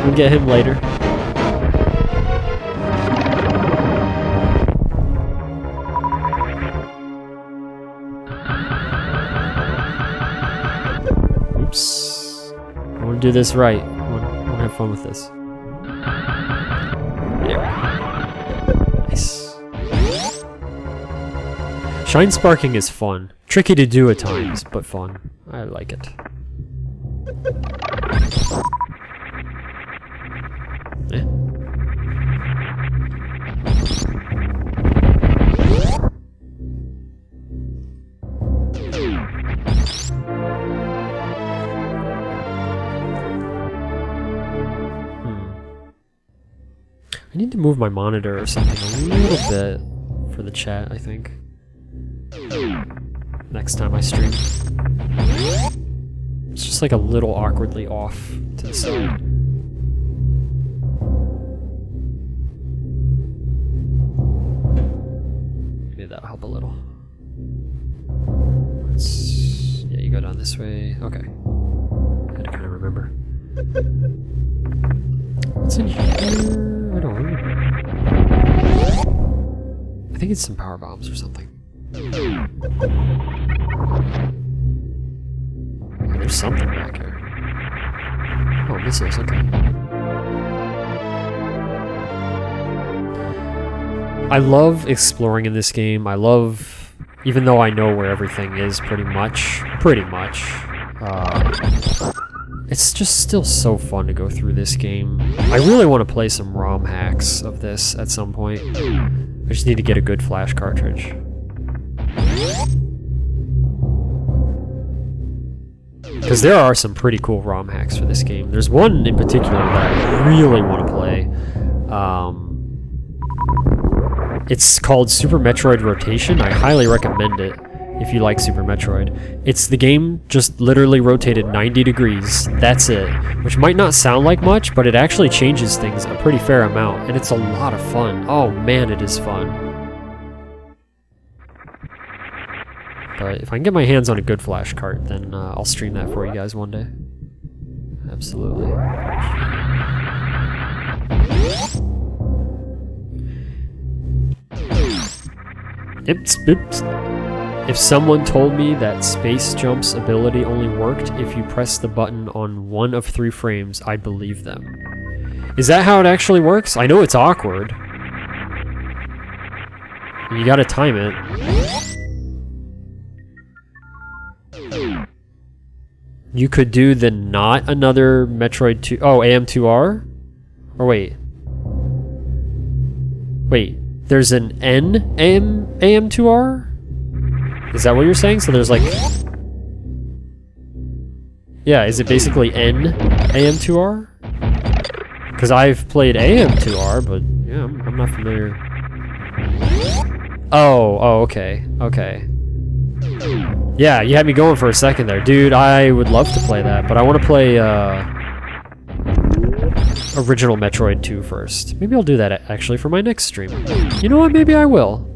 we'll get him later. Oops. I want to do this right. I want to have fun with this. Nice. Shine sparking is fun. Tricky to do at times, but fun. I like it. Eh. I need to move my monitor or something a little bit for the chat, I think. Next time I stream. It's just like a little awkwardly off to the side. Maybe that'll help a little. Yeah, you go down this way. Okay. I had to kind of remember. What's in here? I don't remember. I think it's some power bombs or something. Oh, there's something back here. Oh, missiles, okay. I love exploring in this game. I love, even though I know where everything is pretty much, it's just still so fun to go through this game. I really want to play some ROM hacks of this at some point. I just need to get a good flash cartridge. Because there are some pretty cool ROM hacks for this game. There's one in particular that I really want to play. It's called Super Metroid Rotation. I highly recommend it if you like Super Metroid. It's the game just literally rotated 90 degrees. That's it. Which might not sound like much, but it actually changes things a pretty fair amount. And it's a lot of fun. Oh man, it is fun. But if I can get my hands on a good flash cart, then I'll stream that for you guys one day. Absolutely. If someone told me that Space Jump's ability only worked if you press the button on 1 of 3 frames, I'd believe them. Is that how it actually works? I know it's awkward. You gotta time it. You could do the not another Metroid 2... Oh, AM2R? Or wait. Wait, there's an N AM2R? Is that what you're saying? So there's like... Yeah, is it basically N AM2R? Because I've played AM2R, but Yeah, I'm not familiar. Oh, okay, okay. Yeah, you had me going for a second there. Dude, I would love to play that, but I want to play, original Metroid 2 first. Maybe I'll do that actually for my next stream. You know what? Maybe I will.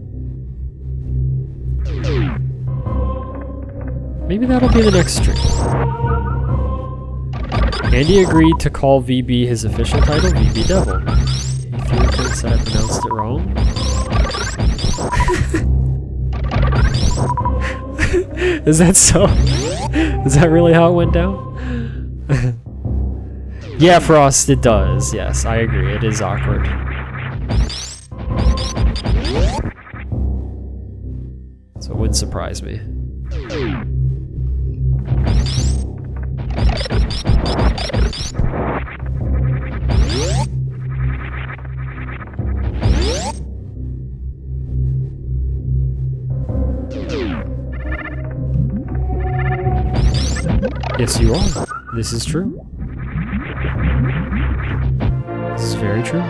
Maybe that'll be the next stream. Andy agreed to call VB his official title, VB Devil. He thinks that I pronounced it wrong. Is that so? Is that really how it went down? Yeah, Frost, it does. Yes, I agree. It is awkward. So it wouldn't surprise me. Yes, you are. This is true. This is very true.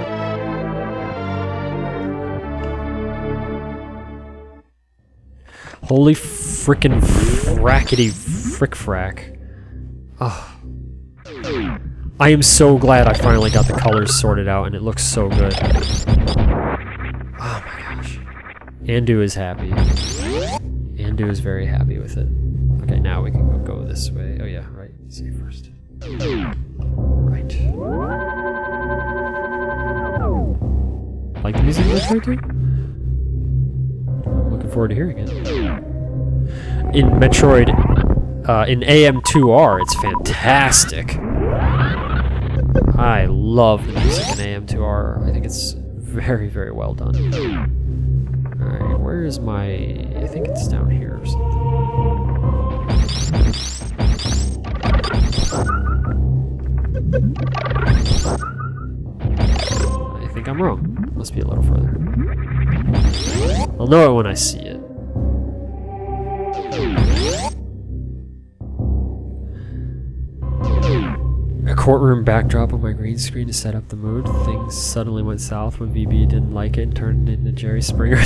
Holy frickin' frackety frick-frack. Oh. I am so glad I finally got the colors sorted out and it looks so good. Oh my gosh. Andu is happy. Andu is very happy with it. Okay, now we can go this way. Oh yeah, right. Save first. Right. Like the music of Metroid 2? I'm looking forward to hearing it. In Metroid, in AM2R, it's fantastic. I love the music in AM2R. I think it's very, very well done. Alright, where is my... I think it's down here or something. I think I'm wrong. Must be a little further. I'll know it when I see it. A courtroom backdrop on my green screen to set up the mood. Things suddenly went south when VB didn't like it and turned into Jerry Springer.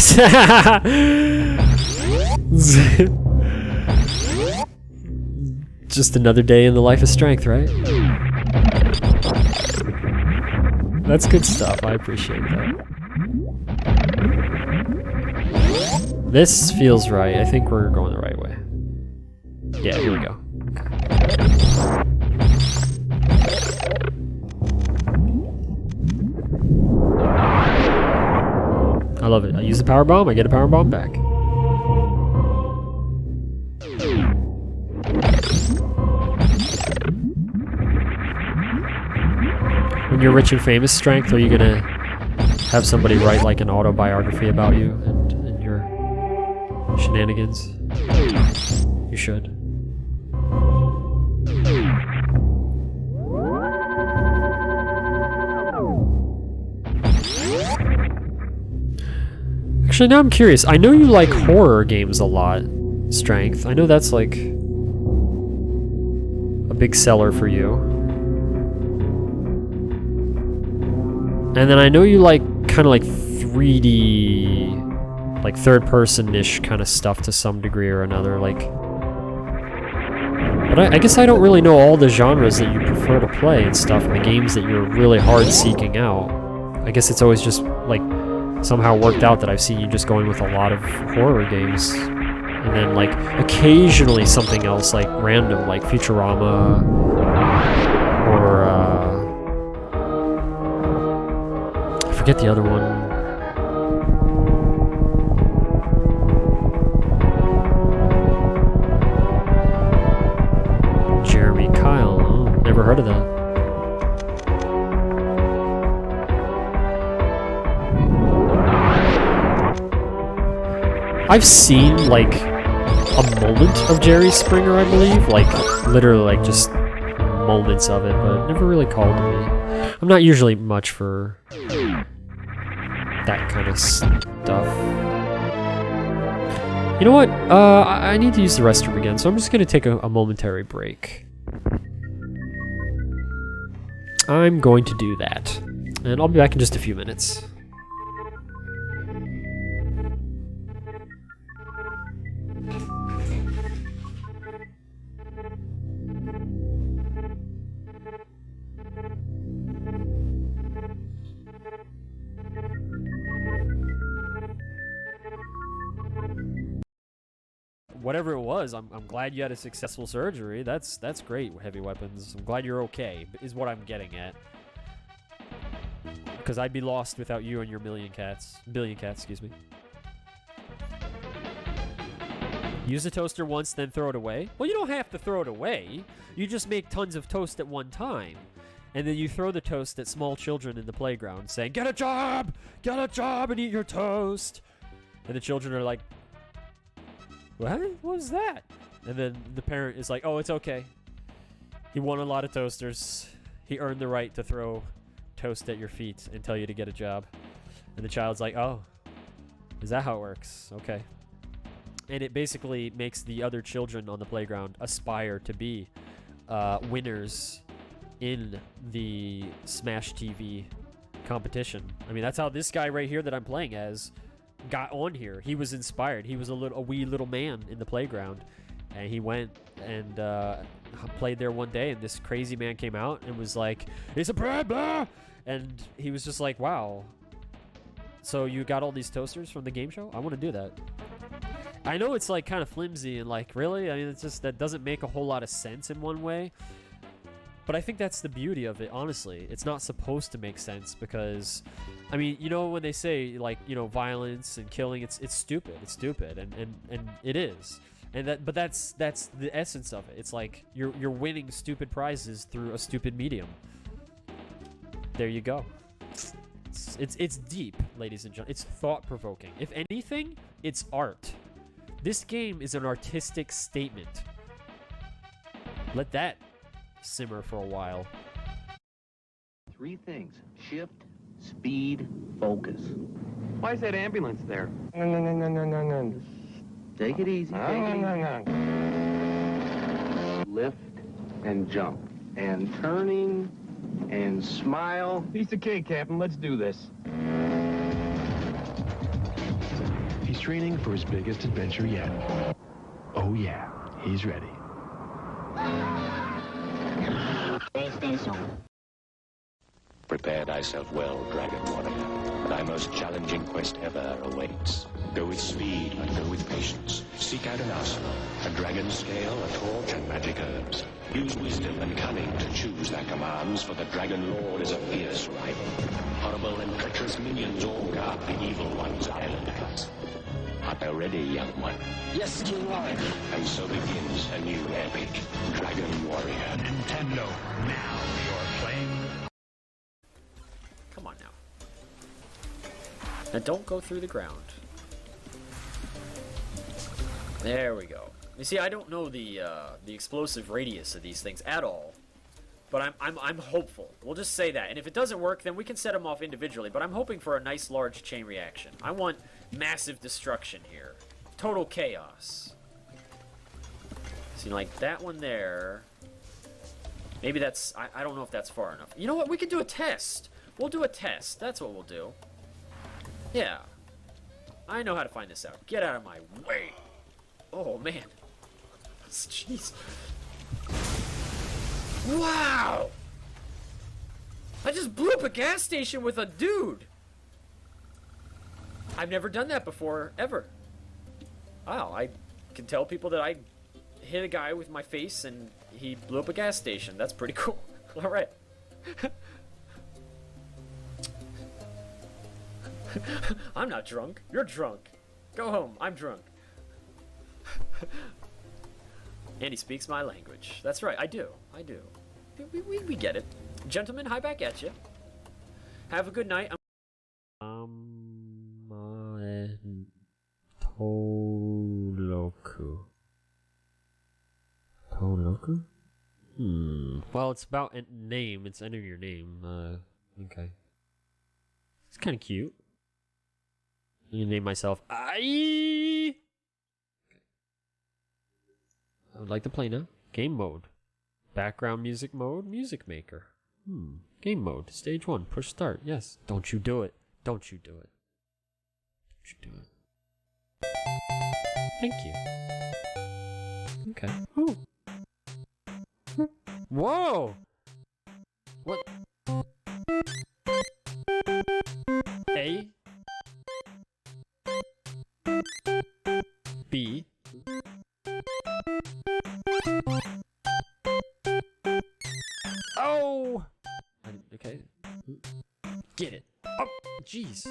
Just another day in the life of strength, right? That's good stuff. I appreciate that. This feels right. I think we're going the right way. Yeah, here we go. I love it. I use the power bomb, I get a power bomb back. When you're rich and famous, Strength, are you gonna have somebody write like an autobiography about you and your shenanigans? You should. Actually, now I'm curious. I know you like horror games a lot, Strength. I know that's like a big seller for you. And then I know you like kind of like 3D, like third-person-ish kind of stuff to some degree or another. Like, but I guess I don't really know all the genres that you prefer to play and stuff, and the games that you're really hard seeking out. I guess it's always just like somehow worked out that I've seen you just going with a lot of horror games, and then like occasionally something else like random, like Futurama or I forget the other one. Jeremy Kyle. Oh, never heard of that. I've seen like a moment of Jerry Springer, I believe, like literally like just moments of it, but it never really called to me. I'm not usually much for that kind of stuff. You know what? I need to use the restroom again, so I'm just gonna take a momentary break. I'm going to do that, and I'll be back in just a few minutes. whatever it was, I'm glad you had a successful surgery. That's great, Heavy Weapons. I'm glad you're okay, is what I'm getting at. Because I'd be lost without you and your billion cats, excuse me. Use the toaster once, then throw it away. Well, you don't have to throw it away. You just make tons of toast at one time. And then you throw the toast at small children in the playground, saying, get a job and eat your toast. And the children are like, what was that? And then the parent is like, oh, it's okay. He won a lot of toasters. He earned the right to throw toast at your feet and tell you to get a job. And the child's like, oh, is that how it works? Okay. And it basically makes the other children on the playground aspire to be winners in the Smash TV competition. I mean, that's how this guy right here that I'm playing as got on here. He was inspired. He was a wee little man in the playground, and he went and played there one day, and this crazy man came out and was like, it's a blah, and he was just like, wow, so you got all these toasters from the game show? I want to do that. I know it's like kind of flimsy and like, really? I mean, it's just that doesn't make a whole lot of sense in one way. But I think that's the beauty of it, honestly. It's not supposed to make sense because, I mean, you know, when they say like, you know, violence and killing, it's stupid. It's stupid, and it is. But that's the essence of it. It's like you're winning stupid prizes through a stupid medium. There you go. It's deep, ladies and gentlemen. It's thought-provoking. If anything, it's art. This game is an artistic statement. Let that simmer for a while. 3 things: shift, speed, focus. Why is that ambulance there? No. Take it easy. No. Lift and jump and turning and smile. Piece of cake, Captain. Let's do this. He's training for his biggest adventure yet. Oh yeah, he's ready. Prepare thyself well, Dragon Warrior. Thy most challenging quest ever awaits. Go with speed, but go with patience. Seek out an arsenal, a dragon scale, a torch, and magic herbs. Use wisdom and cunning to choose thy commands, for the Dragon Lord is a fierce rival. Horrible and treacherous minions all guard the evil one's islands. Art thou ready, young one? Yes, King Warrior. And so begins a new epic, Dragon Warrior. Nintendo, now you're playing. Come on now. Now don't go through the ground. There we go. You see, I don't know the explosive radius of these things at all, but I'm hopeful. We'll just say that. And if it doesn't work, then we can set them off individually. But I'm hoping for a nice large chain reaction. I want massive destruction here, total chaos. See, like that one there. Maybe that's I don't know if that's far enough. You know what? We can do a test. We'll do a test. That's what we'll do. Yeah. I know how to find this out. Get out of my way. Oh, man. Jeez. Wow! I just blew up a gas station with a dude! I've never done that before, ever. Wow, I can tell people that I hit a guy with my face and he blew up a gas station. That's pretty cool. Alright. I'm not drunk. You're drunk. Go home. I'm drunk. And he speaks my language. That's right. I do. We get it. Gentlemen, hi back at you. Have a good night. Toloku. Toloku? Well, it's about a name. It's enter your name. Okay. It's kind of cute. I'm gonna name myself I. I would like to play now. Game mode. Background music mode. Music maker. Game mode. Stage 1. Push start. Yes. Don't you do it. Don't you do it. Don't you do it. Thank you. Okay. Ooh. Whoa! What? A. B. jeez.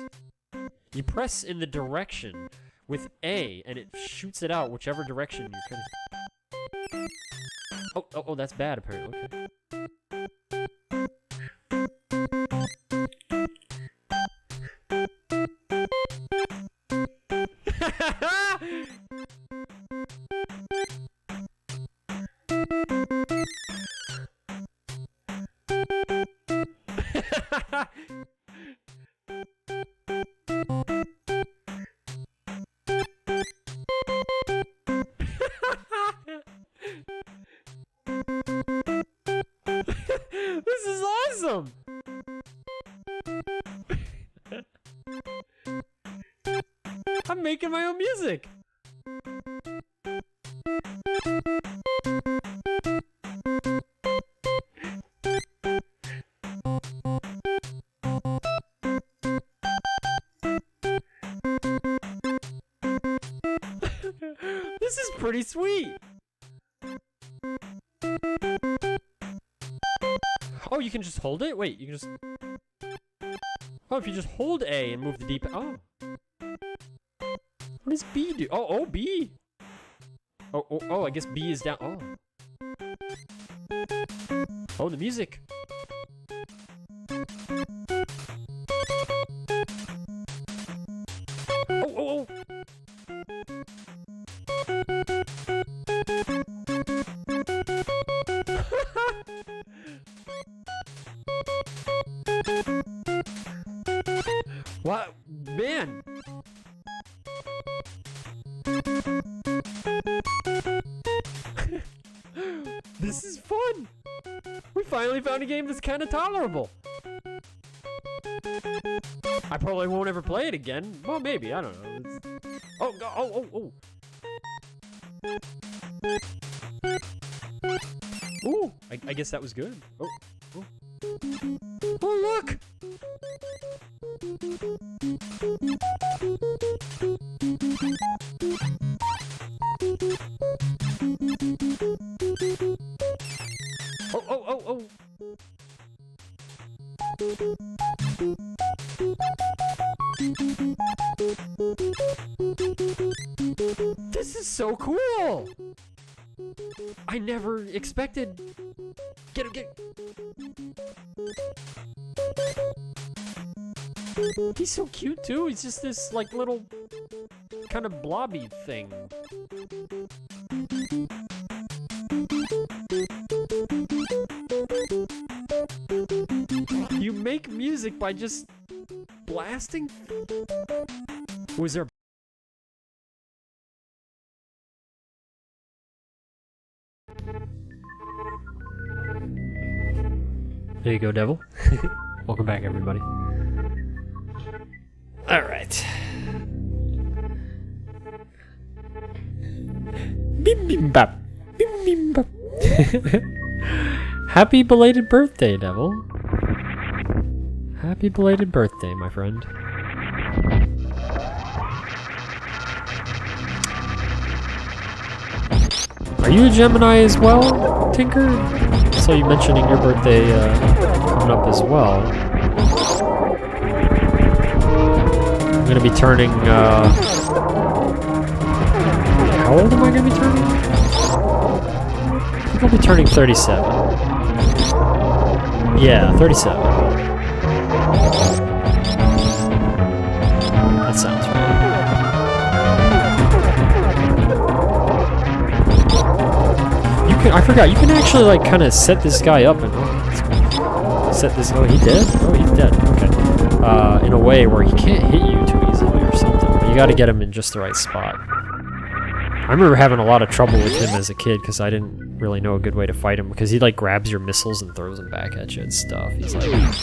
You press in the direction with A, and it shoots it out whichever direction you can. Oh, that's bad apparently. Okay. This is awesome! I'm making my own music! This is pretty sweet! Oh, you can just hold it? Wait, you can just... Oh, if you just hold A and move the D-pad... Oh. What does B do? Oh, B! Oh, I guess B is down... Oh. Oh, the music! Oh! What? Man! This is fun! We finally found a game that's kind of tolerable. I probably won't ever play it again. Well, maybe. I don't know. Oh! Ooh! I guess that was good. Oh, look! Oh! This is so cool! I never expected... Get him! He's so cute too. He's just this like little kind of blobby thing. You make music by just blasting. Was there? There you go, Devil. Welcome back, everybody. All right. Bim bim bap. Bim bim bap. Happy belated birthday, Devil. Happy belated birthday, my friend. Are you a Gemini as well, Tinker? So you mentioning your birthday coming up as well. I'm gonna be turning, how old am I gonna be turning? I think I'll be turning 37. Yeah, 37. That sounds right. I forgot, you can actually like kind of set this guy up and set this. Oh, he dead? Oh, he's dead. Okay. In a way where he can't hit you too easily or something. But you got to get him in just the right spot. I remember having a lot of trouble with him as a kid because I didn't really know a good way to fight him because he like grabs your missiles and throws them back at you and stuff. He's like rude.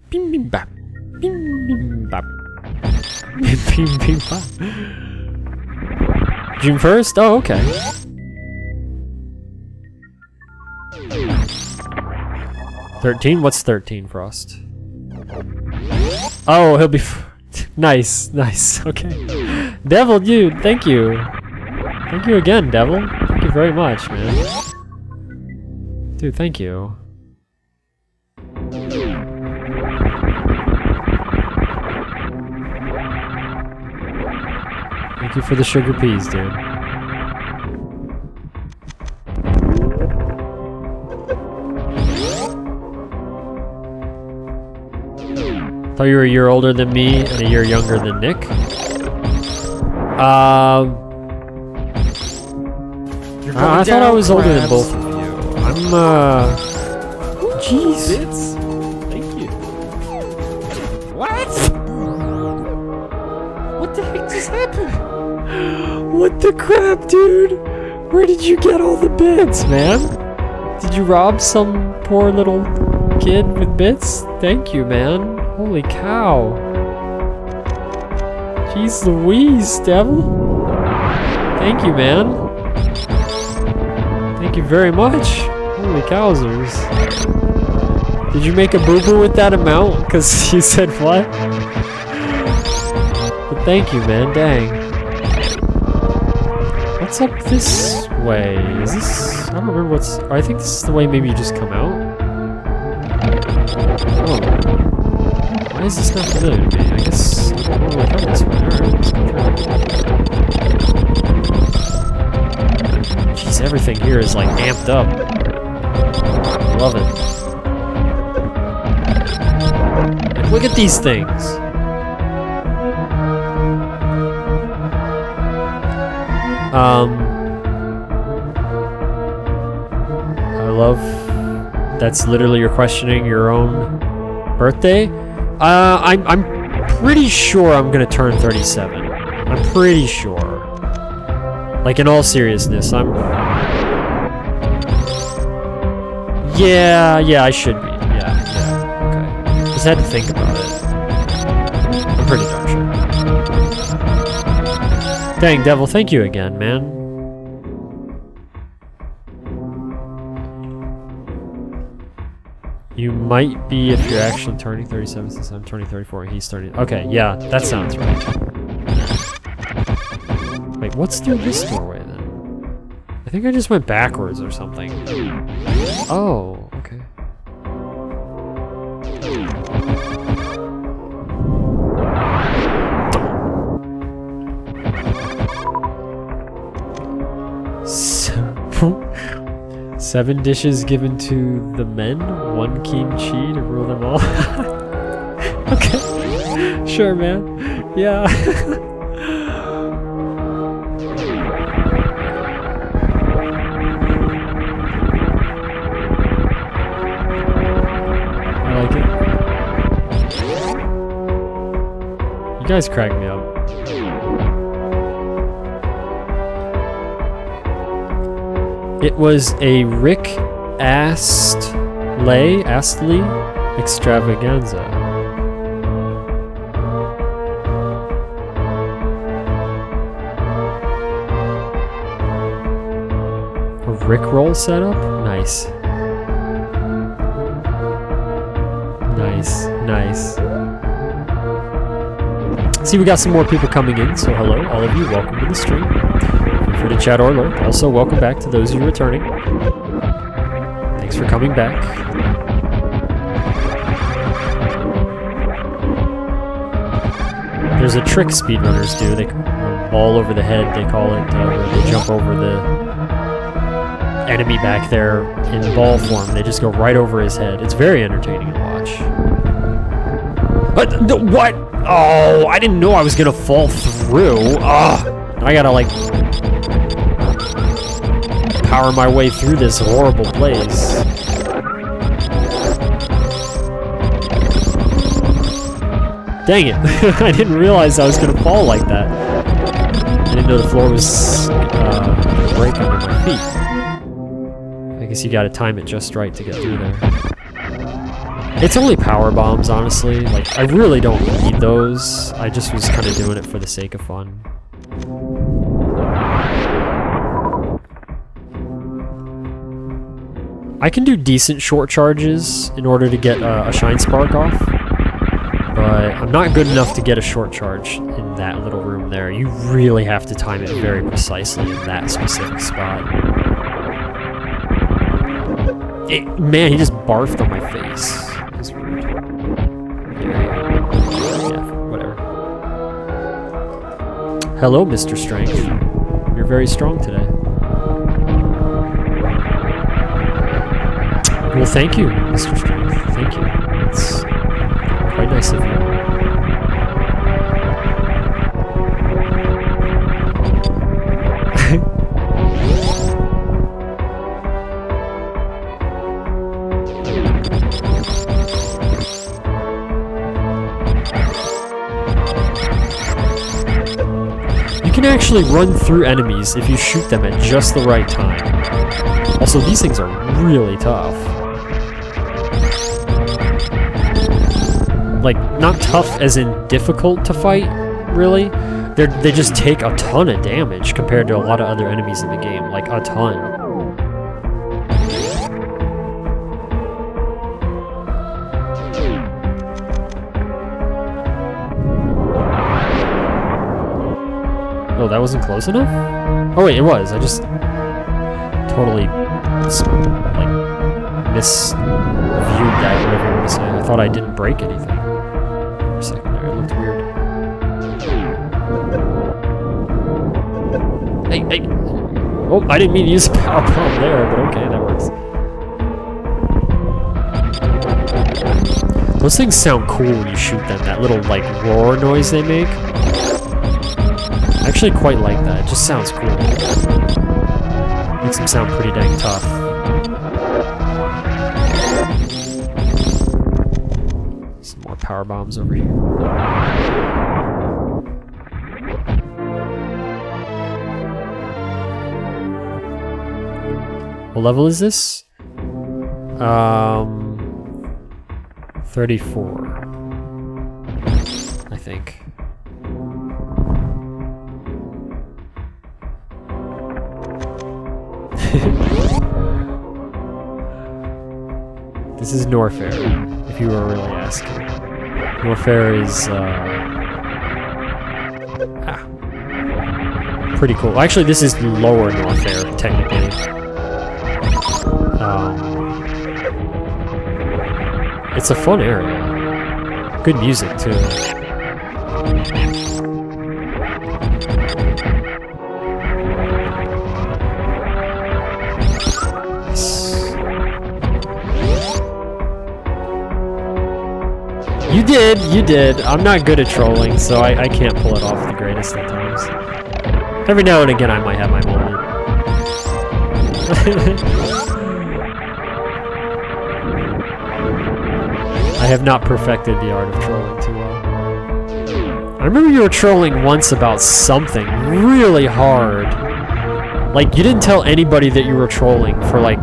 Bim bim bap. Bim bim bap. Bim bim bap. June 1st? Oh, okay. $13? What's 13, Frost? Oh, he'll be... Nice. Okay. Devil, dude, thank you. Thank you again, Devil. Thank you very much, man. Dude, thank you. Thank you for the sugar peas, dude. Thought you were a year older than me and a year younger than Nick. I thought I was older than both of you. I'm, jeez. Bits? Thank you. What? What the heck just happened? What the crap, dude? Where did you get all the bits, man? Did you rob some poor little kid with bits? Thank you, man. Holy cow. Jeez Louise, devil. Thank you, man. Thank you very much. Holy cowsers. Did you make a boo-boo with that amount? Because you said what? But thank you, man. Dang. What's up this way? Is this... I don't remember what's... I think this is the way maybe you just come out. Oh. Why is this not familiar to me? I guess... I don't really come this way. Alright, let's go through. Jeez, everything here is like amped up. Love it. Like, look at these things! I love... That's literally you're questioning your own birthday? I'm pretty sure I'm gonna turn 37. I'm pretty sure. Like, in all seriousness, I'm... Yeah, I should be. Yeah, okay. Just had to think about it. I'm pretty darn sure. Dang, Devil, thank you again, man. You might be if you're actually turning 37 since I'm turning 34 and he's turning... Okay, yeah, that sounds right. Wait, what's through this doorway then? I think I just went backwards or something. Oh, okay. Seven dishes given to the men, one kimchi to rule them all. Okay, sure, man. Yeah. I like it. You guys crack me up. It was a Rick Astley extravaganza. A Rickroll setup? Nice. Nice. See, we got some more people coming in, so hello, all of you, welcome to the stream. Feel free to chat or lurk. Also, welcome back to those of you returning. Thanks for coming back. There's a trick speedrunners do. They ball over the head, they call it, where they jump over the enemy back there in ball form. They just go right over his head. It's very entertaining to watch. What? Oh, I didn't know I was gonna fall through. Ugh. I gotta, like, power my way through this horrible place. Dang it. I didn't realize I was gonna fall like that. I didn't know the floor was gonna break under my feet. I guess you gotta time it just right to get through there. It's only power bombs, honestly. Like, I really don't need those. I just was kind of doing it for the sake of fun. I can do decent short charges in order to get a Shine Spark off, but I'm not good enough to get a short charge in that little room there. You really have to time it very precisely in that specific spot. Man, he just barfed on my face. That's rude. Yeah, whatever. Hello, Mr. Strength. You're very strong today. Well, thank you, Mr. Strength. Thank you. It's quite nice of you. You can actually run through enemies if you shoot them at just the right time. Also, these things are really tough. Like, not tough as in difficult to fight, really. They just take a ton of damage compared to a lot of other enemies in the game. Like, a ton. Oh, that wasn't close enough? Oh wait, it was. I just totally like misviewed that, whatever you want to say. I thought I didn't break anything for a second there. It looked weird. Hey! Oh, I didn't mean to use a power bomb there, but okay, that works. Those things sound cool when you shoot them. That little like roar noise they make. I actually quite like that. It just sounds cool. Makes them sound pretty dang tough. Some more power bombs over here. What level is this? 34. I think. This is Norfair, if you were really asking. Norfair is pretty cool. Actually, this is lower Norfair, technically. It's a fun area. Good music, too. You did. I'm not good at trolling, so I can't pull it off the greatest at times. Every now and again I might have my moment. I have not perfected the art of trolling too well. I remember you were trolling once about something really hard. Like, you didn't tell anybody that you were trolling for like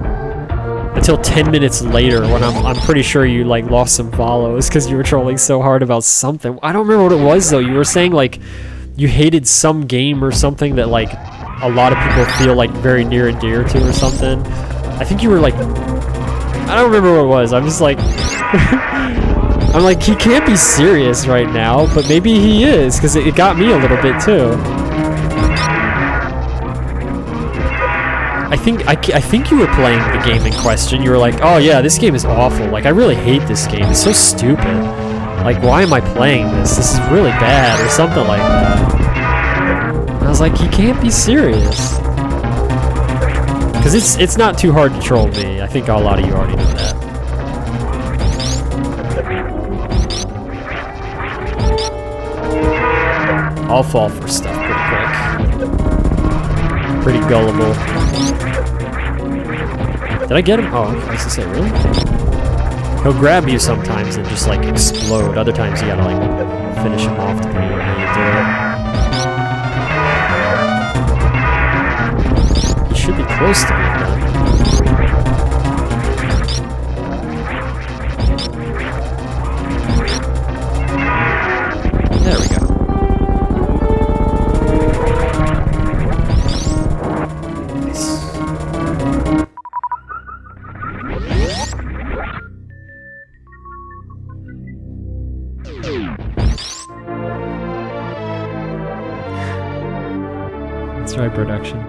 until 10 minutes later, when I'm pretty sure you like lost some follows because you were trolling so hard about something. I don't remember what it was though. You were saying like you hated some game or something that like a lot of people feel like very near and dear to or something. I think you were like, I don't remember what it was. I'm just like I'm like, he can't be serious right now, but maybe he is, because it got me a little bit too. I think you were playing the game in question. You were like, oh yeah, this game is awful. Like, I really hate this game. It's so stupid. Like, why am I playing this? This is really bad, or something like that. And I was like, he can't be serious. Because it's not too hard to troll me. I think a lot of you already know that. I'll fall for stuff pretty quick. Pretty gullible. Did I get him? Oh, I was gonna say, really? He'll grab you sometimes and just like explode. Other times you gotta like finish him off depending on how you do it. You should be close to being done. There we go. That's right, production.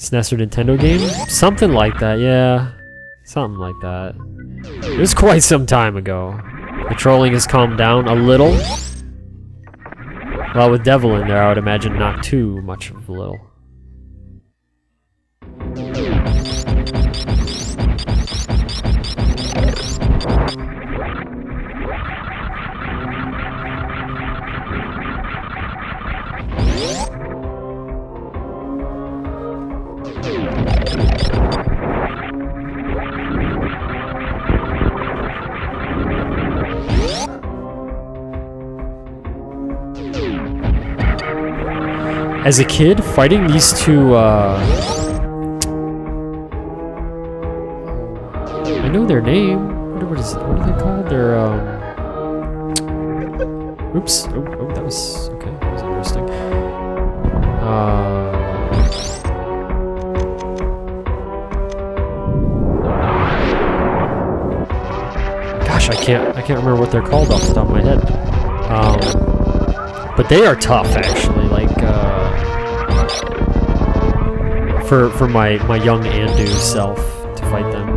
SNES or Nintendo game? Something like that, yeah. Something like that. It was quite some time ago. The trolling has calmed down a little. Well, with Devil in there, I would imagine not too much of a little. As a kid, fighting these two, I know their name. What is it? What are they called? They're, oops. Oh, that was, okay, that was interesting. Gosh, I can't remember what they're called off the top of my head. But they are tough, actually, like, for my young Andu self to fight them.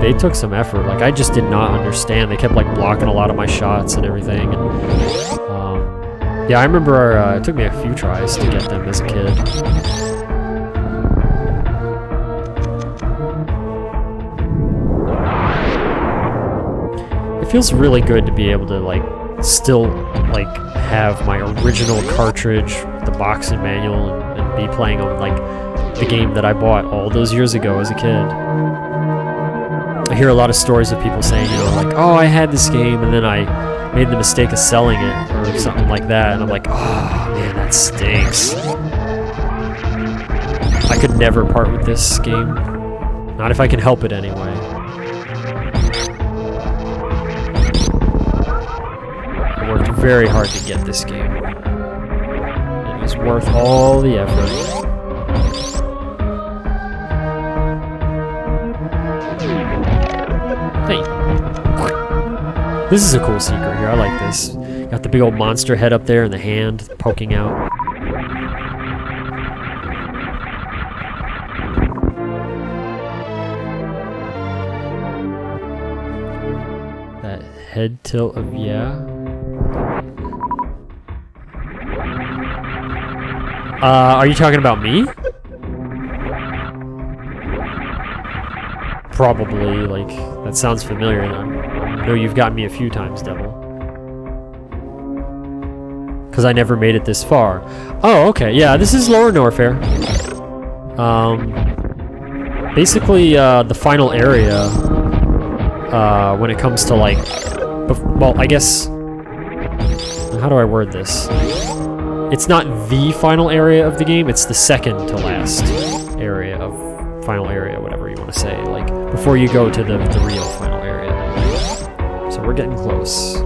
They took some effort. Like, I just did not understand. They kept, like, blocking a lot of my shots and everything. And, yeah, I remember it took me a few tries to get them as a kid. It feels really good to be able to, like, still, like, have my original cartridge, the box and manual, and be playing on, like, the game that I bought all those years ago as a kid. I hear a lot of stories of people saying, you know, like, oh, I had this game, and then I made the mistake of selling it, or something like that, and I'm like, oh, man, that stinks. I could never part with this game. Not if I can help it anyway. I worked very hard to get this game. It was worth all the effort. Hey. This is a cool secret here. I like this. Got the big old monster head up there and the hand poking out. That head tilt of yeah. Are you talking about me? Probably, like, that sounds familiar then. I know you've gotten me a few times, Devil. Because I never made it this far. Oh, okay, yeah, this is Lower Norfair. Basically, the final area, when it comes to, like, well, I guess, how do I word this? It's not the final area of the game, it's the second to last area of final area, whatever you want to say, like, before you go to the real final area. So we're getting close.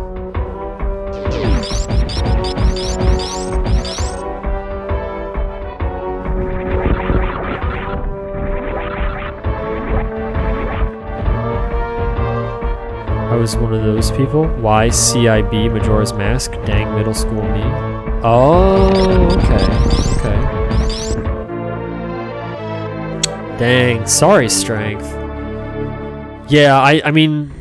I was one of those people. Why CIB Majora's Mask? Dang middle school me. Oh, okay. Dang, sorry, Strength. Yeah, I mean,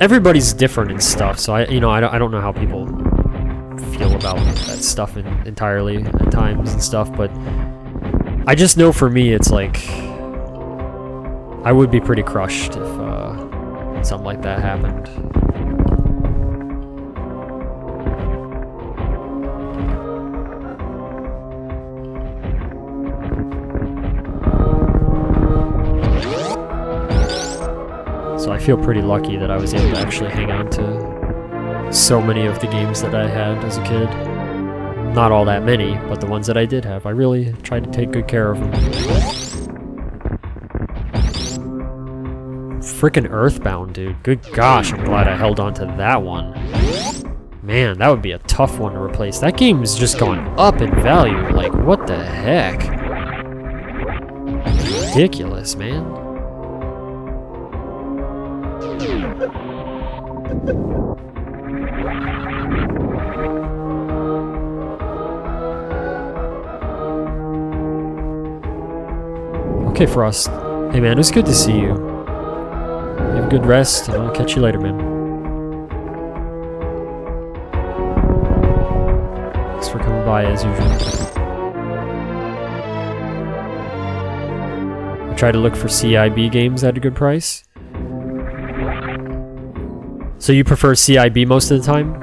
everybody's different and stuff, so I don't know how people feel about that stuff entirely at times and stuff, but I just know for me, it's like, I would be pretty crushed if something like that happened. So I feel pretty lucky that I was able to actually hang on to so many of the games that I had as a kid. Not all that many, but the ones that I did have, I really tried to take good care of them. Frickin' Earthbound, dude. Good gosh, I'm glad I held on to that one. Man, that would be a tough one to replace. That game is just going up in value. Like, what the heck? Ridiculous, man. Okay, Frost. Hey man, it was good to see you. You have a good rest, and I'll catch you later, man. Thanks for coming by as usual. I try to look for CIB games at a good price. So you prefer CIB most of the time?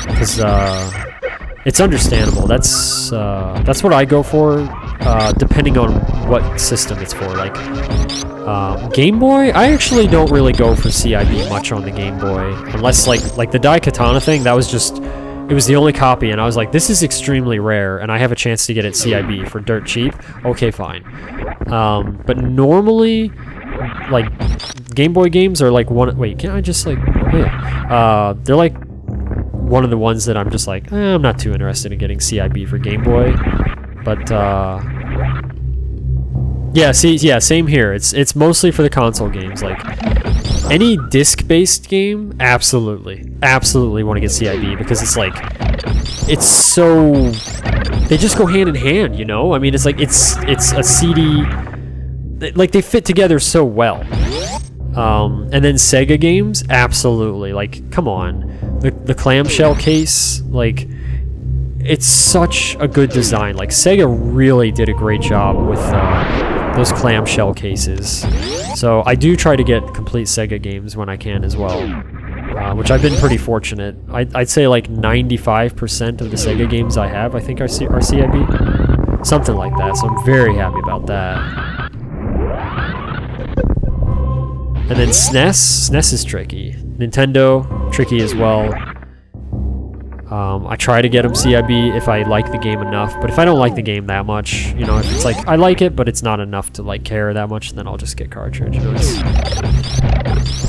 Because it's understandable. That's what I go for, depending on what system it's for. Like Game Boy, I actually don't really go for CIB much on the Game Boy, unless like the Daikatana thing. That was just, it was the only copy, and I was like, this is extremely rare, and I have a chance to get it CIB for dirt cheap. Okay, fine. But normally, like Game Boy games are like one. Wait, can I just like? Oh yeah. They're like one of the ones that I'm just like, I'm not too interested in getting CIB for Game Boy. But yeah, see, yeah, same here. It's mostly for the console games. Like any disc-based game, absolutely want to get CIB because it's like, it's so, they just go hand in hand, you know? I mean, it's like it's a CD. Like they fit together so well. And then Sega games, absolutely. Like, come on. The clamshell case, like, it's such a good design. Like, Sega really did a great job with those clamshell cases. So I do try to get complete Sega games when I can as well, which I've been pretty fortunate. I'd say like 95% of the Sega games I have, I think, are CIB. Something like that, so I'm very happy about that. And then SNES. SNES is tricky. Nintendo, tricky as well. I try to get them CIB if I like the game enough, but if I don't like the game that much, you know, if it's like, I like it, but it's not enough to like care that much, then I'll just get cartridge, you know, it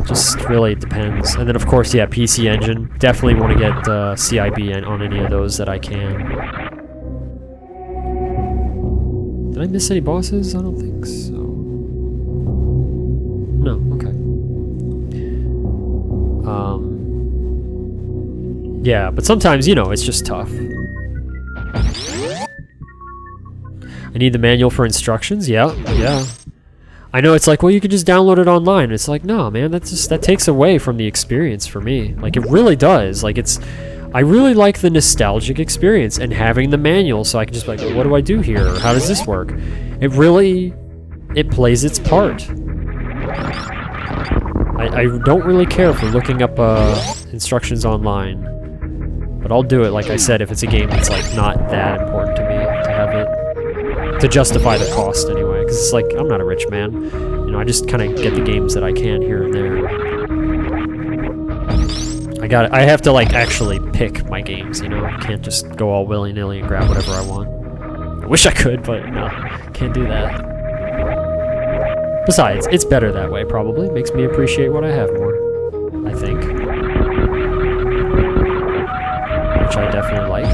just really depends. And then of course, yeah, PC Engine. Definitely want to get CIB on any of those that I can. Did I miss any bosses? I don't think so. No, okay. Yeah, but sometimes, you know, it's just tough. I need the manual for instructions? Yeah. I know it's like, well, you could just download it online. It's like, no, man, that takes away from the experience for me. Like, it really does. Like, I really like the nostalgic experience and having the manual so I can just be like, well, what do I do here? Or how does this work? It plays its part. I don't really care for looking up instructions online, but I'll do it, like I said, if it's a game that's like not that important to me to have it, to justify the cost anyway, because it's like, I'm not a rich man, you know, I just kind of get the games that I can here and there. I have to like actually pick my games, you know, I can't just go all willy-nilly and grab whatever I want. I wish I could, but no, can't do that. Besides, it's better that way, probably. Makes me appreciate what I have more, I think. Which I definitely like.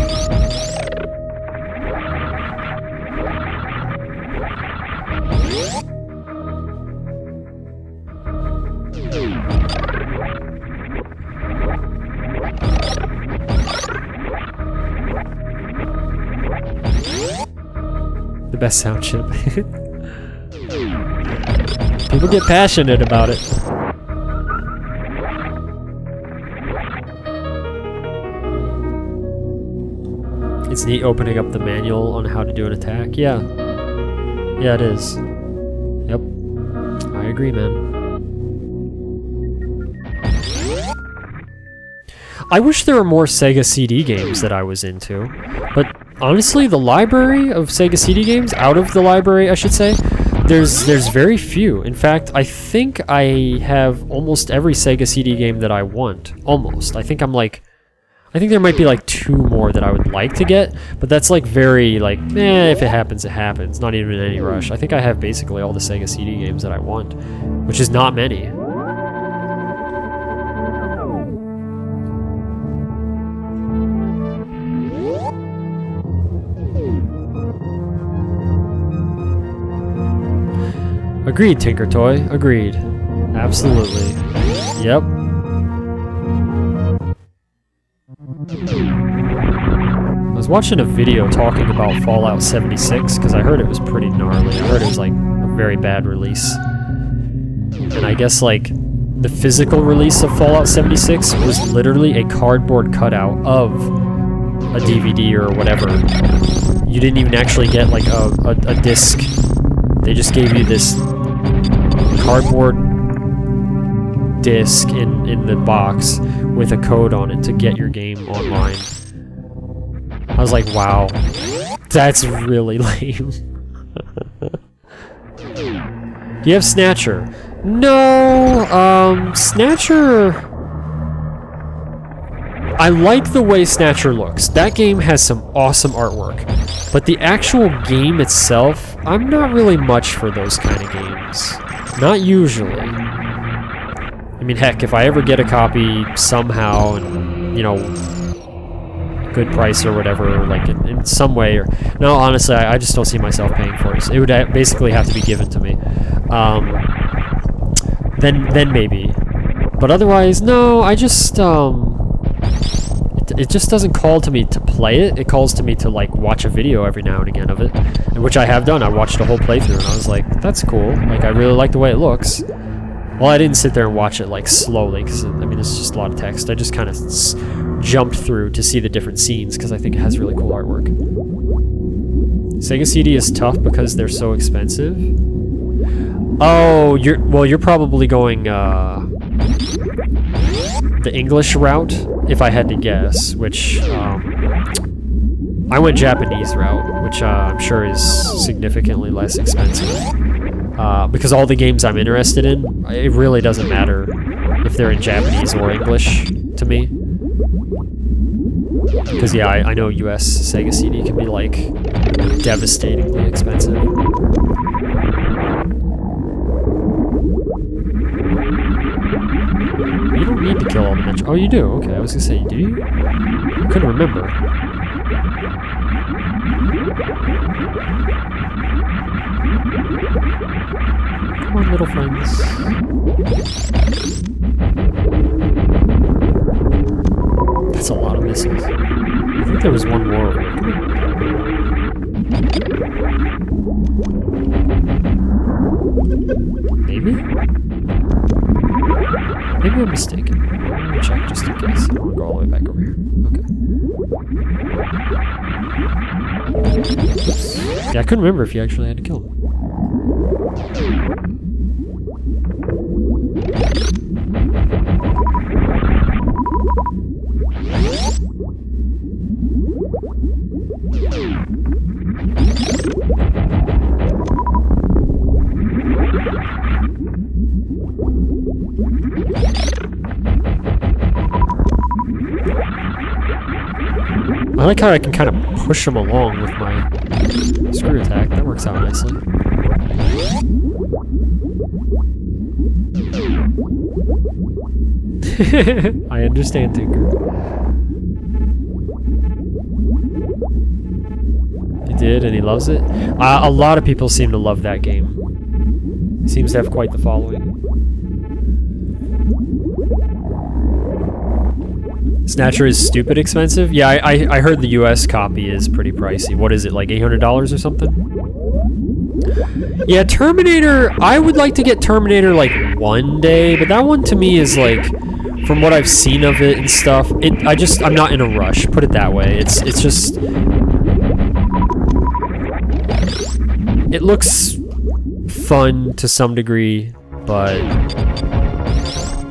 The best sound chip. People get passionate about it. It's neat opening up the manual on how to do an attack. Yeah. Yeah, it is. Yep. I agree, man. I wish there were more Sega CD games that I was into, but honestly, the library of Sega CD games, out of the library, I should say, there's very few. In fact, I think I have almost every Sega CD game that I want. Almost. I think there might be like 2 more that I would like to get, but that's like very like, if it happens, it happens. Not even in any rush. I think I have basically all the Sega CD games that I want, which is not many. Agreed, Tinker Toy. Agreed. Absolutely. Yep. I was watching a video talking about Fallout 76 because I heard it was pretty gnarly. I heard it was like very bad release. And I guess like the physical release of Fallout 76 was literally a cardboard cutout of a DVD or whatever. You didn't even actually get like a disc. They just gave you this cardboard disc in the box with a code on it to get your game online. I was like, wow, that's really lame. Do you have Snatcher? No, Snatcher... I like the way Snatcher looks. That game has some awesome artwork. But the actual game itself, I'm not really much for those kind of games. Not usually. I mean, heck, if I ever get a copy somehow, and, you know, good price or whatever, like in some way, or... No, honestly, I just don't see myself paying for it. So it would basically have to be given to me. Then maybe. But otherwise, no, I just, it just doesn't call to me to play it. It calls to me to, like, watch a video every now and again of it. And which I have done. I watched a whole playthrough, and I was like, that's cool. Like, I really like the way it looks. Well, I didn't sit there and watch it, like, slowly, because, I mean, it's just a lot of text. I just kind of jumped through to see the different scenes, because I think it has really cool artwork. Sega CD is tough because they're so expensive. Oh, you're probably going, the English route, if I had to guess, which, I went Japanese route, which, I'm sure is significantly less expensive. Because all the games I'm interested in, it really doesn't matter if they're in Japanese or English to me. Because, yeah, I know US Sega CD can be, like, devastatingly expensive. You don't need to kill all the Metroid. Oh, you do? Okay, I was gonna say, do you? I couldn't remember. Come on, little friends. That's a lot of misses. I think there was one more over here. Maybe? Maybe I'm mistaken. Let me check just in case. I don't want to go all the way back over here. Okay. Yeah, I couldn't remember if you actually had to kill him. I like how I can kind of push them along with my screw attack. That works out nicely. I understand, Tinker. He did, and he loves it. A lot of people seem to love that game. He seems to have quite the following. Snatcher is stupid expensive? Yeah, I heard the US copy is pretty pricey. What is it, like $800 or something? Yeah, Terminator, I would like to get Terminator like one day, but that one to me is like, from what I've seen of it and stuff, I'm not in a rush, put it that way. It's just... It looks fun to some degree, but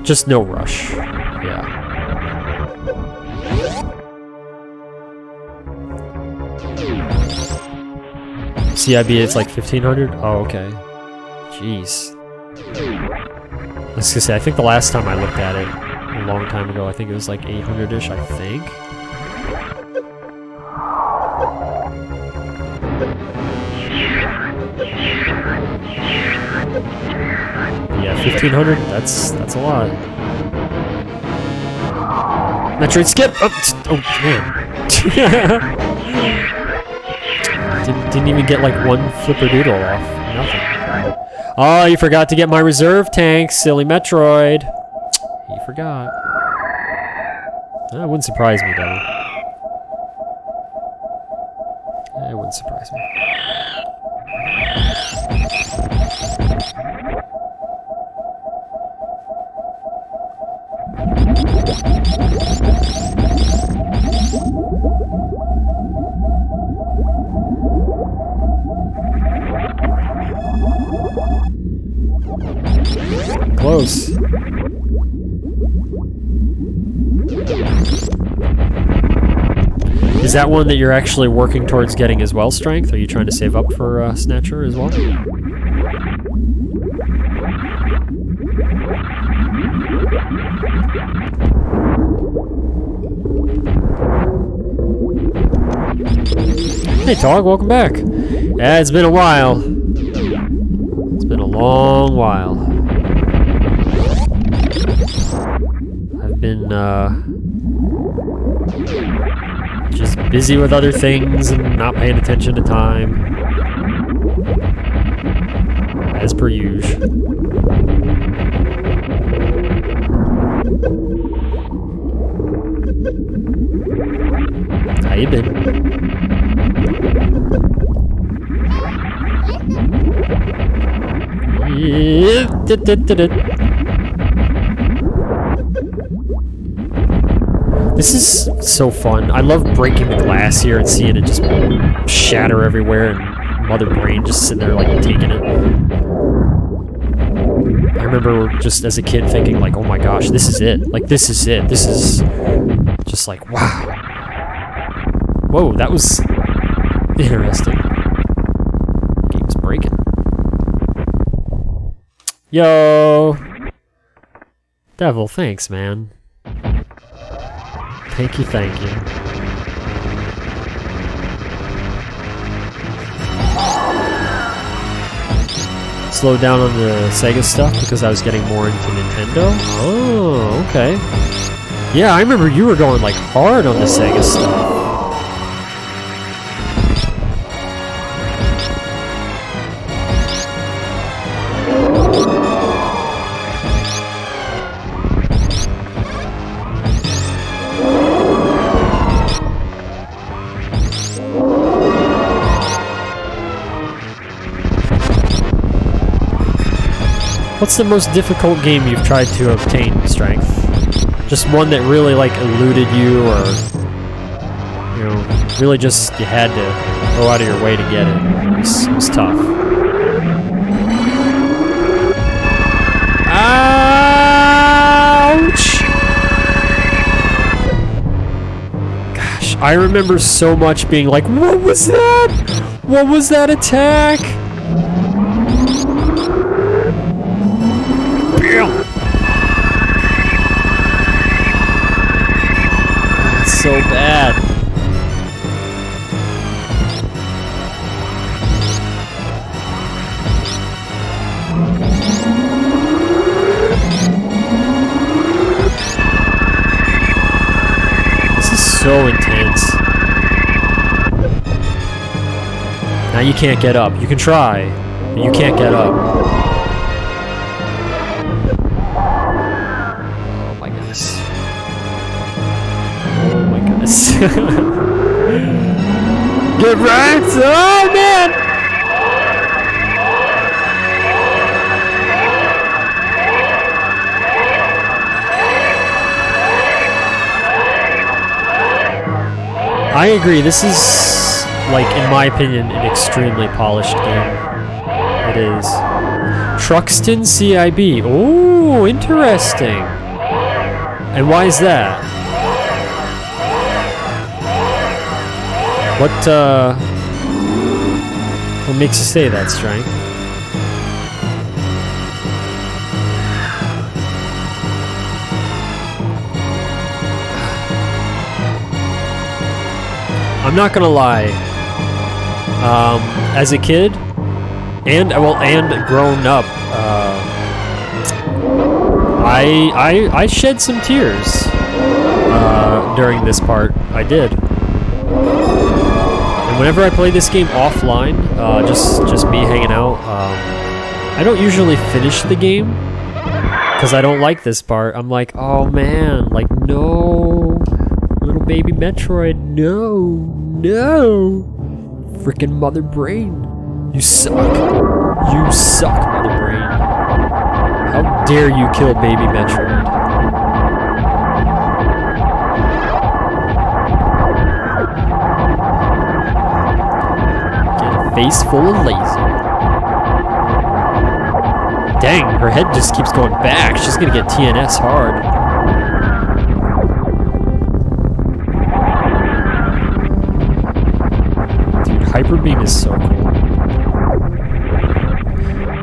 just no rush. Yeah. CIB, it's like 1500? Oh, okay. Jeez. I was gonna say, I think the last time I looked at it, a long time ago, I think it was like 800-ish, I think. Yeah, 1500? That's a lot. Metroid skip! Oh man. Didn't even get like one flipper-doodle off. Nothing. Oh, you forgot to get my reserve tank, silly Metroid. You forgot. That wouldn't surprise me, though. That wouldn't surprise me. Close. Is that one that you're actually working towards getting as well, Strength? Are you trying to save up for Snatcher as well? Hey Tog, welcome back. Yeah, it's been a while. It's been a long while. I've been just busy with other things and not paying attention to time. As per usual. How you been? This is so fun. I love breaking the glass here and seeing it just shatter everywhere and Mother Brain just sitting there like taking it. I remember just as a kid thinking like, oh my gosh, this is it. Like this is it. This is just like, wow. Whoa, that was interesting. Game's breaking. Yo! Devil, thanks, man. Thank you, thank you. Slowed down on the Sega stuff because I was getting more into Nintendo? Oh, okay. Yeah, I remember you were going like hard on the Sega stuff. What's the most difficult game you've tried to obtain, Strength? Just one that really like eluded you, or you know, really just you had to go out of your way to get it. It was tough. Ouch! Gosh, I remember so much being like, what was that? What was that attack? It's so bad. This is so intense. Now you can't get up. You can try, but you can't get up. Get right! Oh man! I agree. This is, like, in my opinion, an extremely polished game. It is. Truxton CIB. Oh, interesting. And why is that? What makes you say that, Strength? I'm not gonna lie. As a kid, and grown up, I shed some tears during this part. I did. Whenever I play this game offline, just me hanging out, I don't usually finish the game because I don't like this part. I'm like, oh man, like no, little baby Metroid, no, frickin' Mother Brain, You suck. You suck, Mother Brain. How dare you kill baby Metroid? Get a face full of laser. Dang, her head just keeps going back. She's gonna get TNS hard. Dude, Hyper Beam is so cool.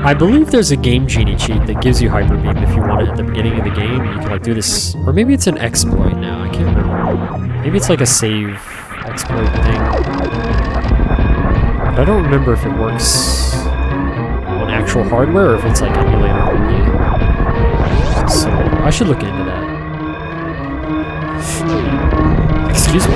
I believe there's a Game Genie cheat that gives you Hyper Beam if you want it at the beginning of the game. You can like do this, or maybe it's an exploit now. I can't remember. Maybe it's like a save exploit thing. But I don't remember if it works on actual hardware or if it's like emulator only. So I should look into that. Excuse me.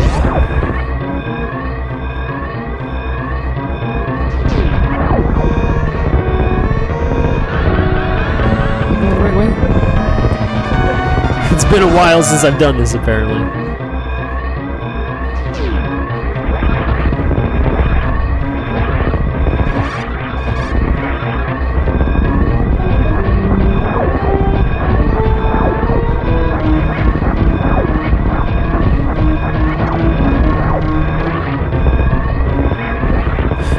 Right way? It's been a while since I've done this apparently.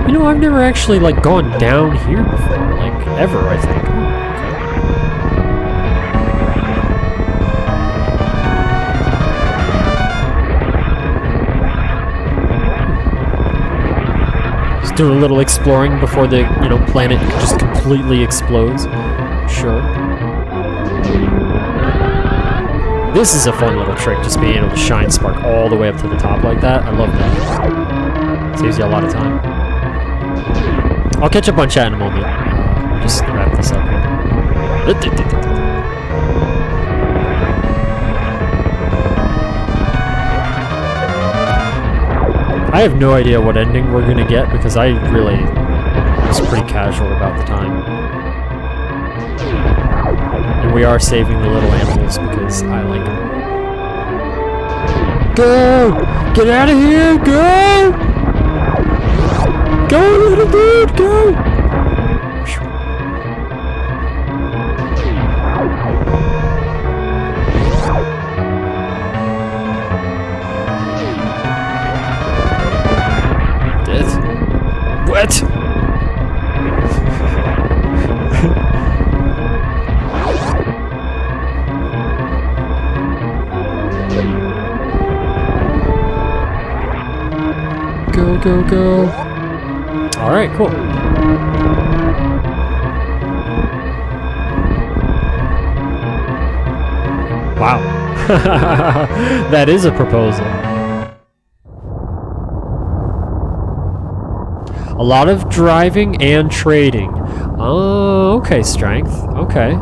You know, I've never actually like gone down here before, like ever, I think. Just do a little exploring before the, you know, planet just completely explodes. Sure. This is a fun little trick, just being able to shine spark all the way up to the top like that. I love that. Saves you a lot of time. I'll catch up on chat in a moment. Just wrap this up here. I have no idea what ending we're gonna get because I really was pretty casual about the time. And we are saving the little animals because I like them. Go! Get out of here! Go! Go, little dude, go! Dead? What? Go, go, go. Alright, cool. Wow. That is a proposal. A lot of driving and trading. Oh, okay, strength. Okay.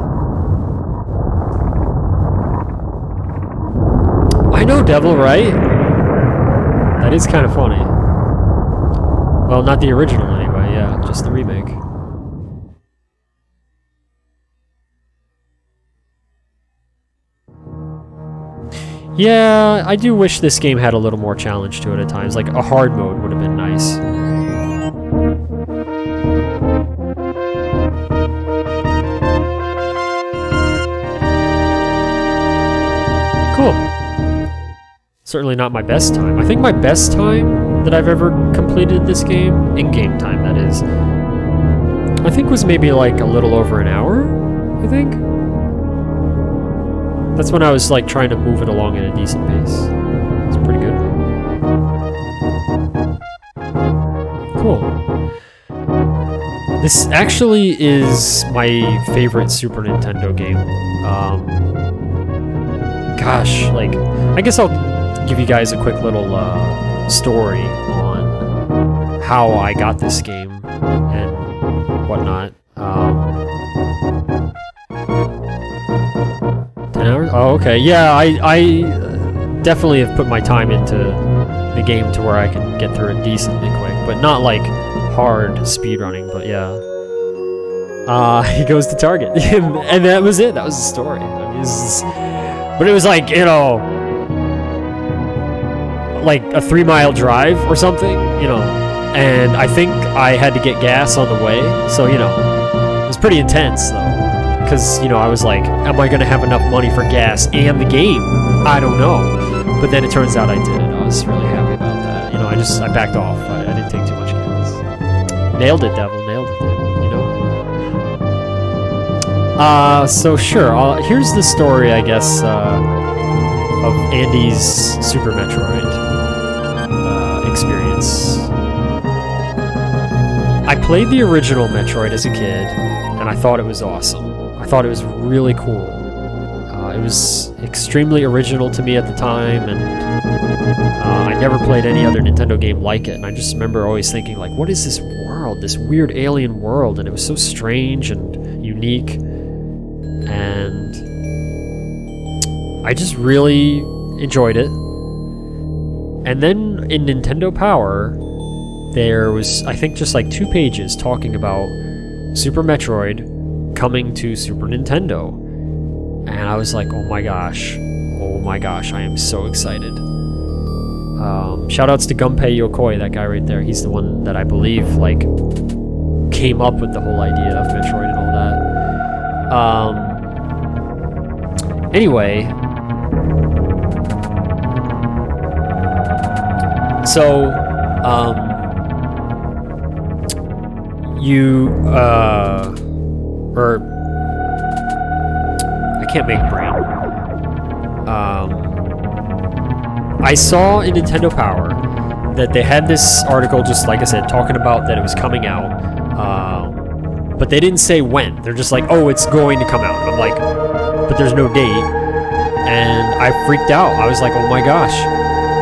I know Devil, right? That is kind of funny. Well, not the original anyway, yeah, just the remake. Yeah, I do wish this game had a little more challenge to it at times. Like, a hard mode would have been nice. Cool. Certainly not my best time. I think my best time that I've ever completed this game, in-game time that is, I think was maybe like a little over an hour, I think. That's when I was like trying to move it along at a decent pace. It's pretty good. Cool. This actually is my favorite Super Nintendo game. Gosh, like, I guess I'll give you guys a quick little story on how I got this game and whatnot. 10 hours? Oh, okay. Yeah, I definitely have put my time into the game to where I can get through it decently quick, but not like hard speedrunning, but yeah. He goes to Target, and that was it. That was the story. I mean, but it was like, you know, like a 3-mile drive or something, you know, And I think I had to get gas on the way, so, you know, it was pretty intense, though. Because, you know, I was like, am I going to have enough money for gas and the game? I don't know. But then it turns out I did. I was really happy about that. You know, I backed off. I didn't take too much gas. Nailed it, Devil. Nailed it, you know? So sure, here's the story, I guess, of Andy's Super Metroid experience. I played the original Metroid as a kid, and I thought it was awesome. I thought it was really cool. It was extremely original to me at the time, and I never played any other Nintendo game like it, and I just remember always thinking, like, what is this world, this weird alien world? And it was so strange and unique, and I just really enjoyed it. And then in Nintendo Power, there was, I think, just like 2 pages talking about Super Metroid coming to Super Nintendo. And I was like, oh my gosh, I am so excited. Shoutouts to Gunpei Yokoi, that guy right there. He's the one that I believe, like, came up with the whole idea of Metroid and all that. Anyway, so, I can't make brain. I saw in Nintendo Power that they had this article, just like I said, talking about that it was coming out, but they didn't say when. They're just like, oh, it's going to come out. And I'm like, but there's no date, and I freaked out. I was like, oh my gosh,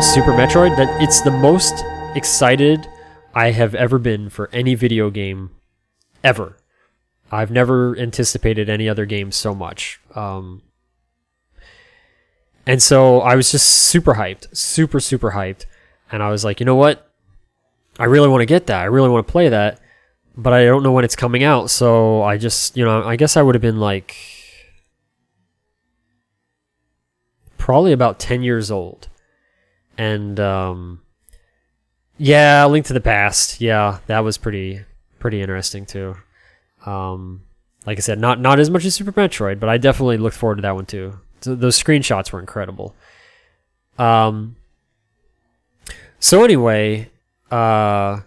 Super Metroid? That it's the most excited I have ever been for any video game ever. I've never anticipated any other game so much. And so I was just super hyped, super hyped. And I was like, you know what? I really want to get that. I really want to play that, but I don't know when it's coming out. So I just, you know, I guess I would have been like probably about 10 years old. And yeah, Link to the Past. Yeah, that was pretty interesting too. Like I said, not as much as Super Metroid, but I definitely looked forward to that one too. So those screenshots were incredible. So anyway, I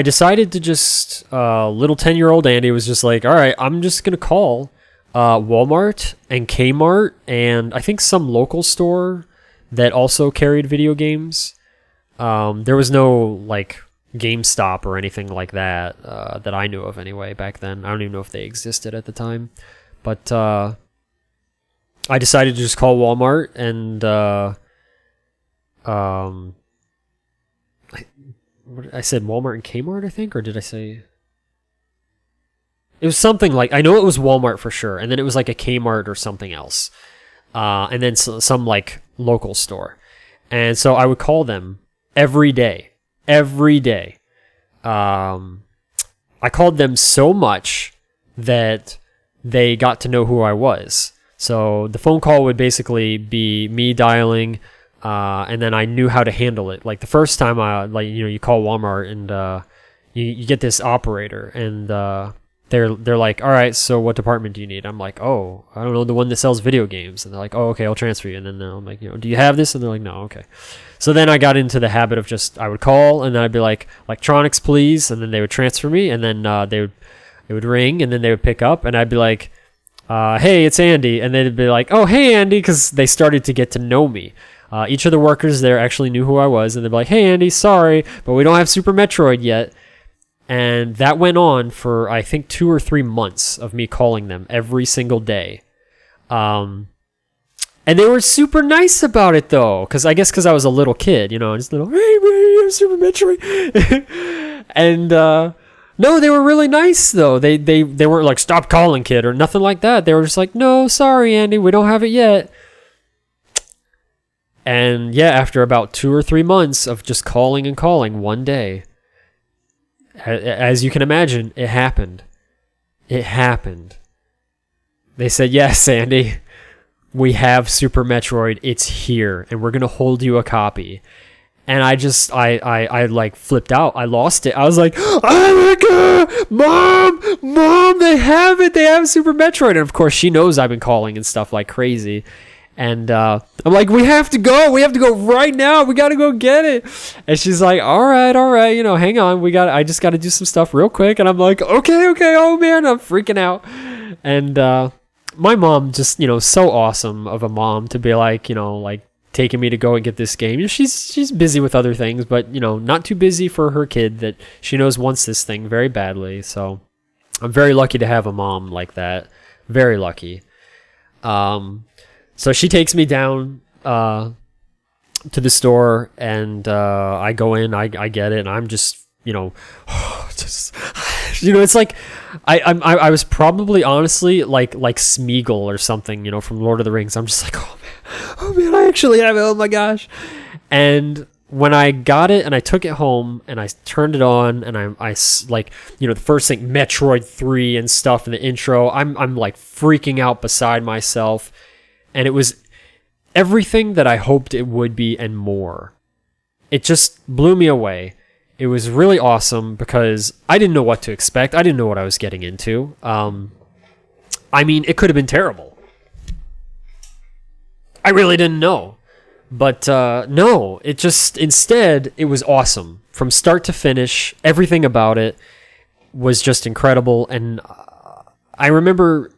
decided to just, little 10-year-old Andy was just like, all right, I'm just going to call Walmart and Kmart and I think some local store that also carried video games. There was no, like, GameStop or anything like that, that I knew of anyway back then. I don't even know if they existed at the time. But I decided to just call Walmart and I said Walmart and Kmart, I think, or did I say? It was something like, I know it was Walmart for sure, and then it was like a Kmart or something else, and then some like local store, and so I would call them every day. I called them so much that they got to know who I was. So the phone call would basically be me dialing, and then I knew how to handle it. Like the first time, you call Walmart and you get this operator, and they're like, all right, so what department do you need? I'm like, oh, I don't know, the one that sells video games. And they're like, oh, okay, I'll transfer you. And then I'm like, do you have this? And they're like, no, okay. So then I got into the habit of just, I would call, and then I'd be like, electronics, please. And then they would transfer me, and then it would ring, and then they would pick up, and I'd be like, hey, it's Andy. And they'd be like, oh, hey, Andy, because they started to get to know me. Each of the workers there actually knew who I was, and they'd be like, hey, Andy, sorry, but we don't have Super Metroid yet. And that went on for, I think, 2 or 3 months of me calling them every single day. And they were super nice about it, though, because I guess I was a little kid, just little, hey, man, you have Super Metroid. And no, they were really nice, though. They weren't like, stop calling, kid, or nothing like that. They were just like, no, sorry, Andy, we don't have it yet. And yeah, after about 2 or 3 months of just calling and calling, one day, as you can imagine, it happened. It happened. They said, yes, Andy, we have Super Metroid. It's here, and we're going to hold you a copy. And I like flipped out. I lost it. I was like, oh my god, mom, they have it. They have Super Metroid. And of course, she knows I've been calling and stuff like crazy. And I'm like, we have to go right now. We got to go get it. And she's like, all right, hang on. I just got to do some stuff real quick. And I'm like, okay. Oh man, I'm freaking out. And my mom just, so awesome of a mom to be like, like, taking me to go and get this game. She's busy with other things, but not too busy for her kid that she knows wants this thing very badly. So I'm very lucky to have a mom like that. Very lucky. So she takes me down to the store, and I go in, I get it, and I'm just it's like I was probably honestly like Smeagol or something, from Lord of the Rings. I'm just like, oh man, I actually have it. Oh my gosh. And when I got it and I took it home and I turned it on and I like, the first thing, Metroid 3 and stuff in the intro, I'm like freaking out beside myself. And it was everything that I hoped it would be and more. It just blew me away. It was really awesome because I didn't know what to expect. I didn't know what I was getting into. I mean, it could have been terrible. I really didn't know. But no, instead, it was awesome. From start to finish, everything about it was just incredible. And I remember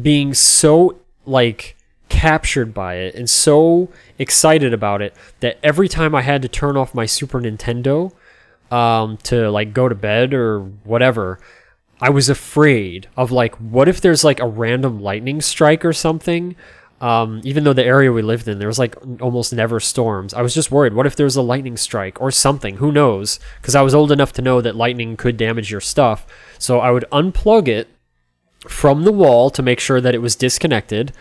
being so, like, captured by it and so excited about it that every time I had to turn off my Super Nintendo to, like, go to bed or whatever, I was afraid of, like, what if there's, like, a random lightning strike or something? Even though the area we lived in, there was like almost never storms. I was just worried. What if there was a lightning strike or something? Who knows? Because I was old enough to know that lightning could damage your stuff. So I would unplug it from the wall to make sure that it was disconnected.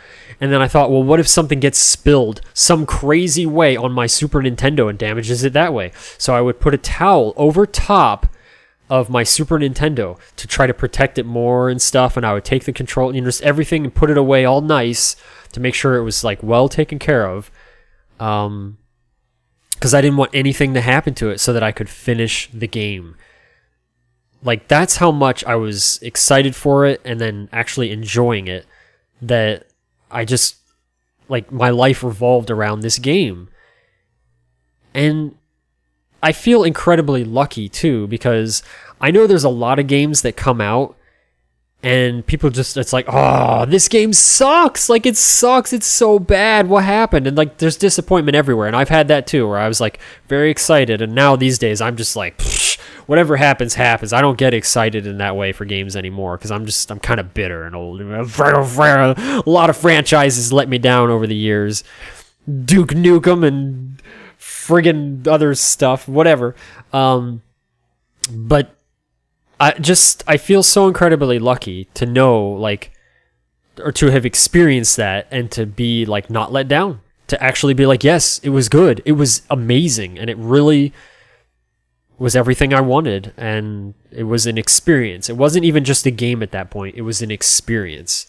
And then I thought, well, what if something gets spilled some crazy way on my Super Nintendo and damages it that way? So I would put a towel over top of my Super Nintendo to try to protect it more and stuff. And I would take the control, just everything and put it away all nice to make sure it was like well taken care of. Because I didn't want anything to happen to it so that I could finish the game. Like, that's how much I was excited for it and then actually enjoying it, that I just, like, my life revolved around this game. And I feel incredibly lucky too, because I know there's a lot of games that come out and people just, it's like, oh, this game sucks. Like, it sucks. It's so bad. What happened? And like, there's disappointment everywhere. And I've had that too, where I was like very excited. And now these days I'm just like, whatever happens, happens. I don't get excited in that way for games anymore because I'm kind of bitter and old. A lot of franchises let me down over the years. Duke Nukem and friggin' other stuff, whatever. But I feel so incredibly lucky to know, like, or to have experienced that and to be, like, not let down. To actually be like, yes, it was good. It was amazing. And it really was everything I wanted. And it was an experience. It wasn't even just a game at that point. It was an experience.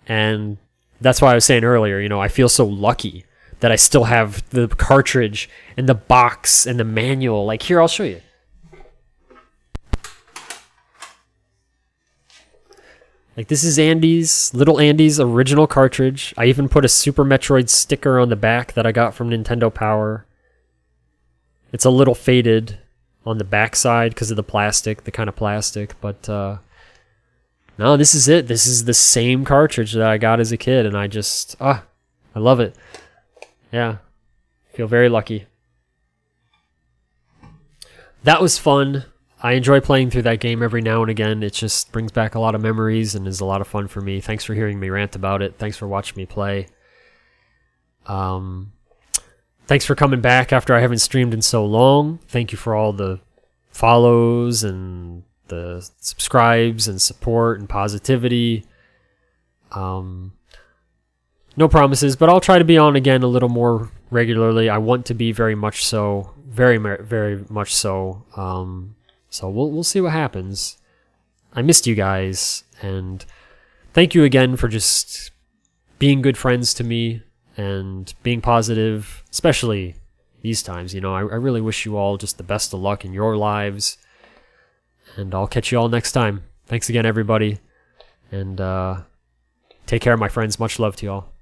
And that's why I was saying earlier, I feel so lucky that I still have the cartridge and the box and the manual. Like, here, I'll show you. Like, this is little Andy's original cartridge. I even put a Super Metroid sticker on the back that I got from Nintendo Power. It's a little faded on the back side because of the plastic, the kind of plastic. But, no, this is it. This is the same cartridge that I got as a kid. And I just, I love it. Yeah. Feel very lucky. That was fun. I enjoy playing through that game every now and again. It just brings back a lot of memories and is a lot of fun for me. Thanks for hearing me rant about it. Thanks for watching me play. Thanks for coming back after I haven't streamed in so long. Thank you for all the follows and the subscribes and support and positivity. No promises, but I'll try to be on again a little more regularly. I want to be very much so. Very, very much so. So we'll see what happens. I missed you guys, and thank you again for just being good friends to me and being positive, especially these times. You know, I really wish you all just the best of luck in your lives. And I'll catch you all next time. Thanks again, everybody. And take care, my friends. Much love to you all.